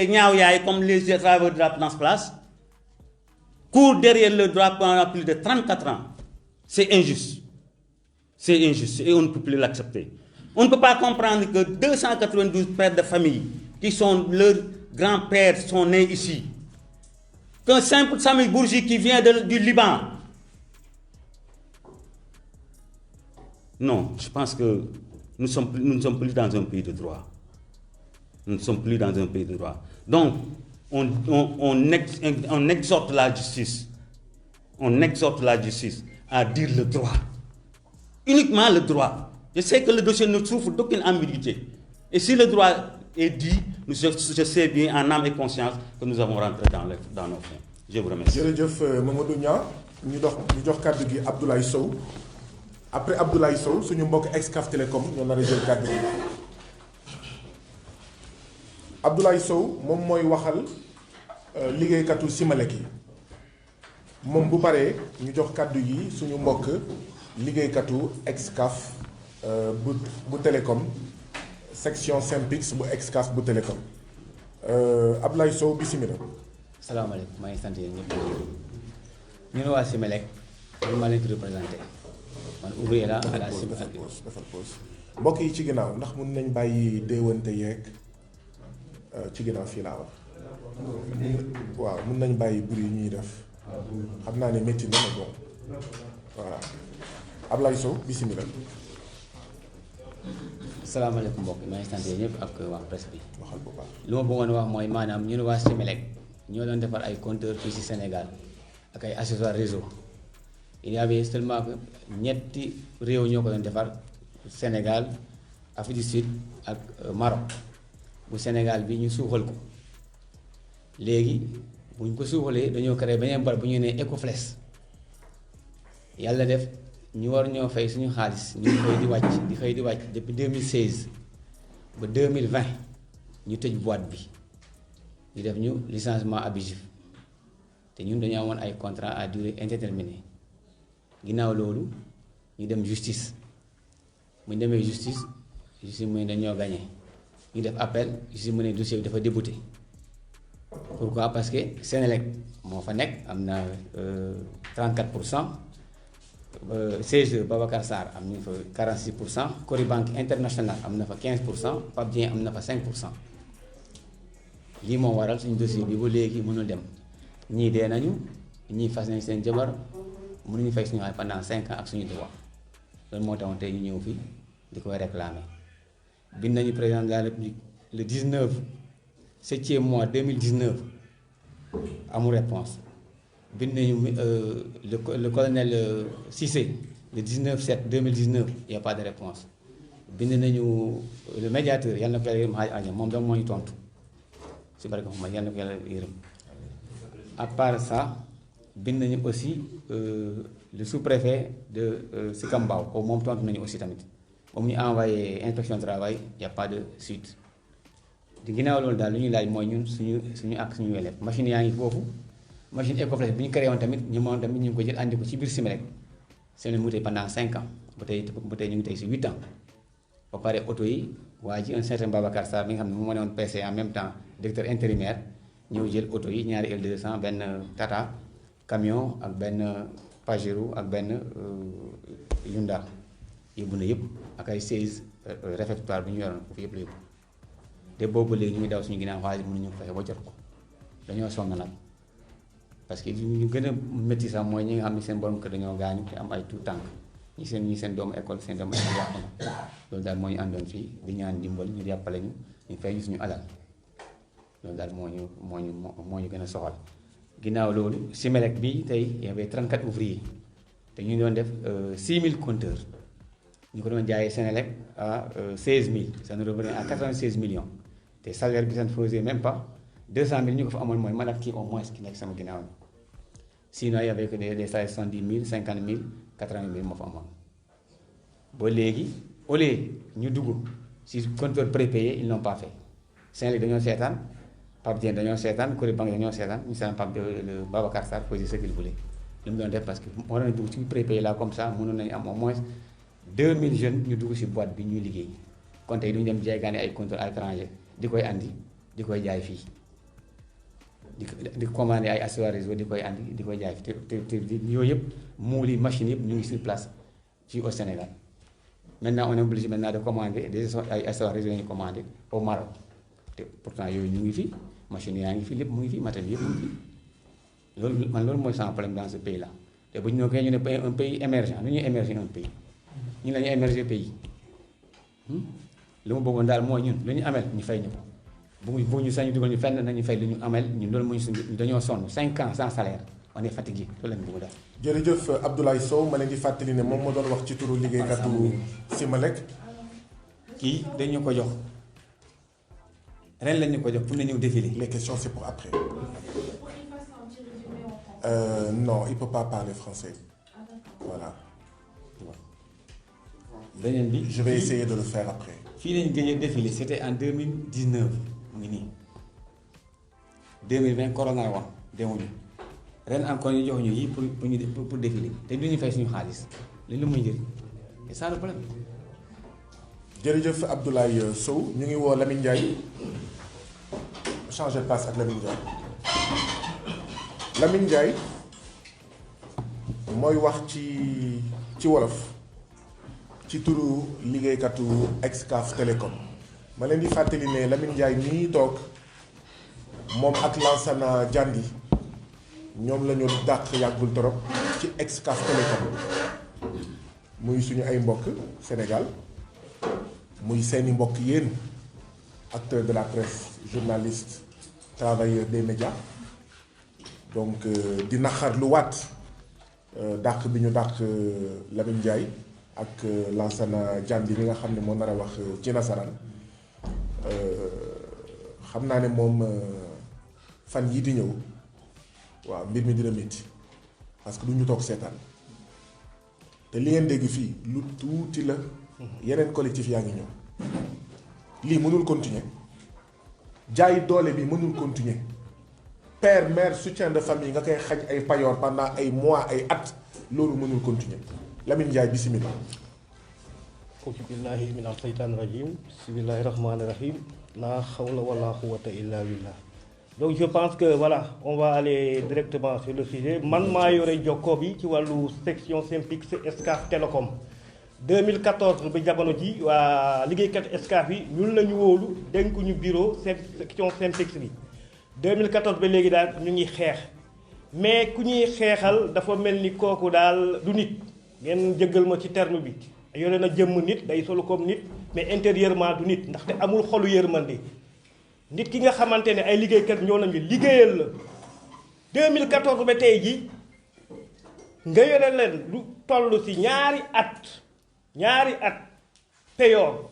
D: Niaouyaï, comme les travailleurs de la Place, court derrière le droit pendant plus de 34 ans. C'est injuste. C'est injuste et on ne peut plus l'accepter. On ne peut pas comprendre que 292 pères de famille qui sont leurs grands-pères sont nés ici. Qu'un simple Sami Bourgi qui vient du Liban. Non, je pense que nous ne sommes plus dans un pays de droit. Nous ne sommes plus dans un pays de droit. Donc, on exhorte la justice. On exhorte la justice à dire le droit. Uniquement le droit. Je sais que le dossier ne souffre d'aucune ambiguïté. Et si le droit est dit, je sais bien en âme et conscience que nous avons rentré dans nos fonds. Je vous remercie.
A: jërëjëf Mamadou Niang ñu jox kàddu gi Abdoulaye Sow après Abdoulaye Sow suñu mbokk Excaf Télécom ñoo nar a jël kàddu gi Abdoulaye Sow moom mooy waxal liggéeykatu Simelec yi moom bu paree ñu jox kàddu gi suñu mbokk liggéeykatu Excaf bu Télécom section Synpics bu Excaf bu Télécom Abdoulaye Sow bismillah.
E: salaamaaleykum maa ngi sant yéen ñëpp ñun waa Simelec ñu ma leen di représenté man ouvrier la à la Simelec.
A: defal pause mbokk yi ci ginnaaw ndax mun nañ bàyyi déewante yeeg ci ginnaaw fii laa wax waaw mun nañ bàyyi bruit yi ñuy def xam naa ne métti na ma bon voilà Ablaye Sow bismillah.
E: salaamaaleykum mbokk yi maa ngi sant yéen ñëpp ak waa presse bi.
A: waxal bu baax
E: li ma bëggoon wax mooy maanaam ñun waa Simelec ñoo doon defar ay compteurs fii ci Sénégal ak ay accessoires réseau il y avait seulement ñetti réew ñoo ko doon defar Sénégal Afrique du Sud ak Maroc bu Sénégal bi ñu suuxal ko léegi bu ñu ko suuxalee dañoo créé beneen barab bu ñu nee Ecoflex yàlla def ñu war ñoo fay suñu xaalis ñu xëy di wàcc depuis 2016 ba 2020 ñu tëj boîte bi. ñu def ñu licenciement abusif te ñun dañoo amoon ay contrat à durée indéterminée ginnaaw loolu ñu dem justice bu ñu demee justice mu ne dañoo gagné ñu def appel justice mu ne dossier bi dafa débouté pourquoi parce que Senelec moo fa nekk am na 34%, CGE Babacar Sarr am na fa 46%, Coribanque International am na fa 15%, Pape Dieng am na fa 5%. lii moo waral suñu dossier bi ba léegi mënul dem ñii dee nañu ñii fas nañ seen jabar mënuñu fay suñu xaalis pendant 5 ans ak suñu droit loolu moo taxoon tey ñu ñëw fii di koy réclamer. bind nañu président de la République le 19 7e mois 2019 amul réponse bind nañu le colonel Cissé le 19/7 2019 il n'y a pas de réponse bind nañu le médiateur yàlla na ko yàlla moom dama moo ñu tontu. si barke Muhammad yàlla na ko yàlla yërëm à part ça bind nañu aussi le sous-préfet de Sicap Mbao ko moom tontu nañu aussi tamit moom ñu envoyé inspection travail y a pas de suite di ginnaaw loolu daal lu ñuy laaj mooy ñun suñu ak suñu élève machine yaa ngi foofu machine Ecoflex bi ñu créé woon tamit ñu moom tamit ñu ngi ko jël andi ko ci biir Simelec seen mu tey pendant 5 ans ba tey ñu ngi tey si 8 ans ba pare oto yi waa ji un certain Babacar Sarr bi nga xam ne moom moo ne woon PC en même temps directeur intérimaire ñëw jël oto yi ñaari L200 benn Tata camion ak benn Pajero ak benn Hyundai yóbbu na yëpp ak ay 16 réfectoire bi ñu yoroon foofu yëpp la yóbbu te boobu léegi ñu ngi daw suñu ginnaaw xaalis mënuñu fexe ba jot ko dañoo sonn nag parce que ñu gën a métti sax mooy ñi nga xam ne seen borom kër dañoo gaañu te am ay tout tànk ñi seen doomu école seen doomu école yàqu na loolu daal moo ñu àndoon fii di ñaan dimbal ñu jàppale ñu fay ñu suñu alal loolu daal moo ñu gën a soxal ginnaaw loolu Simelec bi tey y avait 34 ouvriers te ñu doon def 6000 compteurs ñu ko doon jaayee Senelec à 16000 ça nous revenait à 96 millions te salaire bi ça ne faisait même pas 200 000 ñu ko fa amoon mooy man ak kii au moins ki nekk sama ginnaaw sinon y avait que des salaires 70 000 50 000 80 000 moo fa amoon ba léegi au lieu ñu dugg si compteur prépayé ils n'ont pas fait Senelec dañoo seetaan Pape Dieng dañoo seetaan Coribanque dañoo seetaan ñu seetaan Pape le Babacar Sarr faisait ce qu'il voulait lu mu doon def parce que moo doon dugg ci prépayé là comme ça mënoon nañu am au moins 2000 jeunes ñu dugg si boîte bi ñuy liggéey kon tey duñu dem jaay gaane ay compteur à l'étranger di koy andi di koy jaay fii di commandé ay accessoires réseau di koy andi di koy jaay te yooyu yëpp moule yi machines yëpp ñu ngi sur place fii au Sénégal maintenant on est obligé maintenant de commander ay accessoires réseau yi ñu commandé au Maroc te pourtant yooyu ñu ngi fi machines yaa ngi fi lépp mu ngi fi matériel yëpp mu ngi fi loolu mooy sans problème dans ce pays là te bu ñu ñëwee ñu ne un pays émergent nu ñuy émerger un pays ñu la ñu émerger pays li mu bëggoon daal mooy ñun lu ñu amel ñu fay ñu ko bu ñu sañu dugal ñu fenn nañu fay lu ñu amel ñun loolu mooy suñu dañoo sonn 5 ans sans salaire on est fatigué loolu lañ bëgg daal.
A: jërëjëf Abdoulaye Sow ma leen di fàttali ne moom moo doon wax ci turu liggéeykatu Simalek.
E: kii dañu ko jox ren lañ ñu ko jox pour na ñëw défilé.
A: Les questions c'est pour après. Non il peut pas parler français. Voilà.
E: beneen bi
A: je vais essayer de le faire après.
E: fii lañu gëj a défilé c'était en 2019 mu ngi nii 2020 corona woon demuñu ren encore ñu jox ñu yi pour défilé te du ñu fay suñu xaalis li lu muy njëriñ c'est ça le problème.
A: jërëjëf Abdoulaye Sow ñu ngi woo Lamine Ndiaye changer de place ak Lamine Ndiaye Lamine Ndiaye mooy wax ci wolof ci turu liggéeykatu Excaf Télécom ma leen di fàttali ne Lamine Ndiaye mii toog moom ak Lansana Diandi ñoom la ñu dàq yàggul torop ci Excaf Télécom muy suñu ay mbokk Sénégal muy seeni mbokk yéen acteurs de la presse journalistes travailleurs des médias donc di naxar lu waat dàq bi ñu dàq Lamine Ndiaye ak Lansana Diandi mi nga xam ne moo nar a wax ci nasaraan xam naa ne moom fan yii di ñëw waaw mbir mi dina métti parce que du ñu toog seetaan te li ngeen dégg fii lu tuuti la yeneen collectif yaa ngi ñëw lii mënul continuer jaay doole bi mënul continuer père mère soutien de famille nga koy xaj ay payoor pendant ay mois ay at loolu mënul continuer Lamine Ndiaye bismillah.
F: auzu billahi mina shaytaani rajim bismillahi rahmaani rahim la hawla wala quwwata illa billah. Donc je pense que voilà on va aller directement sur le sujet man maa yore jokkoo bi ci wàllu section Synpics Excaf Télécom 2014 ba jamono ji waa liggéeykat Excaf yi ñun lañu wóolu dénk ñu bureau section Synpics bi 2014 ba léegi daal ñu ngi xeex mais ku ñuy xeexal dafa mel ni kooku daal du nit ngeen jëggal ma ci terme bi yore na jëmm nit day solu comme nit mais intérieurement du nit ndaxte amul xolu yërmande nit ki nga xamante ne ay liggéeykat ñoo nañu liggéeyal la 2014 ba tey ji nga yore leen lu toll ci ñaari at payoor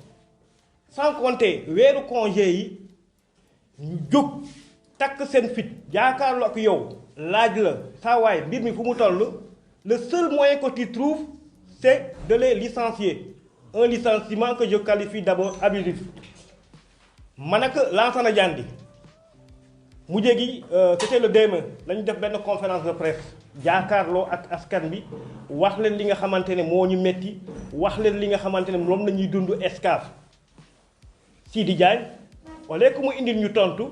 F: sans compter weeru congé yi ñu jóg takk seen fit jaakaarloo ak yow laaj la saa waay mbir mi fu mu toll le seul moyen que tu trouves c'est de les licencier un licenciement que je qualifie d'abord abusif man ak Lansana Diandi mujjee gi c'était le demain la ñu def benn conférence de presse jaakaarloo ak askan bi wax leen li nga xamante ne moo ñu metti wax leen li nga xamante ne moom la ñuy dund Excaf Sidi Diagne au lieu que mu indil ñu tontu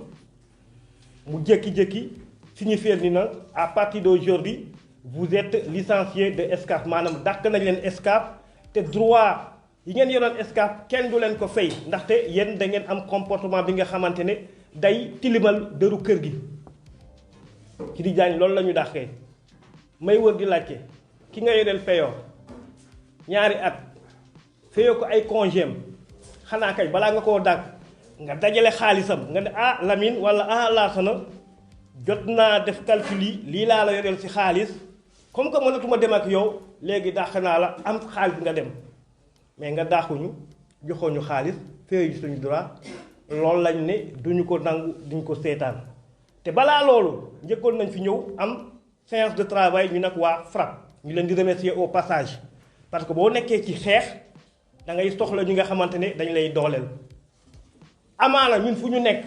F: mu jékki-jékki signifier ni na à partir d'aujourd'hui vous êtes licencié de Excaf maanaam dàq nañ leen Excaf te droit yi ngeen yoroon Excaf kenn du leen ko fay ndaxte yéen da ngeen am comportement bi nga xamante ne day tilimal dëru kër gi Sidi Diagne loolu la ñu dàqee may wër di laajte ki nga yoreel payoor ñaari at fayoo ko ay congéem xanaa kay balaa nga koo dàq nga dajale xaalisam nga ne ah Lamine wala Lansana jot naa def calcul yi lii laa la yoreel ci xaalis comme que mënatuma dem ak yow léegi dàq naa la am xaalis nga dem mais nga dàquñu joxoo ñu xaalis fayoo suñu droit loolu lañ ne duñu ko nangu duñu ko seetaan te balaa loolu njëkkoon nañ fi ñëw am séance de travail ñu nag waa FRAPP ñu leen di remercier au passage parce que boo nekkee ci xeex da ngay soxla ñi nga xamante ne dañ lay dooleel amaana ñun fu ñu nekk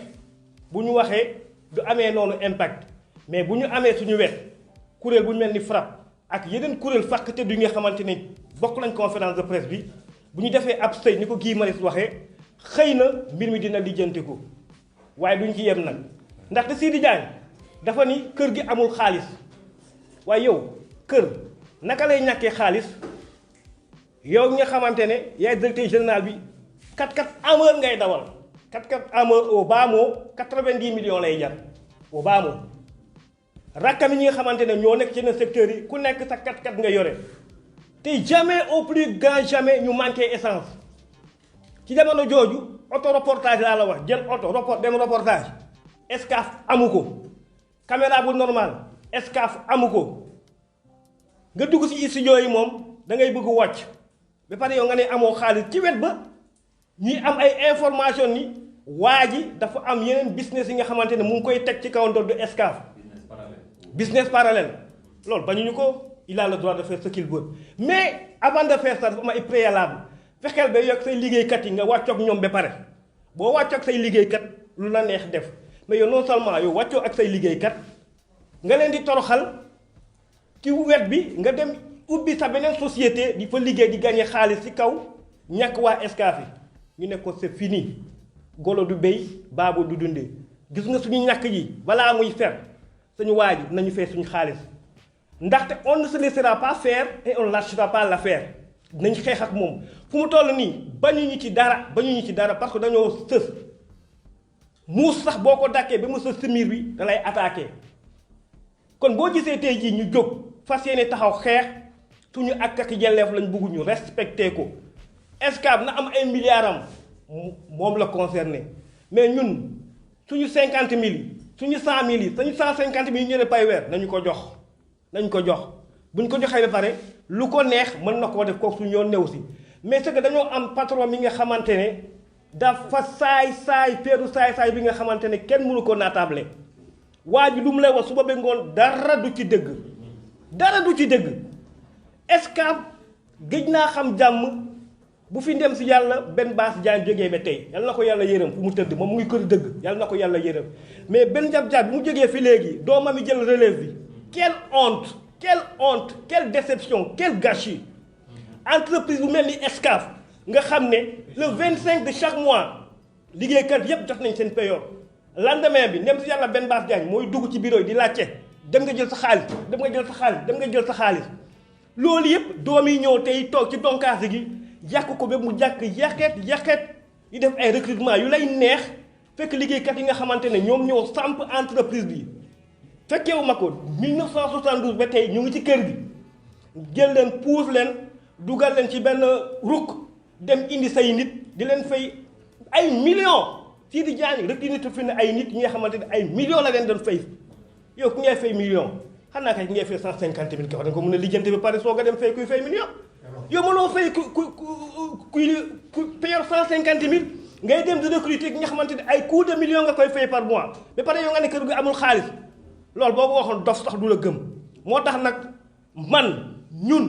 F: bu ñu waxee du amee noonu impact mais bu ñu amee suñu wet kuréel bu ñu mel ni FRAPP ak yeneen kuréel fàqte du nga xamante ne bokk nañ conférence de presse bi bu ñu defee ab sëy ni ko Guy Marius waxee xëy na mbir mi dina lijjantiku waaye duñ ci yem nag ndaxte Sidi Diagne dafa ni kër gi amul xaalis waaye yow kër naka lay ñàkkee xaalis yow nga xamante ne yaay directeur général bi 4x4 Hummer ngay dawal 4x4 Hummer au bas mot 90 millions lay jar au bas mot rakkam yi ñi nga xamante ne ñoo nekk ci yenn secteurs yi ku nekk sa 4x4 nga yore te jamais au plus grand jamais ñu manqué essence ci jamono jooju auto reportage laa la wax jël auto dem reportage Excaf amu ko caméra bu normal Excaf amu ko nga dugg ci studio yi moom da ngay bëgg wàcc ba pare yow nga ne amoo xaalis ci wet ba ñuy am ay information ni waa ji dafa am yeneen business yi nga xamante ne mu ngi koy teg ci kaw ndodd Excaf business parallèle loolu bañuñu ko il a le droit de faire ce qu'il veut mais avant de faire ça dafa am ay préalable fexeel ba yokk say liggéeykat yi nga wàccoog ñoom ba pare boo wàccoog say liggéeykat lu la neex def mais yow non seulement yow wàccoo ak say liggéeykat nga leen di toroxal ci wet bi nga dem ubbi sa beneen société di fa liggéey di gagné xaalis ci kaw ñàkk waa Excaf yi ñu ne ko c'est fini golo du béy baabu du dundee gis nga suñu ñàkk ji balaa muy fer suñu waa ji nañu fay suñu xaalis ndaxte on ne se laissera pas faire et on ne lâchera pas l'affaire dinañ xeex ak moom fu mu toll nii bañuñu ci dara parce que dañoo sës muus sax boo ko dàkkee ba mu sës si miir bi da lay attaqué kon boo gisee tey jii ñu jóg fas yéene taxaw xeex suñu ak yelleef lañ bëgg ñu respecté ko Excaf na am ay milliards am moom la concerné mais ñun suñu 50 000 yi suñu 100 000 yi suñu 150 000 yi ñu ne pay weer nañu ko jox buñ ko joxee ba pare lu ko neex mën na koo def kooku suñu yoon new si mais c'est que dañoo am patron mi nga xamante ne dafa saay bi nga xamante ne kenn mënu ko naatable waa ji lu mu lay wax suba ba ngoon dara du ci dëgg Excaf gëj naa xam jàmm bu fi ndem si yàlla benn baas jaan jógee ba tey yal na ko yàlla yërëm fu mu tëdd moom mu ngi kër dëgg yal na ko yàlla yërëm mais benn jab-jab bi mu jógee fi léegi doomam yi jël relève bi quelle honte quelle déception quel gâchis entreprise bu mel ni Excaf nga xam ne le 25 de chaque mois liggéeykat yépp jot nañ seen payoor lendemain bi ndem si yàlla benn baas jaan mooy dugg ci bureau yi di laajte dem nga jël sa xaalis loolu yëpp doom yi ñëw tey toog ci donkaase gi yàq ko ba mu jàkk yàqeet di def ay recrutement yu lay neex fekk liggéeykat yi nga xamante ne ñoom ñoo samp entreprise bi fekkewu ma ko 1972 ba tey ñu ngi ci kër gi jël leen puus leen dugal leen ci benn rukk dem indi say nit di leen fay ay millions fii di jaani rek nit fi ne ay nit ñi nga xamante ne ay millions la leen doon fay yow ku ngay fay millions xanaa kay ngay fay 150 000 ko dañ ko mën a lijjanti ba pare soo ko dem fay kuy fay million yow mënoo fay ku payeur 150 000 ngay dem di recruter ki nga xamante ne ay coût de million nga koy fay par mois ba pare yow nga ne kër gi amul xaalis loolu boo ko waxoon dof sax du la gëm moo tax nag man ñun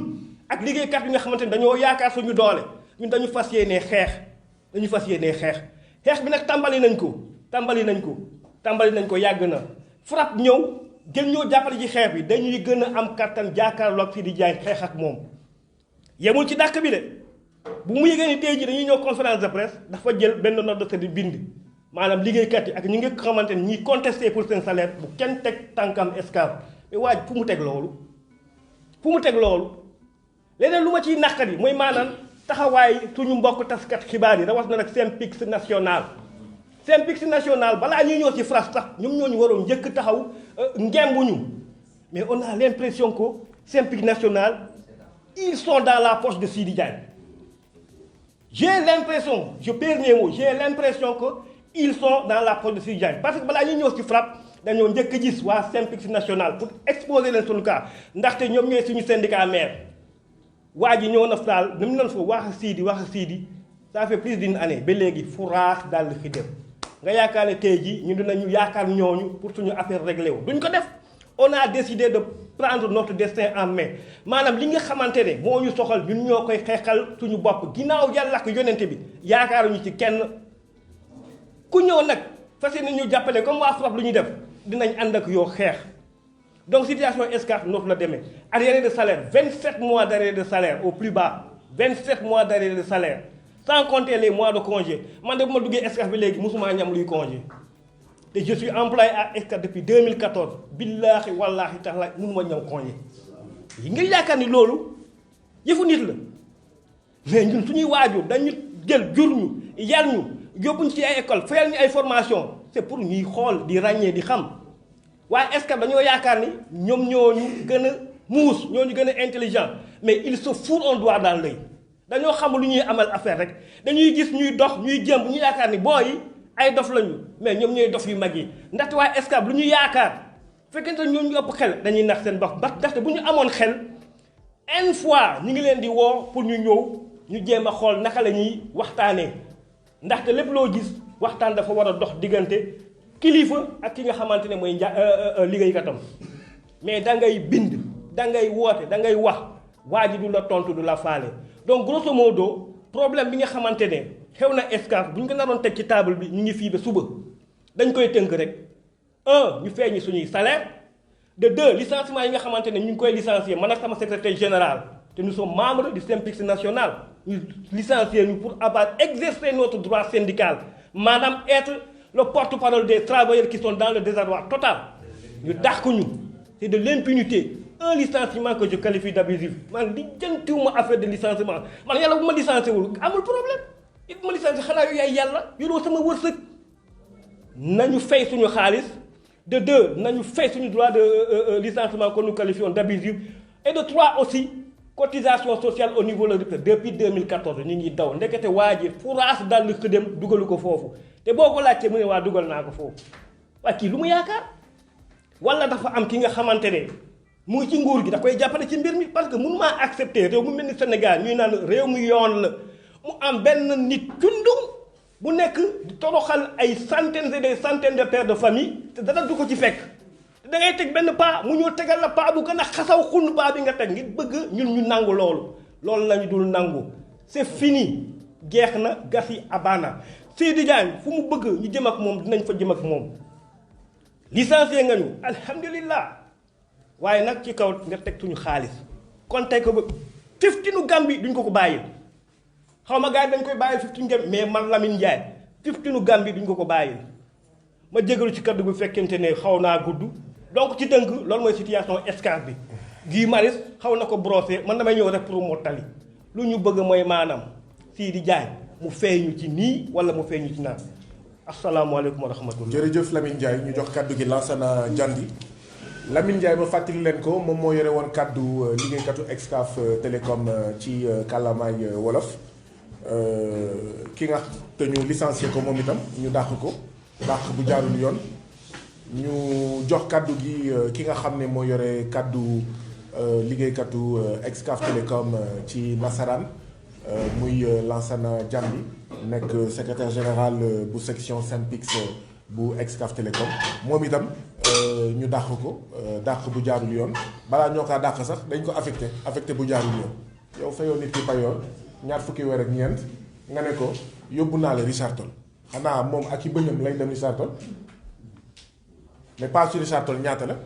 F: ak liggéeykat yi nga xamante ne dañoo yaakaar suñu doole ñun dañu fas yéenee xeex bi nag tàmbali nañ ko yàgg na FRAPP ñëw gën ñoo jàppale ci xeex bi dañuy gën a am kattan jàkkaarloog fii di jaay xeex ak moom yemul ci dàkk bi de bu mu yëgee ni tey jii dañuy ñëw conférence de presse dafa jël benn note de service bind maanaam liggéeykat yi ak ñi nga xamante ne ñiy contesté pour seen salaire bu kenn teg tànkam Excaf mais waaj fu mu teg loolu leneen lu ma ciy naqari mooy maanaam taxawaay suñu mbokk taskat xibaar yi rawat na nag SYNPICS national balaa ñuy ñëw ci FRAPP sax ñoom ñoo ñu waroon njëkk taxaw ngembuñu mais on a l'impression que SYNPICS national ils sont dans la poche de Sidi Diagne j'ai l'impression que ils sont dans la poche de Sidi Diagne parce que balaa ñuy ñëw ci FRAPP dañoo njëkk gis waa SYNPICS national pour exposer leen sunu cas ndaxte ñoom ñooy suñu syndicat maire waa ji ñëw na saal ni mu leen fa wax a Sidi ça fait plus d'une année ba léegi furaas daal di fi dem nga yaakaar ne tey jii ñu dinañu yaakaar ñooñu pour suñu affaire réglé wu duñ ko def on a décidé de prendre notre destin en main maanaam li nga xamante ne moo ñu soxal ñun ñoo koy xeexal suñu bopp ginnaaw yàlla ak yonente bi yaakaaruñu ci kenn ku ñëw nag fas yéene ñu jàppale comme waa FRAPP lu ñuy def dinañ ànd ak yow xeex donc situation Excaf noonu la demee arriéré de salaire 27 mois d'arriéré de salaire au plus bas 27 mois d'arriéré de salaire sans compter les mois de congé man de bu ma duggee Excaf bi léegi mosuma ñam luy congé te je suis employé à Excaf depuis 2014 billaahi wallaahi taala mënuma ñëw congé yi nga yaakaar ni loolu yëfu nit la mais ñun suñuy waajur dañu jël jur ñu yar ñu yóbbuñ ci ay école fayal ñu ay formation c'est pour ñuy xool di ràññee di xam waaye Excaf dañoo yaakaar ni ñoom ñoo ñu gën a muus ñoo ñu gën a intelligent mais il se fout un doigt dans l'œil dañoo xam lu ñuy amal affaire rek dañuy gis ñuy dox ñuy jëm ñu yaakaar ni booy yi ay dof lañu mais ñoom ñooy dof yu mag yi ndaxte waaye Excaf lu ñu yaakaar fekkente ñoom ñu ëpp xel dañuy nax seen bopp ndaxte bu ñu amoon xel une fois ñu ngi leen di woo pour ñu ñëw ñu jéem a xool naka la ñuy waxtaanee ndaxte lépp loo gis waxtaan dafa war a dox diggante kilifa ak ki nga xamante ne mooy liggéeykatam mais da ngay bind da ngay woote da ngay wax waa ji du la tontu du la faale donc grosso modo problème bi nga xamante ne xew na Excaf bu ñu ko naroon teg ci table bi ñu ngi fii ba suba dañ koy tënk rek ñu feeñi suñuy salaire de 2 licenciement yi nga xamante ne ñu ngi koy licencier man ak sama secrétaire général te nous sommes membres du SYNPICS national ñu licencier ñu pour avoir exercé notre droit syndical maanaam être le porte-parole des travailleurs qui sont dans le désarroi total ñu dàq ñu c'est de l'impunité un licenciement que je qualifie d'abusif man li jëntiwuma affaire de licenciement man yàlla bu ma licencié wul amul problème it ma licencié xanaa yow yaay yàlla yoroo sama wërsëg nañu fay suñu xaalis de 2 nañu fay suñu droit de licenciement que nous qualifions d'abusif et de 3 aussi cotisation sociale au niveau de depuis 2014 ñu ngi daw ndekete waa ji furaas daal di dem dugalu ko foofu te boo ko laajtee mu ne waa dugal naa ko foofu waaye kii lu mu yaakaar wala dafa am ki nga xamante ne mu ngi ci nguur gi da koy jàppale ci mbir mi parce que mënu maa accepter réew mu mel ni Sénégal ñuy naan réew mu yoon la mu am benn nit cundum bu nekk di toroxal ay centaines et des centaines de pères de famille te dara du ko ci fekk da ngay teg benn paa mu ñëw tegal la paa bu gën a xasaw xunn paa bi nga teg ngir bëgg ñun ñu nangu loolu lañu dul nangu c'est fini jeex na gasi abana Seydi Diagne fu mu bëgg ñu jëm ak moom dinañ fa jëm ak moom licencié nga ñu alhamdulillah waaye nag ci kaw nga teg suñu xaalis kon tey ko ba 15 Gambie duñ ko bàyyil xaw ma gars yi dañ koy bàyyil 15 Gambie mais man Lamine Ndiaye 15 Gambie duñ ko bàyyil ma jégalu ci kaddu bu fekkente ne xaw naa gudd donc ci tënk loolu mooy situation Excaf bi Guy Marius xaw na ko brosser man damay ñëw rek pour mottali lu ñu bëgg mooy maanaam Seydi Diagne mu feeñu ci nii wala mu feeñu ci naan asalaamaaleykum wa rahmatullah.
A: jërëjëf Lamine Ndiaye ñu jox kaddu gi Lansana Diandy Lamine Ndiaye ma fàttali leen ko moom moo yore woon kaddu liggéeykatu Excaf Télécom ci kàllaamaay wolof ki nga te ñu licencié ko moom itam ñu dàq bu jaarul yoon ñu jox kaddu gi ki nga xam ne moo yore kaddu liggéeykatu Excaf Télécom ci nasaraan muy Lansana Diandy nekk secrétaire général bu section SYNPICS bu Excaf Télécom moom itam ñu dàq bu jaarul yoon balaa ñoo kaa dàq sax dañ ko affecté bu jaarul yoon yow fayoo nit ki payoor ñaar fukki weer ak ñeent nga ne ko yóbbu naa la Richard Toll xanaa moom ak i bëñam lay dem Richard Toll mais pas ci Richard Toll ñaata la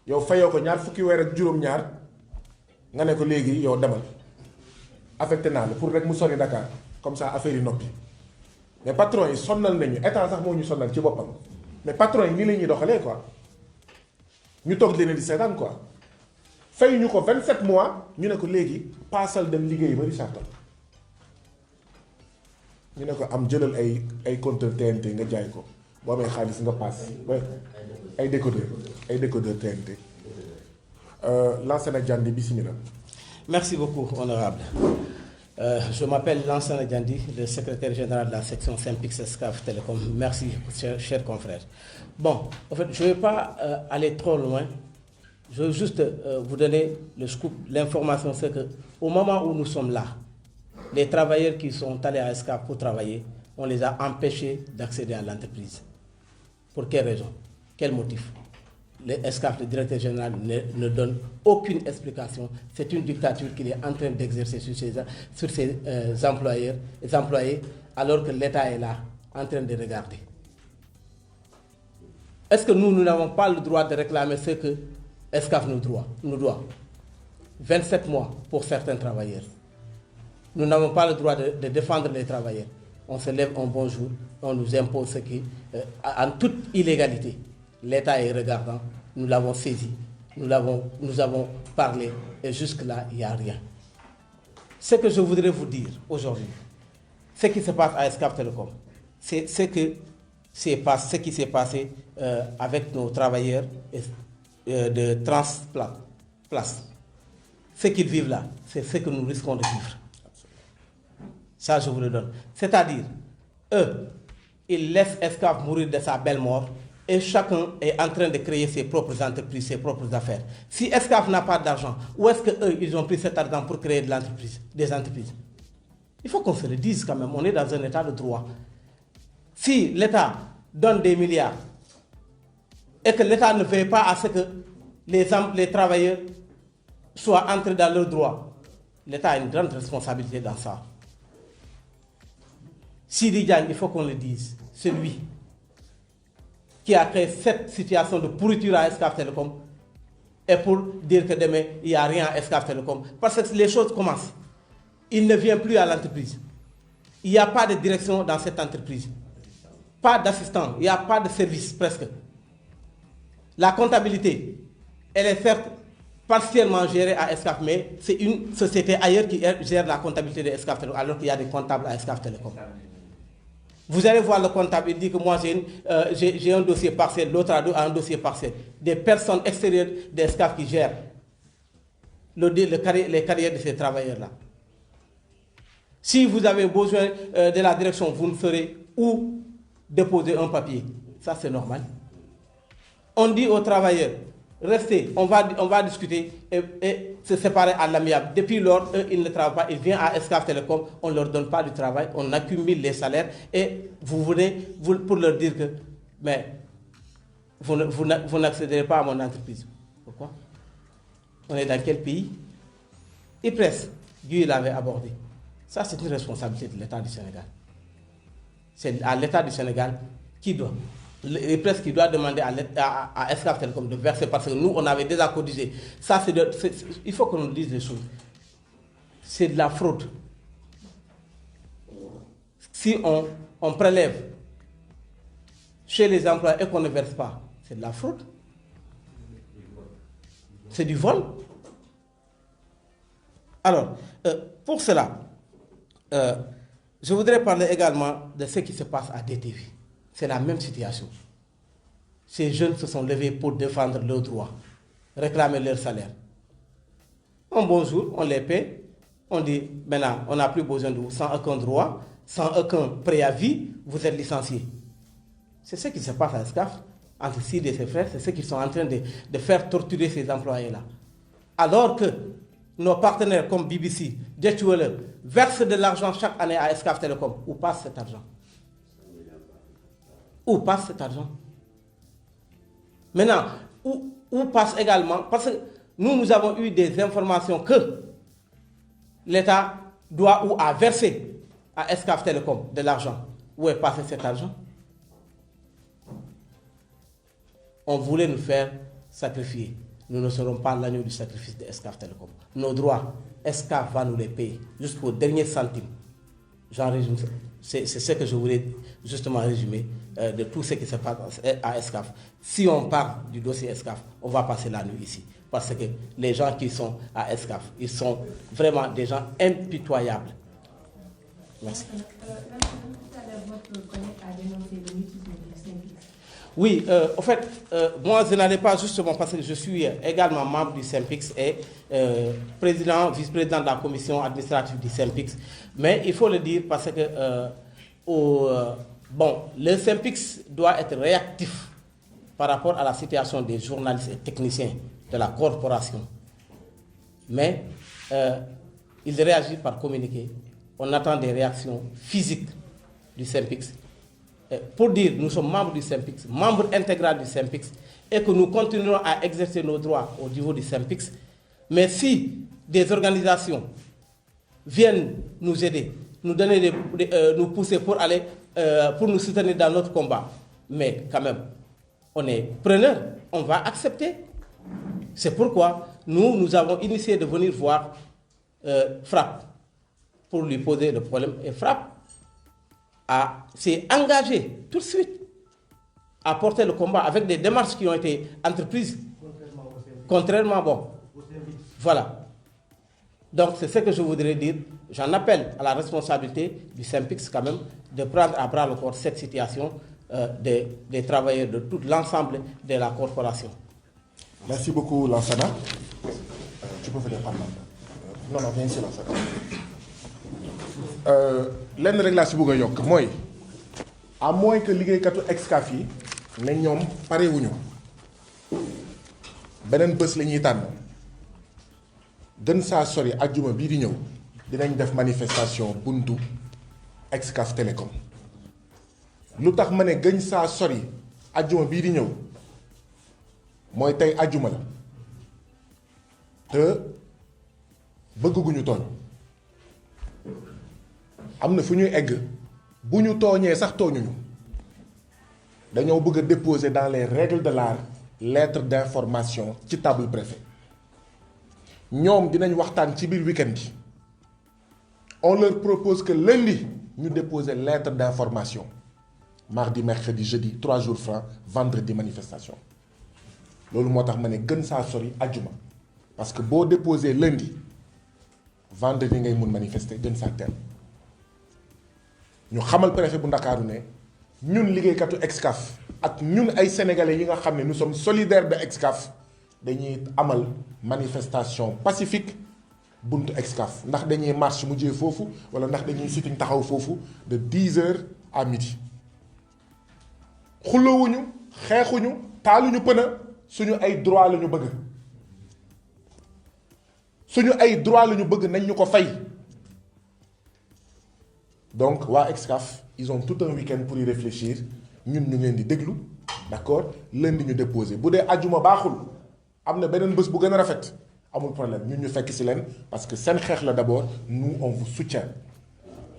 A: yow fayoo ko ñaar fukki weer ak juróom-ñaar nga ne ko léegi yow demal affecté naa la pour rek mu sori Dakar comme ça affaire yi noppi mais patron yi sonnal nañu état sax moo ñu sonnal ci boppam mais patron yi nii la ñuy doxalee quoi ñu toog leen di seetaan quoi fay ñu ko 27 mois ñu ne ko léegi paasal dem liggéey ba Richard Toll ñu ne ko am jëlal ay compteur TNT nga jaay ko boo amee xaalis nga paas ba ay décodeur TNT Lansana Diandy bismillah.
C: Merci beaucoup, honorable. Je m'appelle Lansana Diandy, le secrétaire général de la section SYNPICS Excaf Télécom. Merci, chers confrères. Bon, en fait, je ne vais pas aller trop loin. Je veux juste vous donner le scoop, l'information, c'est qu'au moment où nous sommes là, les travailleurs qui sont allés à Excaf pour travailler, on les a empêchés d'accéder à l'entreprise. Pour quelle raison? Quel motif? Le Excaf, le directeur général, ne donne aucune explication. C'est une dictature qu'il est en train d'exercer sur ses employés, alors que l'État est là, en train de regarder. Est-ce que nous n'avons pas le droit de réclamer ce que Excaf nous doit? 27 mois pour certains travailleurs. Nous n'avons pas le droit de défendre les travailleurs.
G: on se lève un bon jour, on nous impose ce qui, en toute illégalité, l'État est regardant, nous l'avons saisi, nous avons parlé, et jusque-là, il n'y a rien. Ce que je voudrais vous dire aujourd'hui, ce qui se passe à Excaf Telecom, c'est ce qui s'est passé avec nos travailleurs de Transplace. Ce qu'ils vivent là, c'est ce que nous risquons de vivre. Ça, je vous le donne. C'est-à-dire, eux, ils laissent Excaf mourir de sa belle mort et chacun est en train de créer ses propres entreprises, ses propres affaires. Si Excaf n'a pas d'argent, où est-ce qu'eux, ils ont pris cet argent pour créer des entreprises? Il faut qu'on se le dise quand même, on est dans un état de droit. Si l'État donne des milliards et que l'État ne veille pas à ce que les travailleurs soient entrés dans leurs droits, l'État a une grande responsabilité dans ça. Sidi Diagne, il faut qu'on le dise, celui qui a créé cette situation de pourriture à Excaf Telecom, et pour dire que demain, il n'y a rien à Excaf Telecom. Parce que les choses commencent. Il ne vient plus à l'entreprise. Il n'y a pas de direction dans cette entreprise. Pas d'assistant, il n'y a pas de service presque. La comptabilité, elle est certes partiellement gérée à Excaf, mais c'est une société ailleurs qui gère la comptabilité de Excaf Telecom, alors qu'il y a des comptables à Excaf Telecom. Vous allez voir le comptable, il dit que moi j'ai un dossier partiel, l'autre a un dossier partiel. Des personnes extérieures d'Excaf qui gèrent les carrières de ces travailleurs-là. Si vous avez besoin de la direction, vous ne saurez où déposer un papier. Ça, c'est normal. On dit aux travailleurs, restez, on va discuter et se séparer à l'amiable. Depuis lors, eux, ils ne travaillent pas, ils viennent à Excaf Telecom, on ne leur donne pas du travail, on accumule les salaires et vous venez pour leur dire que mais vous n'accéderez pas à mon entreprise. Pourquoi? On est dans quel pays? IPRES, Dieu l'avait abordé. Ça, c'est une responsabilité de l'État du Sénégal. C'est à l'État du Sénégal qui doit. IPRES qui doit demander à Excaf Telecom de verser parce que nous, on avait déjà cotisé. Ça, il faut qu'on nous dise les choses. C'est de la fraude. Si on prélève chez les employés et qu'on ne verse pas, c'est de la fraude. C'est du vol. Alors, pour cela, je voudrais parler également de ce qui se passe à DTV. C'est la même situation. Ces jeunes se sont levés pour défendre leurs droits, réclamer leur salaire. Un bon jour, on les paie, on dit maintenant, on n'a plus besoin de vous, sans aucun droit, sans aucun préavis, vous êtes licenciés. C'est ce qui se passe à Excaf, entre Sid et ses frères, c'est ce qu'ils sont en train de faire torturer ces employés-là. Alors que nos partenaires comme BBC, Jetwell, versent de l'argent chaque année à Excaf Telecom, où passe cet argent? Où passe cet argent? Maintenant, où passe également, parce que nous avons eu des informations que l'État doit ou a versé à Excaf Telecom de l'argent. Où est passé cet argent? On voulait nous faire sacrifier. Nous ne serons pas l'agneau du sacrifice de Excaf Telecom. Nos droits, Excaf va nous les payer jusqu'au dernier centime. J'en résume. C'est ce que je voulais justement résumer de tout ce qui se passe à Excaf. Si on parle du dossier Excaf, on va passer la nuit ici. Parce que les gens qui sont à Excaf, ils sont vraiment des gens impitoyables. Merci. Oui, en fait, moi je n'allais pas justement parce que je suis également membre du SYNPICS et vice-président de la commission administrative du SYNPICS. Mais il faut le dire parce que le SYNPICS doit être réactif par rapport à la situation des journalistes et techniciens de la corporation. Mais il réagit par communiqué. On attend des réactions physiques du SYNPICS. Pour dire nous sommes membres du SYNPICS, membres intégral du SYNPICS, et que nous continuerons à exercer nos droits au niveau du SYNPICS. Mais si des organisations viennent nous aider, nous donner nous pousser pour aller, pour nous soutenir dans notre combat, mais quand même, on est preneur, on va accepter. C'est pourquoi nous avons initié de venir voir Frappe pour lui poser le problème. Et Frappe s'est engagé tout de suite à porter le combat avec des démarches qui ont été entreprises. Contrairement, bon. Voilà. Donc c'est ce que je voudrais dire. J'en appelle à la responsabilité du SYNPICS quand même de prendre à bras le corps cette situation des travailleurs de tout l'ensemble de la corporation.
A: Merci beaucoup Lansana. Tu peux venir par là. Non, viens ici Lansana. Lenn rek laa si bëgg a yokk mooy à moins que liggéeykatu Excaf yi ne ñoom parewuñu beneen bés la ñuy tànn gën saa sori ajjuma bii di ñëw dinañ def manifestation buntu Excaf Télécom lu tax ma ne gën saa sori ajjuma bii di ñëw mooy tey ajjuma la te bëgguñu tooñ am na fu ñuy egg bu ñu tooñee sax tooñuñu dañoo bëgg a déposer dans les règles de l'art lettre d'information ci table préfet ñoom dinañ waxtaan ci biir week-end bi on leur propose que lundi ñu déposer lettre d'information mardi mercredi jeudi 3 jours francs vendredi manifestation loolu moo tax ma ne gën saa sori ajjuma parce que boo déposer lundi vendredi ngay mun manifester gën saa teel ñu xamal préfet bu Ndakaaru ne ñun liggéeykatu Excaf ak ñun ay sénégalais yi nga xam ne nous sommes solidaires de Excaf dañuy amal manifestation pacifique buntu Excaf ndax dañuy marche mujjee foofu wala ndax dañuy sitting taxaw foofu de 10h à midi xulloowuñu xeexuñu taaluñu pëna suñu ay droit la ñu bëgg suñu ay droit la ñu bëgg nañ ñu ko fay. Donc waa Excaf ils ont tout un week-end pour y réfléchir ñun ñu leen di déglu d'accord lundi ñu déposer bu dee ajuma baaxul am na beneen bés bu gën a rafet amul problème ñun ñu fekk ci leen parce que seen xeex la d'abord nous on vous soutient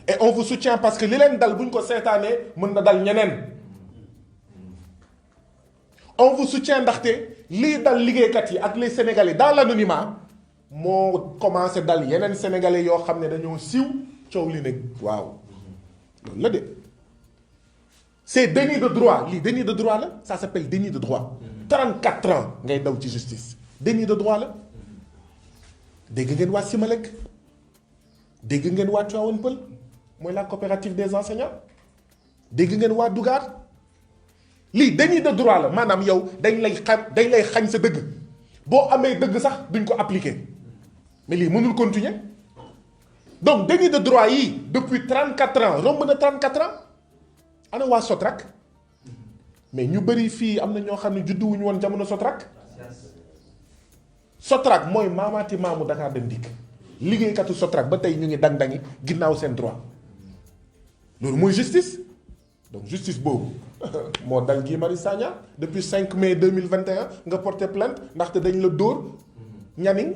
A: et on vous soutient parce que li leen dal bu ñu ko seetaanee mën na dal ñeneen on vous soutient ndaxte lii dal liggéeykat yi ak les Sénégalais dans l'anonymat moo commencé dal yeneen Sénégalais yoo xam ne dañoo siiw coow li ne waaw loolu la de c'est déni de droit lii déni de droit la ça s'appelle déni de droit 34 ans ngay daw ci justice déni de droit la dégg ngeen waa Simalek dégg ngeen waa Tivaouane Peulh mooy la coopérative des enseignants dégg ngeen waa Dougar lii déni de droit la maanaam yow dañ lay xañ sa dëgg boo amee dëgg sax duñ ko appliquer mais lii mënul continuer donc déni de droit yi depuis 34 ans romb na 34 ans ana waa Sotrac mais ñu bëri fii am na ñoo xam ne juddu wuñu woon jamono Sotrac Sotrac mooy maamaati maamu Dakar Dem Dikk liggéeykatu Sotrac ba tey ñu ngi dang-dangi ginnaaw seen droit loolu mooy justice donc justice boobu moo dal Guy Marius Sagna depuis 5 mai 2021 nga porté plainte ndaxte dañ la dóor ñaning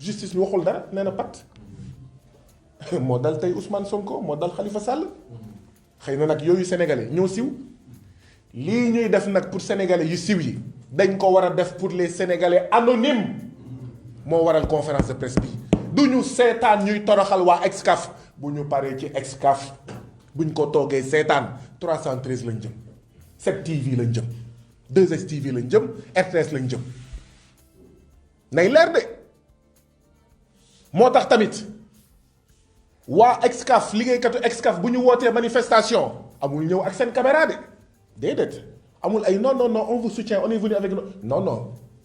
A: justice bi waxul dara nee na pat moo dal tey Ousmane Sonko moo dal Khalifa Sall xëy na nag yooyu sénégalais ñoo siw lii ñuy def nag pour sénégalais yu siw yi dañ ko war a def pour les sénégalais anonymes moo waral conférence de presse bi du ñu seetaan ñuy toroxal waa Excaf bu ñu paree ci Excaf buñ ko toogee seetaan 313 lañ jëm 7TV lañ jëm 2STV lañ jëm RTS lañ jëm nay leer de moo tax tamit waa Excaf liggéeykatu Excaf bu ñu wootee manifestation amul ñëw ak seen caméra de déedéet amul ay non on vous soutient on est venu avec non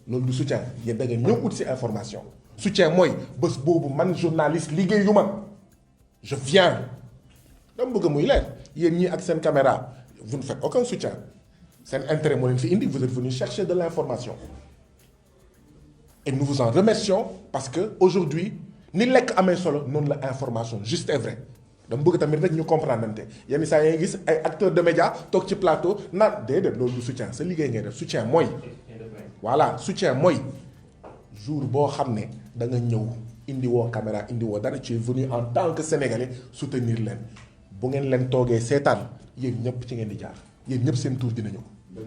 A: loolu du soutien yéen da ngeen ñëw ut ci information soutien mooy bés boobu man journaliste liggéeyu ma je viens dama bëgg muy leer yéen ñii ak seen caméra vous ne faites aucun soutien seen intérêt moo leen fi indi vous êtes venu chercher de l'information et nous vous en remercions parce que aujourd'hui ni lekk amee solo noonu la information juste et vrai dama bëgg tamit rek ñu comprendre nante yenn saa yi gis ay acteurs de médias toog ci plateau naan déedéet loolu du soutien sa liggéey ngay def soutien mooy voilà soutien mooy jour boo xam ne da nga ñëw indi woo caméra indi woo dara tu es venu en tant que sénégalais soutenir leen bu ngeen leen toogee seetaan yéen ñëpp ci ngeen di jaar yéen ñëpp seen tour dina ñëw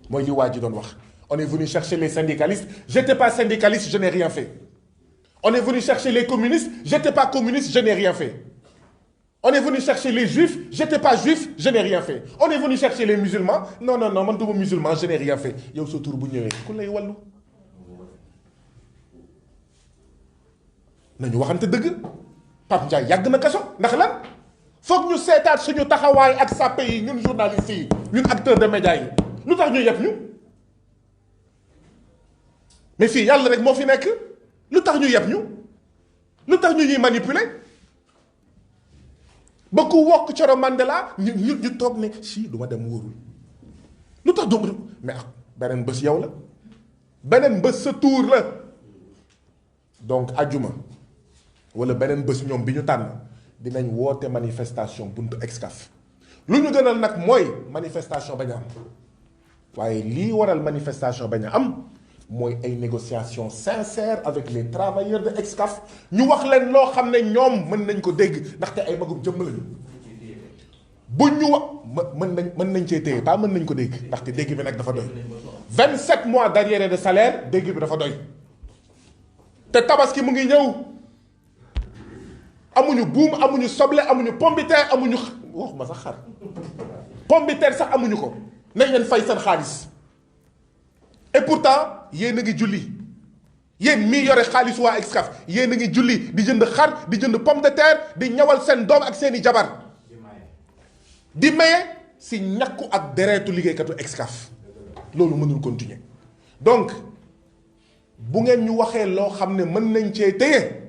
A: mooy li waa ji doon wax on est venu chercher les syndicalistes j'étais pas syndicaliste je n'ai rien fait on est venu chercher les communistes j'étais pas communiste je n'ai rien fait On est venu chercher les juifs, j'étais pas juif, je n'ai rien fait. On est venu chercher les musulmans, non, man duma musulman, je n'ai rien fait. Yow sa tur bu ñëwee ku lay wàllu. nañu waxante dëgg Pape Ndiaye yàgg na kaso ndax lan foog ñu seetaat suñu taxawaay ak sàppe yi ñun journalistes yi ñun acteurs de médias yi lu tax ñu yeb ñu mais fii yàlla rek moo fi nekk lu tax ñu yeb ñu lu tax ñu ñuy manipuler ba ku wokk Coro Mandela ñu toog ne si du ma dem wóorul lu tax du mais beneen bés yow la beneen bés sa tour la donc ajjuma wala beneen bés ñoom bi ñu tànn dinañ woote manifestation buntu Excaf lu ñu gënal nag mooy manifestation bañ a am waaye lii waral manifestation bañ a am mooy ay négociations sincères avec les travailleurs de Excaf ñu wax leen loo xam ne ñoom mën nañ ko dégg ndaxte ay magum jëmm lañu bu ñu wax mën nañ cee téye pas mën nañ ko dégg ndaxte dégg bi nag dafa doy 27 mois d'arriérés de salaire dégg bi dafa doy te tabaski mu ngi ñëw amuñu buum amuñu soble amuñu pomme de terre amuñu waxuma sax xar pomme de terre sax amuñu ko nañ leen fay seen xaalis et pourtant yéen a ngi julli yéen mii yore xaalis waa Excaf yéen a ngi julli di jënd xar di jënd pomme de terre di ñawal seen doom ak seeni jabar di maye si ñàkku ak deretu liggéeykatu Excaf loolu mënul continuer donc bu ngeen ñu waxee loo xam ne mën nañ cee téye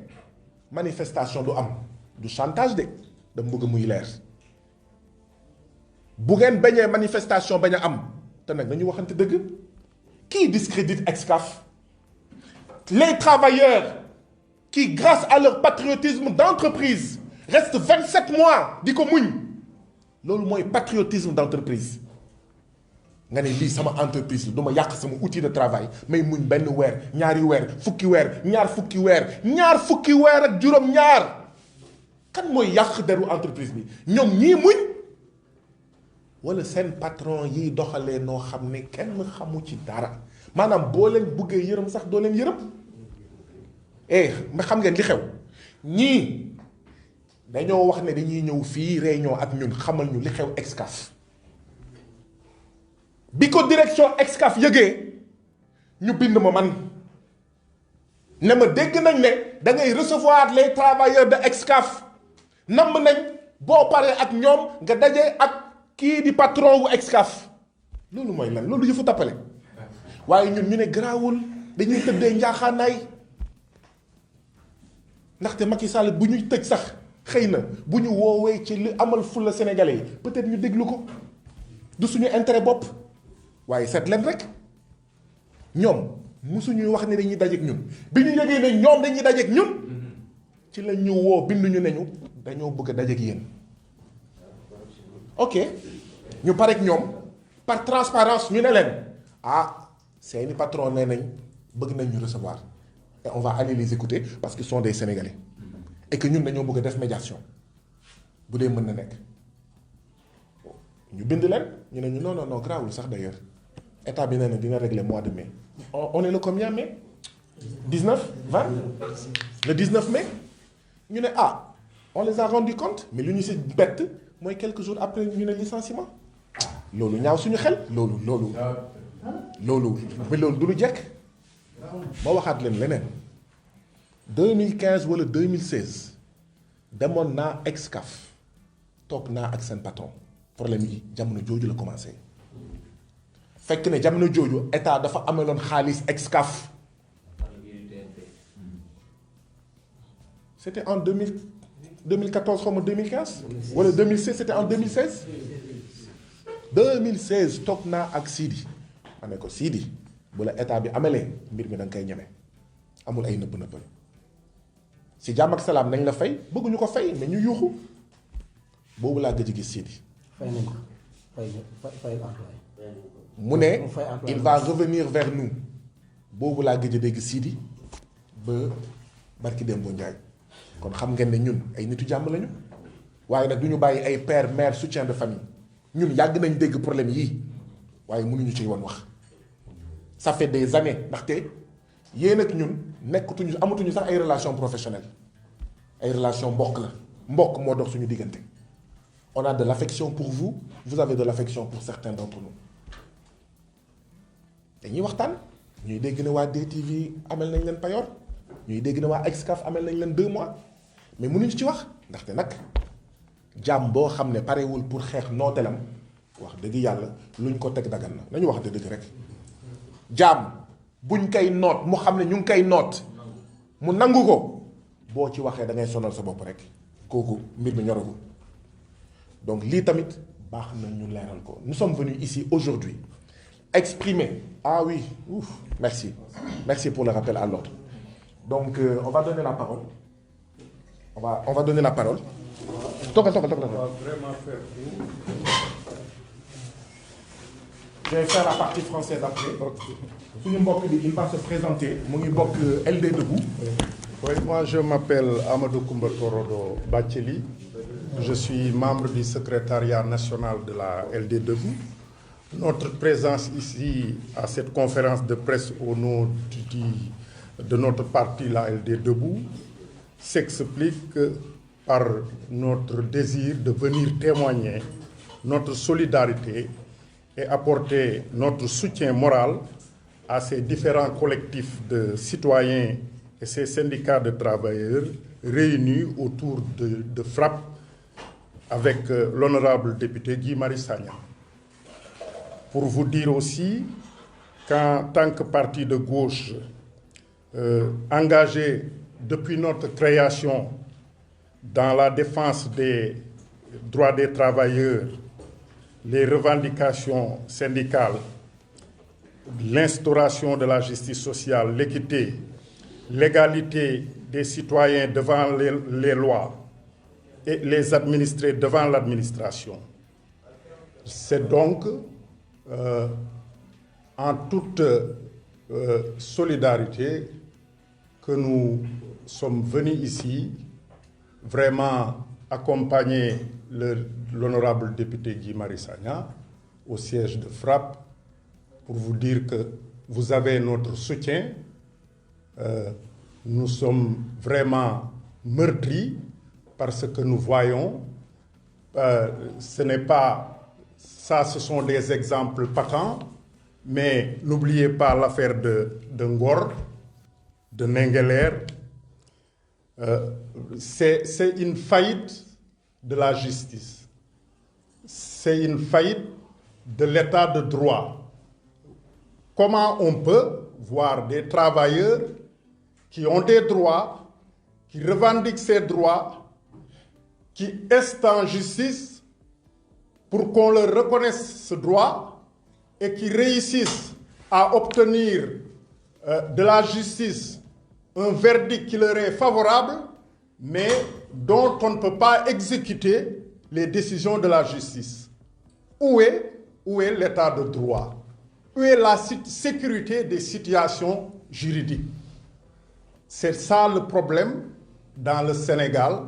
A: manifestation du am du chantage de dama bëgg muy leer bu ngeen bañee manifestation bañ a am te nag nañu waxante dëgg qui discrédite Excaf? Les travailleurs qui, grâce à leur patriotisme d'entreprise, restent 27 mois di ko muñ loolu mooy patriotisme d'entreprise nga ne lii sama entreprise la du ma yàq sama outil de travail may muñ benn weer ñaari weer fukki weer ñaar fukki weer ak juróom-ñaar kan mooy yàq deru entreprise bi ñoom ñii muñ wala seen patron yi doxalee noo xam ne kenn xamu ci dara maanaam boo leen buggee yërëm sax doo leen yërëm nga xam ngeen li xew ñii dañoo wax ne dañuy ñëw fii réunion ak ñun xamal ñu li xew Excaf bi ko direction Excaf yëgee ñu bind ma man ne ma dégg nañ ne da ngay recevoir les travailleurs de Excaf namm nañ boo paree ak ñoom nga daje ak kii di patron wu Excaf loolu mooy lan loolu yëfu tappale waaye ñun ñu ne garaawul dañuy tëddee njaaxaanaay ndaxte Macky Sall bu ñuy tëj sax xëy na bu ñu woowee ci li amal fulla sénégalais yi peut-être ñu déglu ko du suñu intérêt bopp waaye seet leen rek ñoom musuñuy wax ne dañuy dajeek ñun bi ñu yëgee ne ñoom dañuy dajeek ñun ci la ñu woo binduñu ne ñu dañoo bëgg a dajeek yéen ok ñu pareek ñoom par transparence ñu ne leen seeni patron nee nañ bëgg nañ ñu recevoir et on va aller les écouter parce qu'ils sont des Sénégalais et que ñun dañoo bëgg a def médiation bu dee mën na nekk ñu bind leen ñu ne ñu non grawul sax d'ailleurs état bi nee na dina régler mois de mai on est le combien mai 19 20 le 19 mai ñu ne on les a rendu compte mais lu ñu si bett mooy quelques jours après ñu ne licenciement loolu ñaaw suñu xel loolu mais loolu du lu jekk ma waxaat leen leneen 2015 wala 2016 demoon naa Excaf toog naa ak seen patron problème yi jamono jooju la commencé fekk ne jamono jooju état dafa ameloon xaalis Excaf c'était en 2014 xaw ma 2015 wala 2016 c'était en 2016 toog naa ak Sidi ma ne ko Sidi bu la état bi amelee mbir mi da nga koy ñeme amul ay nëbb si jàmm ak salaam nañ la fay bëgguñu ko fay mais ñu yuuxu boobu laa gëj a gis Sidi.
G: fay nañ ko fay
A: mu ne il va revenir vers nous boobu laa gëj a dégg Sidi ba barki Dembo Ndiaye kon xam ngeen ne ñun ay nitu jàmm lañu waaye nag du ñu bàyyi ay père mère soutien de famille ñun yàgg nañ dégg problème yii waaye mënuñu ci woon wax ça fait des années ndaxte yéen ak ñun amatuñu sax ay relation professionnelle ay relation mbokk la mbokk moo dox suñu diggante. On a de l'affection pour vous, vous avez de l'affection pour certains d'entre nous. dañuy waxtaan ñuy dégg ne waa DTV amel nañ leen payoor ñuy dégg ne waa Excaf amel nañ leen 2 mois mais mënuñu ci wax ndaxte nag jaam boo xam ne parewul pour xeex nootelam wax dëgg yàlla luñ ko teg dagan na nañu wax dëgg rek. jaam buñ koy noot mu xam ne ñu ngi koy noot mu nangu ko boo ci waxee da ngay sonal sa bopp rek kooku mbir mi ñoragul donc lii tamit baax na ñu leeral ko. Nous sommes venus ici aujourd'hui exprimer. Ah oui, ouf, merci. Merci pour le rappel à l'ordre. Donc, on va donner la parole. On va donner la parole. Toc.
H: On va vraiment faire tout.
A: Je vais faire la partie française après. Suñu mbokk bi il va se présenter. mu ngi bokk LD Debout.
H: Oui, moi je m'appelle Amadou Koumba Torodo Bathily. Je suis membre du secrétariat national de la LD Debout. Notre présence ici à cette conférence de presse au nom de notre parti, la LD Debout, s'explique par notre désir de venir témoigner notre solidarité et apporter notre soutien moral à ces différents collectifs de citoyens et ces syndicats de travailleurs réunis autour de FRAPP avec l'honorable député Guy Marius Sagna. Pour vous dire aussi qu'en tant que parti de gauche engagé depuis notre création dans la défense des droits des travailleurs, les revendications syndicales, l'instauration de la justice sociale, l'équité, l'égalité des citoyens devant les lois et les administrés devant l'administration. C'est donc en toute solidarité que nous sommes venus ici vraiment accompagner l'honorable député Guy Marius Sagna au siège de FRAPP pour vous dire que vous avez notre soutien. Nous sommes vraiment meurtris par ce que nous voyons. Ce n'est pas ça, ce sont des exemples patents, mais n'oubliez pas l'affaire de Ngor, de Nengeler. C'est une faillite de la justice. C'est une faillite de l'état de droit. Comment on peut voir des travailleurs qui ont des droits, qui revendiquent ces droits, qui estent en justice pour qu'on leur reconnaisse ce droit et qui réussissent à obtenir de la justice un verdict qui leur est favorable, mais dont on ne peut pas exécuter les décisions de la justice. Où est l'état de droit? Où est la sécurité des situations juridiques? C'est ça le problème dans le Sénégal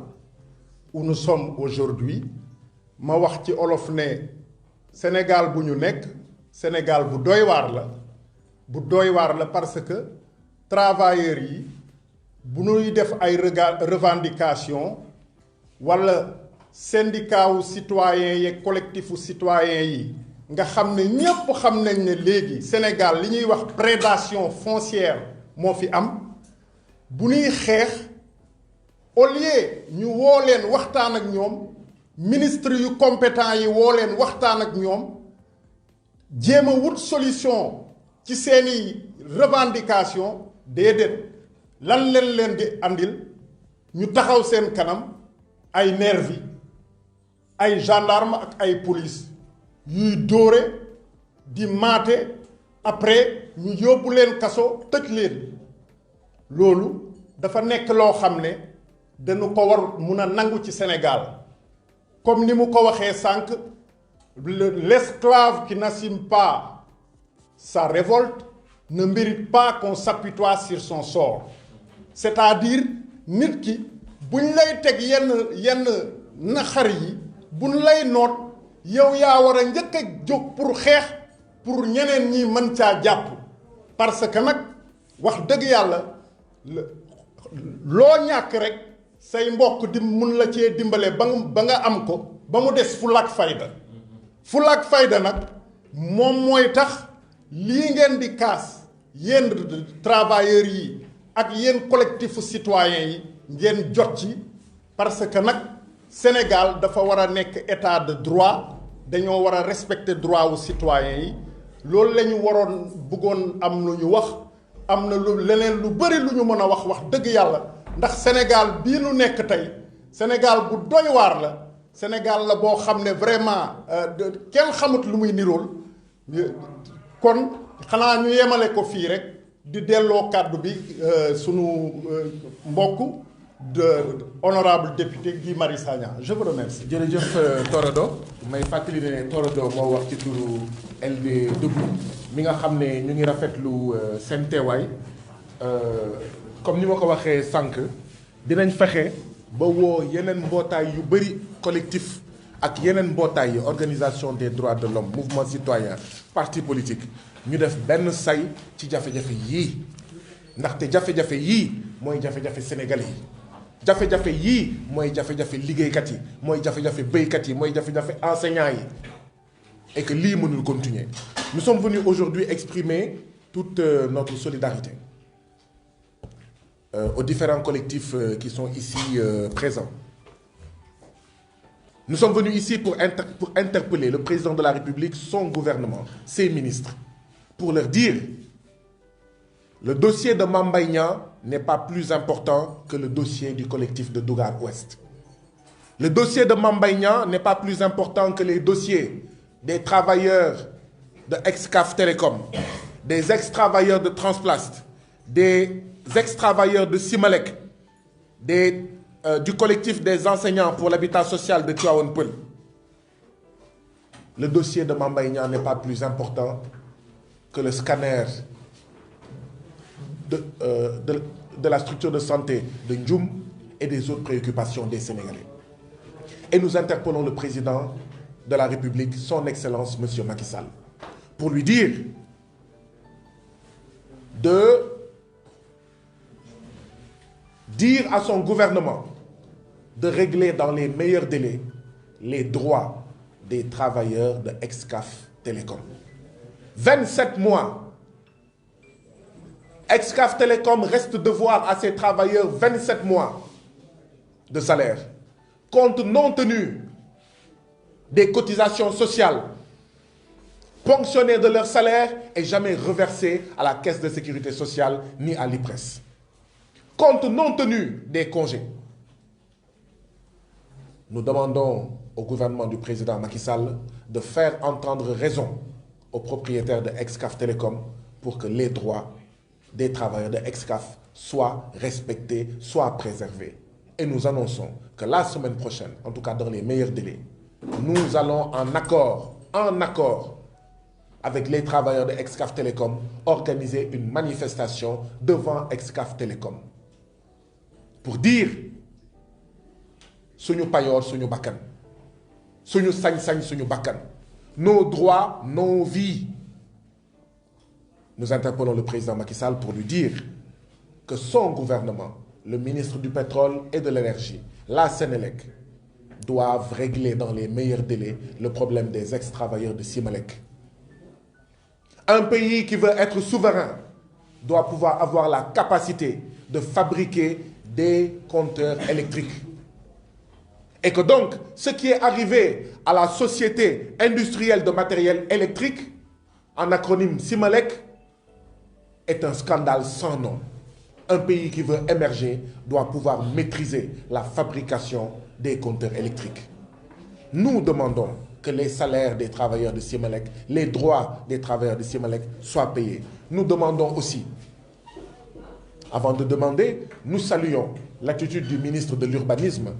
H: où nous sommes aujourd'hui. Ma wax ci olof ne Sénégal bu ñu nekk Sénégal bu doy waar la parce que travailleurs yi bu ñuy def ay revendication wala syndicat wu citoyens yeeg collectif wu citoyens yi nga xam ne ñépp xam nañ ne léegi Sénégal li ñuy wax prédation foncière moo fi am bu ñuy xeex au lieu ñu woo leen waxtaan ak ñoom ministre yu compétent yi woo leen waxtaan ak ñoom jéem a wut solution ci seeni revendication déedéet lan leen di andil ñu taxaw seen kanam ay nervi ay gendarme ak ay police yuy dóore di maate après ñu yóbbu leen kaso tëj leen loolu dafa nekk loo xam ne dañu ko war mun a nangu ci Sénégal. Comme ni mu ko waxee sànq l'esclave qui n'assume pas sa révolte ne mérite pas qu'on s'apitoie sur son sort. C'est-à-dire nit ki buñ lay teg yenn naxar yi buñ lay noot yow yaa war a njëkk a jóg pour xeex pour ñeneen ñi mën caa jàpp parce que nag wax dëgg yàlla loo ñàkk rek say mbokk di mun la cee dimbale ba nga am ko ba mu des fulla ak fayda fulla ak fayda nag moom mooy tax lii ngeen di kaas yéen travailleurs yi ak yéen collectifu citoyens yi ngeen jot ci parce que nag Sénégal dafa war a nekk état de droit dañoo war a respecter droit wu citoyens yi loolu la ñu waroon bëggoon am lu ñu wax am na lu leneen lu bëri lu ñu mën a wax dëgg yàlla ndax Sénégal bii nu nekk tey Sénégal bu doy waar la Sénégal la boo xam ne vraiment kenn xamut lu muy nirool kon xanaa ñu yemale ko fii rek di delloo kàddu bi sunu mbokk de honorable député Guy Marius Sagna je vous remercie.
A: jërëjëf Torodo may fàttali ne Torodo moo wax ci turu LD Debout mi nga xam ne ñu ngi rafetlu seen teewaay comme ni ma ko waxee sànq dinañ fexe ba woo yeneen mbootaay yu bëri collectif ak yeneen mbootaay yi organisation des droits de l'homme mouvement citoyen parti politique ñu def benn say ci jafe-jafe yii ndaxte jafe-jafe yii mooy jafe-jafe sénégalais yi jafe-jafe yii mooy jafe-jafe liggéeykat yi mooy jafe-jafe béykat yi mooy jafe-jafe enseignants yi et que lii mënul continuer. Nous sommes venus aujourd'hui exprimer toute notre solidarité aux différents collectifs qui sont ici présents. Nous sommes venus ici pour interpeller le président de la République, son gouvernement, ses ministres, pour leur dire le dossier de Mame Mbaye Niang n'est pas plus important que le dossier du collectif de Dougar Ouest. Le dossier de Mame Mbaye Niang n'est pas plus important que les dossiers des travailleurs de Excaf Télécom, des ex-travailleurs de Transplast, des ex-travailleurs de Simalek, du collectif des enseignants pour l'habitat social de Tivaouane Peulh. Le dossier de Mame Mbaye Niang n'est pas plus important que le scanner de la structure de santé de Ndioum et des autres préoccupations des Sénégalais. Et nous interpellons le président de la République, son Excellence, M. Macky Sall, pour lui dire à son gouvernement de régler dans les meilleurs délais les droits des travailleurs de Excaf Télécom. 27 mois. Excaf Télécom reste devoir à ses travailleurs 27 mois de salaire, compte non tenu des cotisations sociales, ponctionnées de leur salaire et jamais reversées à la Caisse de sécurité sociale ni à l'IPRES. Compte non tenu des congés. Nous demandons au gouvernement du président Macky Sall de faire entendre raison aux propriétaires de Excaf Télécom pour que les droits des travailleurs de Excaf soient respectés, soient préservés. Et nous annonçons que la semaine prochaine, en tout cas dans les meilleurs délais, nous allons en accord avec les travailleurs de Excaf Télécom, organiser une manifestation devant Excaf Télécom pour dire suñu payoor suñu bakkan suñu sañ-sañ suñu bakkan nos droits nos vies. Nous interpellons le président Macky Sall pour lui dire que son gouvernement, le ministre du pétrole et de l'énergie, la Sénélec, doivent régler dans les meilleurs délais le problème des ex-travailleurs de Simalek. Un pays qui veut être souverain doit pouvoir avoir la capacité de fabriquer des compteurs électriques. Et que donc, ce qui est arrivé à la Société industrielle de matériel électrique, en acronyme Simalek, est un scandale sans nom. Un pays qui veut émerger doit pouvoir maîtriser la fabrication des compteurs électriques. Nous demandons que les salaires des travailleurs de Simalek, les droits des travailleurs de Simalek soient payés. Nous demandons aussi, avant de demander, nous saluons l'attitude du ministre de l'Urbanisme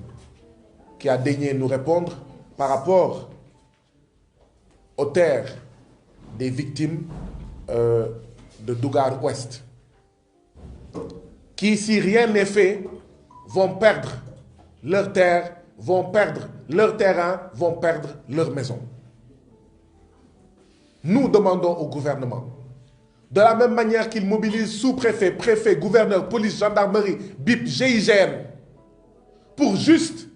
A: qui a daigné nous répondre par rapport aux terres des victimes de Dougar Ouest, qui, si rien n'est fait, vont perdre leurs terres, vont perdre leur terrain, vont perdre leur maison. Nous demandons au gouvernement, de la même manière qu'il mobilise sous-préfet, préfet, gouverneur, police, gendarmerie, BIP, GIGN, pour juste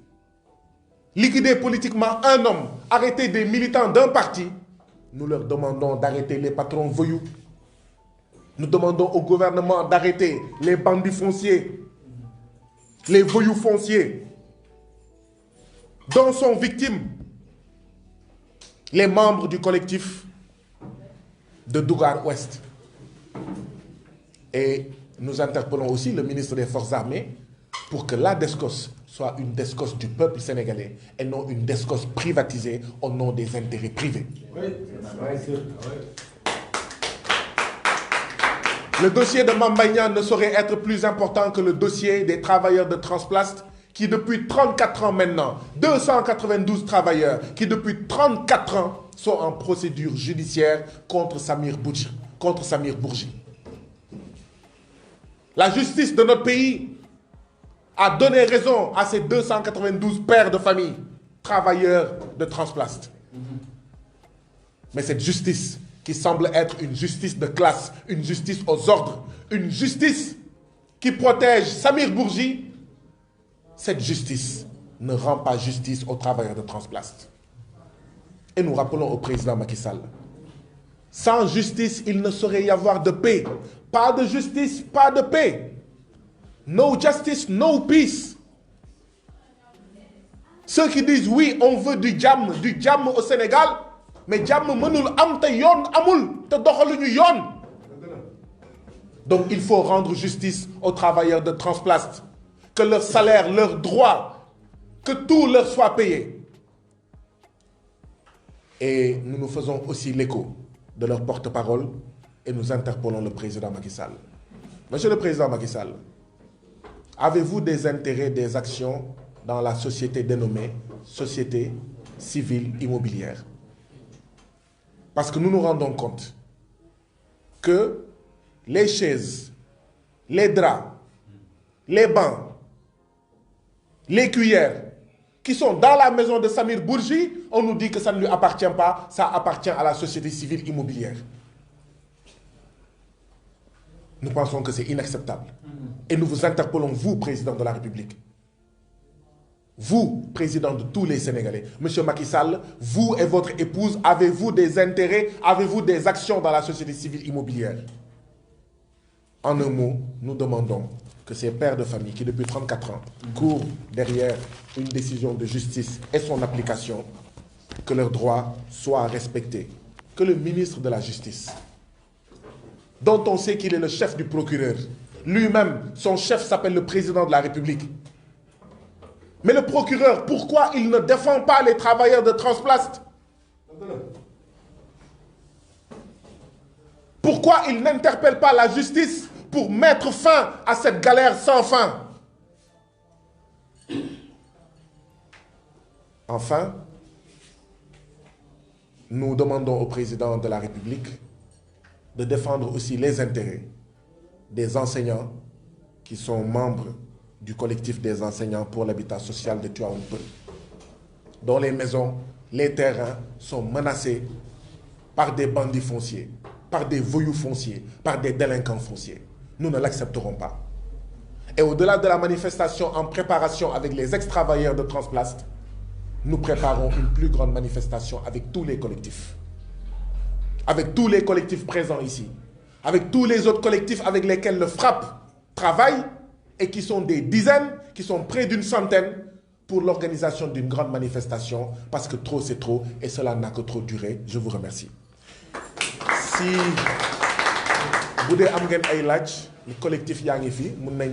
A: liquider politiquement un homme, arrêter des militants d'un parti, nous leur demandons d'arrêter les patrons voyous. Nous demandons au gouvernement d'arrêter les bandits fonciers, les voyous fonciers, dont sont victimes les membres du collectif de Dougar Ouest. Et nous interpellons aussi le ministre des Forces armées pour que la DSCOS soit une DSCOS du peuple sénégalais et non une DSCOS privatisée au nom des intérêts privés. Le dossier de Mame Mbaye Niang ne saurait être plus important que le dossier des travailleurs de Transplast qui depuis 34 ans maintenant, 292 travailleurs qui depuis 34 ans sont en procédure judiciaire contre Samir Bourgi. La justice de notre pays a donné raison à ces 292 pères de famille, travailleurs de Transplast. Mais cette justice, qui semble être une justice de classe, une justice aux ordres, une justice qui protège Samir Bourgi, cette justice ne rend pas justice aux travailleurs de Transplast. Et nous rappelons au président Macky Sall, sans justice, il ne saurait y avoir de paix. Pas de justice, pas de paix. No justice, no peace. Ceux qui disent oui, on veut du jàmm au Sénégal, mais jàmm mënul am te yoon amul te doxaluñu yoon. Donc il faut rendre justice aux travailleurs de Transplast, que leur salaire, leurs droits, que tout leur soit payé. Et nous nous faisons aussi l'écho de leur porte-parole et nous interpellons le président Macky Sall. Monsieur le président Macky Sall, avez-vous des intérêts, des actions dans la société dénommée Société Civile Immobilière? Parce que nous nous rendons compte que les chaises, les draps, les bancs, les cuillères qui sont dans la maison de Samir Bourgi, on nous dit que ça ne lui appartient pas, ça appartient à la société civile immobilière. Nous pensons que c'est inacceptable. Et nous vous interpellons, vous, président de la République. Vous, président de tous les Sénégalais. Monsieur Macky Sall, vous et votre épouse, avez-vous des intérêts, avez-vous des actions dans la société civile immobilière? En un mot, nous demandons que ces pères de famille qui, depuis 34 ans, courent derrière une décision de justice et son application, que leurs droits soient respectés. Que le ministre de la Justice, dont on sait qu'il est le chef du procureur, lui-même, son chef s'appelle le président de la République. Mais le procureur, pourquoi il ne défend pas les travailleurs de Transplast? Pourquoi il n'interpelle pas la justice pour mettre fin à cette galère sans fin? Enfin, nous demandons au président de la République de défendre aussi les intérêts des enseignants qui sont membres du collectif des enseignants pour l'habitat social de Tivaouane Peulh, dont les maisons, les terrains sont menacés par des bandits fonciers, par des voyous fonciers, par des délinquants fonciers. Nous ne l'accepterons pas. Et au-delà de la manifestation en préparation avec les ex-travailleurs de Transplast, nous préparons une plus grande manifestation avec tous les collectifs. Avec tous les collectifs présents ici. Avec tous les autres collectifs avec lesquels le FRAPP travaille et qui sont des dizaines, qui sont près d'une centaine pour l'organisation d'une grande manifestation parce que trop c'est trop et cela n'a que trop duré. Je vous remercie. Si vous avez des laaj, le collectif yaa ngi fi, mun nañ